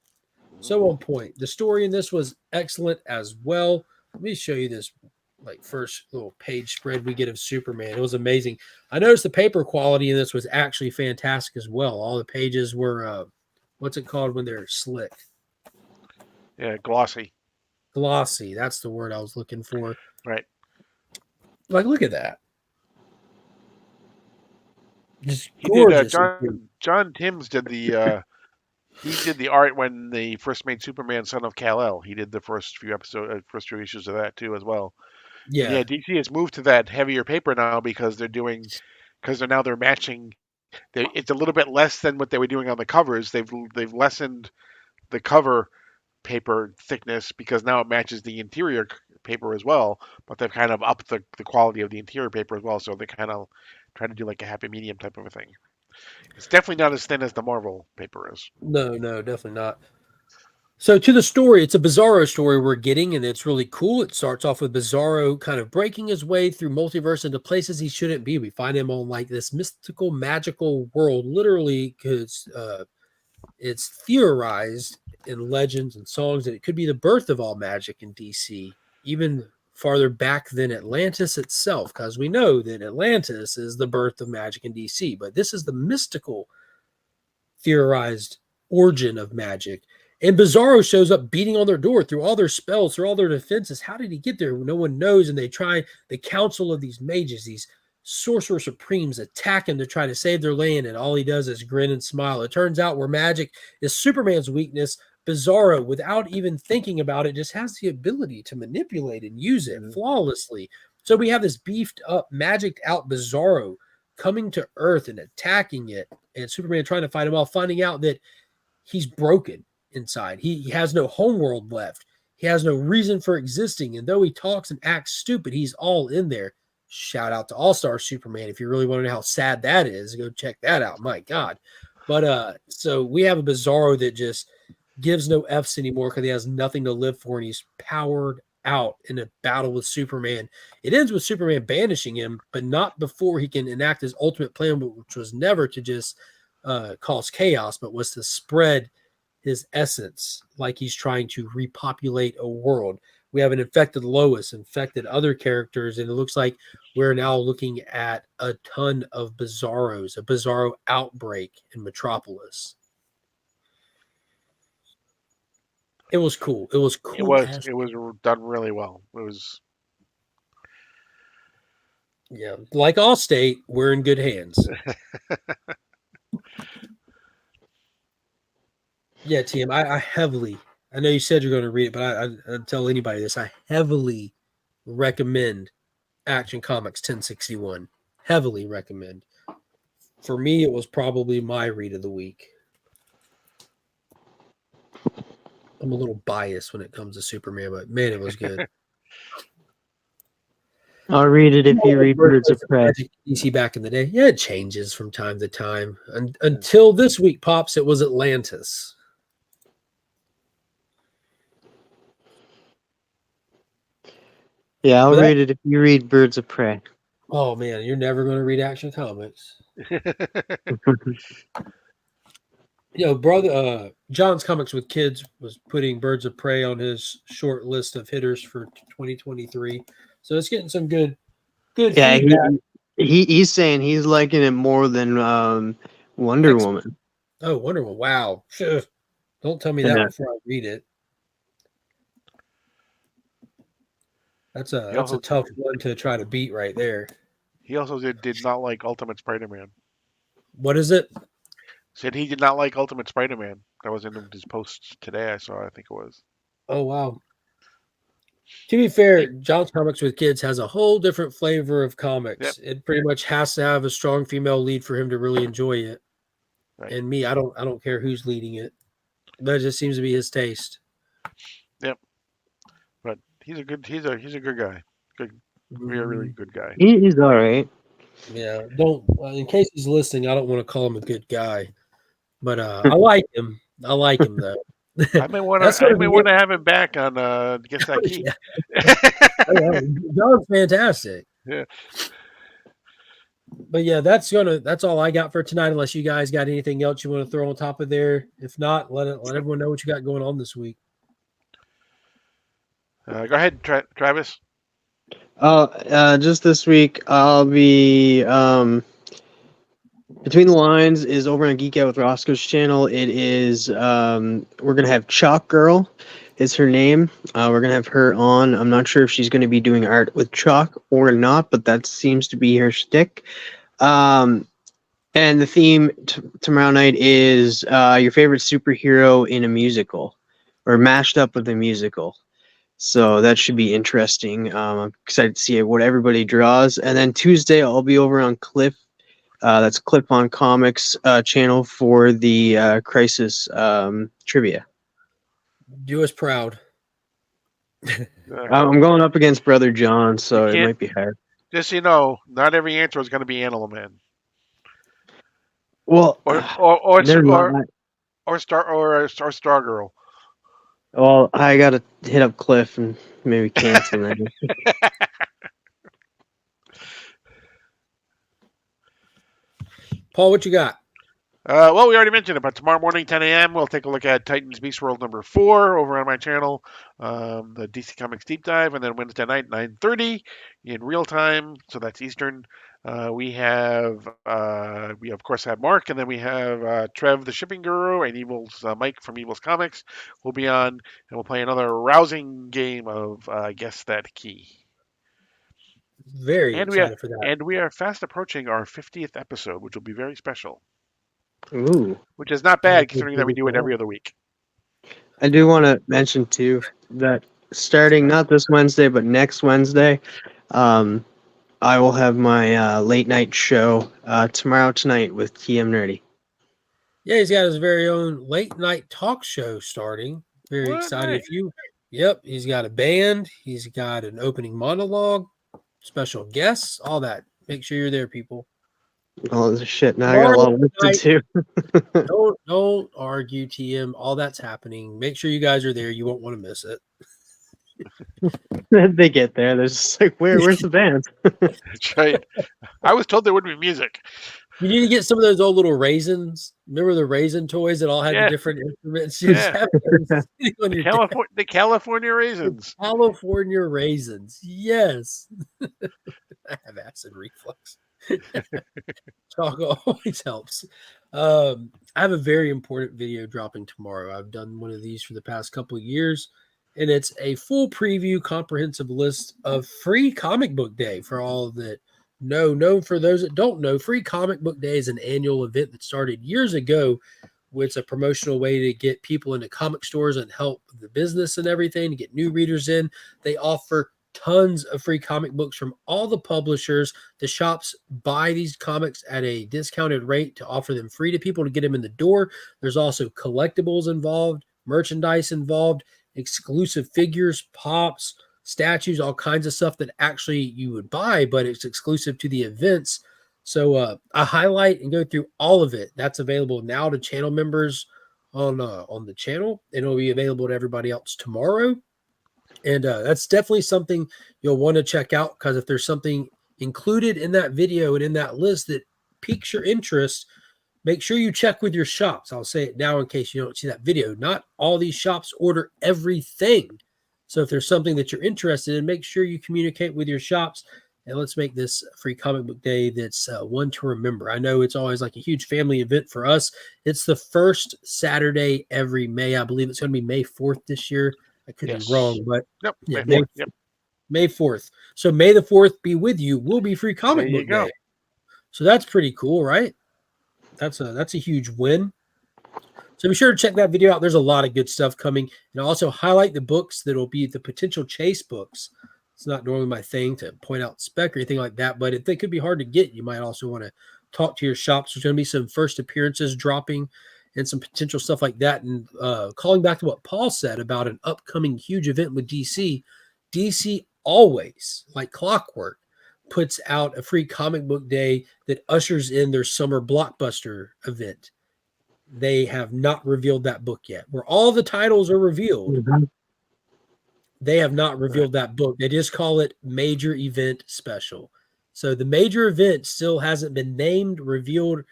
so on point. The story in this was excellent as well. Let me show you this like first little page spread we get of Superman. It was amazing. I noticed the paper quality in this was actually fantastic as well. All the pages were what's it called when they're slick? Yeah, glossy. Glossy. That's the word I was looking for. Right. Like, look at that. Just He gorgeous. did. John Timms did the. He did the art when they first made Superman, Son of Kal-El. He did the first few issues of that too, as well. Yeah. And yeah, DC has moved to that heavier paper now because they're matching. It's a little bit less than what they were doing on the covers. They've lessened the cover paper thickness because now it matches the interior paper as well. But they've kind of upped the quality of the interior paper as well. So they kind of try to do like a happy medium type of a thing. It's definitely not as thin as the Marvel paper is. No, definitely not. So to the story, it's a Bizarro story we're getting, and it's really cool. It starts off with Bizarro kind of breaking his way through multiverse into places he shouldn't be. We find him on like this mystical, magical world, literally, because it's theorized in legends and songs that it could be the birth of all magic in DC, even farther back than Atlantis itself, because we know that Atlantis is the birth of magic in DC, but this is the mystical theorized origin of magic. And Bizarro shows up beating on their door through all their spells, through all their defenses. How did he get there? No one knows. And they try, the council of these mages, these sorcerer supremes, attack him to try to save their land. And all he does is grin and smile. It turns out where magic is Superman's weakness, Bizarro, without even thinking about it, just has the ability to manipulate and use it flawlessly. So we have this beefed up, magicked out Bizarro coming to Earth and attacking it. And Superman trying to fight him off, finding out that he's broken inside. He has no homeworld left. He has no reason for existing. And though he talks and acts stupid, he's all in there. Shout out to All-Star Superman. If you really want to know how sad that is, go check that out. My God. But so we have a Bizarro that just gives no F's anymore because he has nothing to live for, and he's powered out in a battle with Superman. It ends with Superman banishing him, but not before he can enact his ultimate plan, which was never to just cause chaos, but was to spread his essence, like he's trying to repopulate a world. We have an infected Lois, infected other characters, and it looks like we're now looking at a ton of Bizarros, a Bizarro outbreak in Metropolis. It was cool. It was cool. It was done really well. It was. Yeah, like Allstate, we're in good hands. Yeah, Tim, I heavily, I know you said you're going to read it, but I tell anybody this, I heavily recommend Action Comics 1061. Heavily recommend. For me, it was probably my read of the week. I'm a little biased when it comes to Superman, but man, it was good. I'll read it if you read Birds of Prey. DC back in the day. Yeah, it changes from time to time. Until this week, Pops, it was Atlantis. Yeah, I'll read it if you read Birds of Prey. Oh, man, you're never going to read Action Comics. Brother, John's Comics with Kids was putting Birds of Prey on his short list of hitters for 2023. So it's getting some good feedback. He's saying he's liking it more than Wonder Woman. Oh, Wonder Woman! Wow, don't tell me that before I read it. That's a tough one to try to beat right there. He also did not like Ultimate Spider-Man. What is it? Said he did not like Ultimate Spider-Man. That was in his post today. I think it was. Oh wow. To be fair, John's Comics with Kids has a whole different flavor of comics. Yep. It pretty much has to have a strong female lead for him to really enjoy it. Right. And me, I don't care who's leading it. But it just seems to be his taste. Yep. He's a good guy. Good, really good guy. He's all right. Yeah, don't. In case he's listening, I don't want to call him a good guy, but I like him. I like him though. I may want That's to. I going to may be want to have him back on Guess That Key. yeah. John's fantastic. Yeah. But yeah, that's all I got for tonight. Unless you guys got anything else you want to throw on top of there. If not, let everyone know what you got going on this week. Go ahead, Travis. Just this week, I'll be Between the Lines is over on Geek Out with Roscoe's channel. It is we're gonna have Chalk Girl is her name. We're gonna have her on. I'm not sure if she's gonna be doing art with chalk or not, but that seems to be her shtick. And the theme tomorrow night is your favorite superhero in a musical, or mashed up with a musical. So that should be interesting. I'm excited to see what everybody draws. And then Tuesday, I'll be over on Cliff. That's Clip on Comicx channel for the Crisis trivia. Do us proud. I'm going up against Brother John, so it might be hard. Just so you know, not every answer is going to be Animal Man. Well, or Star Girl. Well, I gotta hit up Cliff and maybe cancel that. Paul, what you got? Well, we already mentioned it, but tomorrow morning, 10 a.m., we'll take a look at Titans Beast World number 4 over on my channel, the DC Comics Deep Dive, and then Wednesday night, 9:30 in real time, so that's Eastern. We of course have Mark, and then we have Trev, the shipping guru, and Mike from Evil's Comics will be on, and we'll play another rousing game of Guess That Key. Very excited for that. And we are fast approaching our 50th episode, which will be very special. Ooh. Which is not bad considering that we do it every other week. I do want to mention too that starting not this Wednesday but next Wednesday, I will have my late night show tomorrow tonight with TM Nerdy. Yeah, he's got his very own late night talk show starting. Very excited. Yep, he's got a band. He's got an opening monologue, special guests, all that. Make sure you're there, people. Oh, this shit. Now I got a lot of work to do. Don't argue, TM. All that's happening. Make sure you guys are there. You won't want to miss it. They get there. They're just like, where's the band? That's right. I was told there would be music. You need to get some of those old little raisins. Remember the raisin toys that all had the different instruments? Yeah. The California raisins. California raisins. Yes. I have acid reflux. Talk always helps. I have a very important video dropping tomorrow. I've done one of these for the past couple of years, and it's a full preview, comprehensive list of free comic book day for all that know. For those that don't know, free comic book day is an annual event that started years ago. It's a promotional way to get people into comic stores and help the business and everything, to get new readers in. They offer tons of free comic books from all the publishers. The shops buy these comics at a discounted rate to offer them free to people to get them in the door. There's also collectibles involved, merchandise involved, exclusive figures, pops, statues, all kinds of stuff that actually you would buy, but it's exclusive to the events. So I highlight and go through all of it. That's available now to channel members on the channel, and it'll be available to everybody else tomorrow. And that's definitely something you'll want to check out, because if there's something included in that video and in that list that piques your interest, make sure you check with your shops. I'll say it now in case you don't see that video. Not all these shops order everything. So if there's something that you're interested in, make sure you communicate with your shops, and let's make this free comic book day that's one to remember. I know it's always like a huge family event for us. It's the first Saturday every May. I believe it's going to be May 4th this year. I could be wrong, but May 4th. So May the 4th be with you. Will be free comic book day. So that's pretty cool, right? That's a huge win. So be sure to check that video out. There's a lot of good stuff coming. And I'll also highlight the books that will be the potential chase books. It's not normally my thing to point out spec or anything like that, but if they could be hard to get, you might also want to talk to your shops. There's going to be some first appearances dropping and some potential stuff like that. And calling back to what Paul said about an upcoming huge event with DC, DC always, like clockwork, puts out a free comic book day that ushers in their summer blockbuster event. They have not revealed that book yet. Where all the titles are revealed, they have not revealed that book. They just call it Major Event Special. So the major event still hasn't been named, revealed,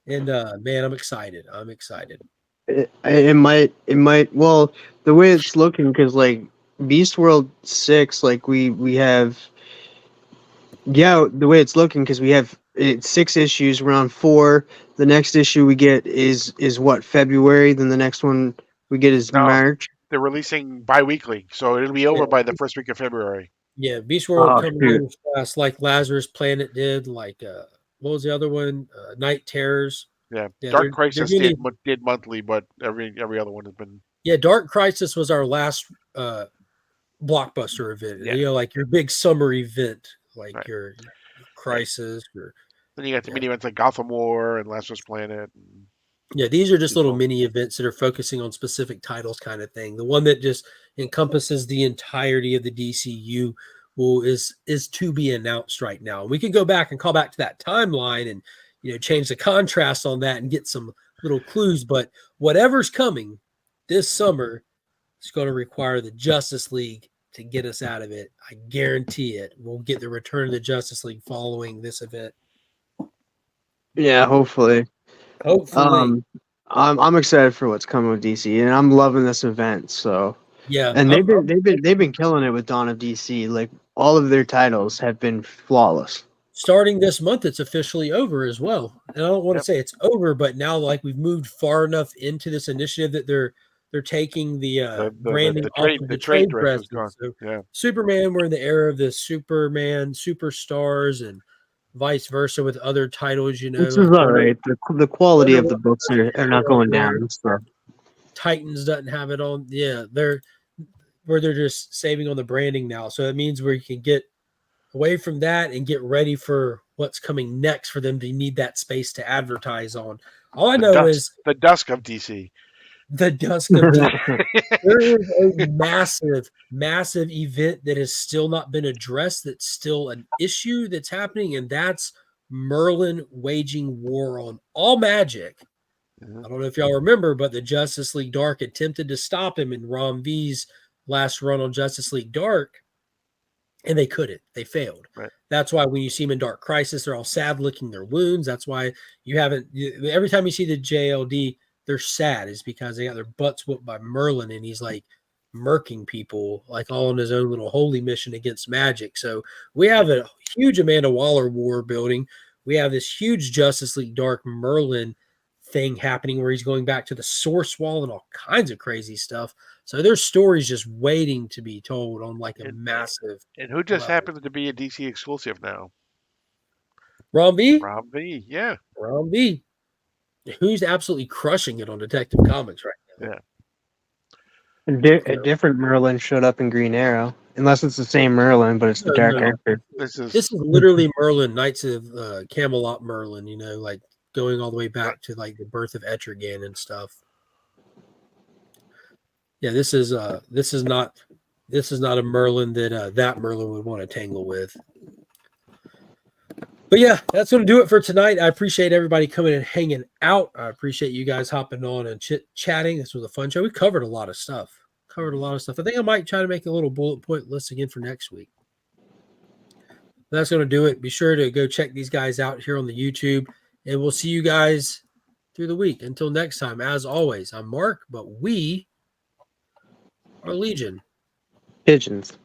and man, I'm excited. I'm excited. It might. Well, the way it's looking, because like Beast World 6, like we have. Yeah, the way it's looking, because we have 6 issues. We're on 4. The next issue we get is what, February. Then the next one we get is No. March. They're releasing bi-weekly, so it'll be over by the first week of February. Yeah, Beast World coming shoot. in fast, like Lazarus Planet did. Like what was the other one? Night Terrors. Yeah, Yeah, Dark Crisis really, did monthly, but every other one has been. Yeah, Dark Crisis was our last blockbuster event. Yeah. You know, like your big summer event, like Right. your Crisis. Or Then you got the mini events like Gotham War and Lazarus Planet. And yeah, these are just little Cool. mini events that are focusing on specific titles, kind of thing. The one that just encompasses the entirety of the DCU is to be announced right now. We can go back and call back to that timeline and change the contrast on that and get some little clues. But whatever's coming this summer is going to require the Justice League to get us out of it. I guarantee it. We'll get the return of the Justice League following this event. Yeah, hopefully. Hopefully. I'm excited for what's coming with DC, and I'm loving this event. So Yeah, and they've been killing it with Dawn of DC. Like all of their titles have been flawless. Starting this month, it's officially over as well. And I don't want to say it's over, but now like we've moved far enough into this initiative that they're taking the branding off of the trade dress is presses. gone. So Yeah. Superman, we're in the era of the Superman superstars and vice versa with other titles. This is all right. The quality of the books are not going down. So. Titans doesn't have it on. Yeah, they're just saving on the branding now. So it means where you can get away from that and get ready for what's coming next for them to need that space to advertise on. All I know is the dusk of DC. The dusk of DC. There is a massive event that has still not been addressed. That's still an issue that's happening, and that's Merlin waging war on all magic. I don't know if y'all remember, but the Justice League Dark attempted to stop him in Ron V's last run on Justice League Dark, and they couldn't. They failed. Right. That's why when you see them in Dark Crisis, they're all sad licking their wounds. That's why every time you see the JLD, they're sad, is because they got their butts whooped by Merlin, and he's like murking people like all on his own little holy mission against magic. So we have a huge Amanda Waller war building. We have this huge Justice League Dark Merlin thing happening where he's going back to the source wall and all kinds of crazy stuff. So there's stories just waiting to be told on like a massive. And who just happens to be a DC exclusive now? Ron V? Ron V, yeah. Ron V. Who's absolutely crushing it on Detective Comics right now. Yeah. A different Merlin showed up in Green Arrow, unless it's the same Merlin, but it's the dark character. This is literally Merlin, Knights of Camelot Merlin. Like going all the way back to like the birth of Etrigan and stuff. Yeah, this is not a Merlin that Merlin would want to tangle with. But yeah, that's going to do it for tonight. I appreciate everybody coming and hanging out. I appreciate you guys hopping on and chatting. This was a fun show. We covered a lot of stuff. I think I might try to make a little bullet point list again for next week. That's going to do it. Be sure to go check these guys out here on the YouTube, and we'll see you guys through the week. Until next time, as always, I'm Mark, but we are Legion. Pigeons.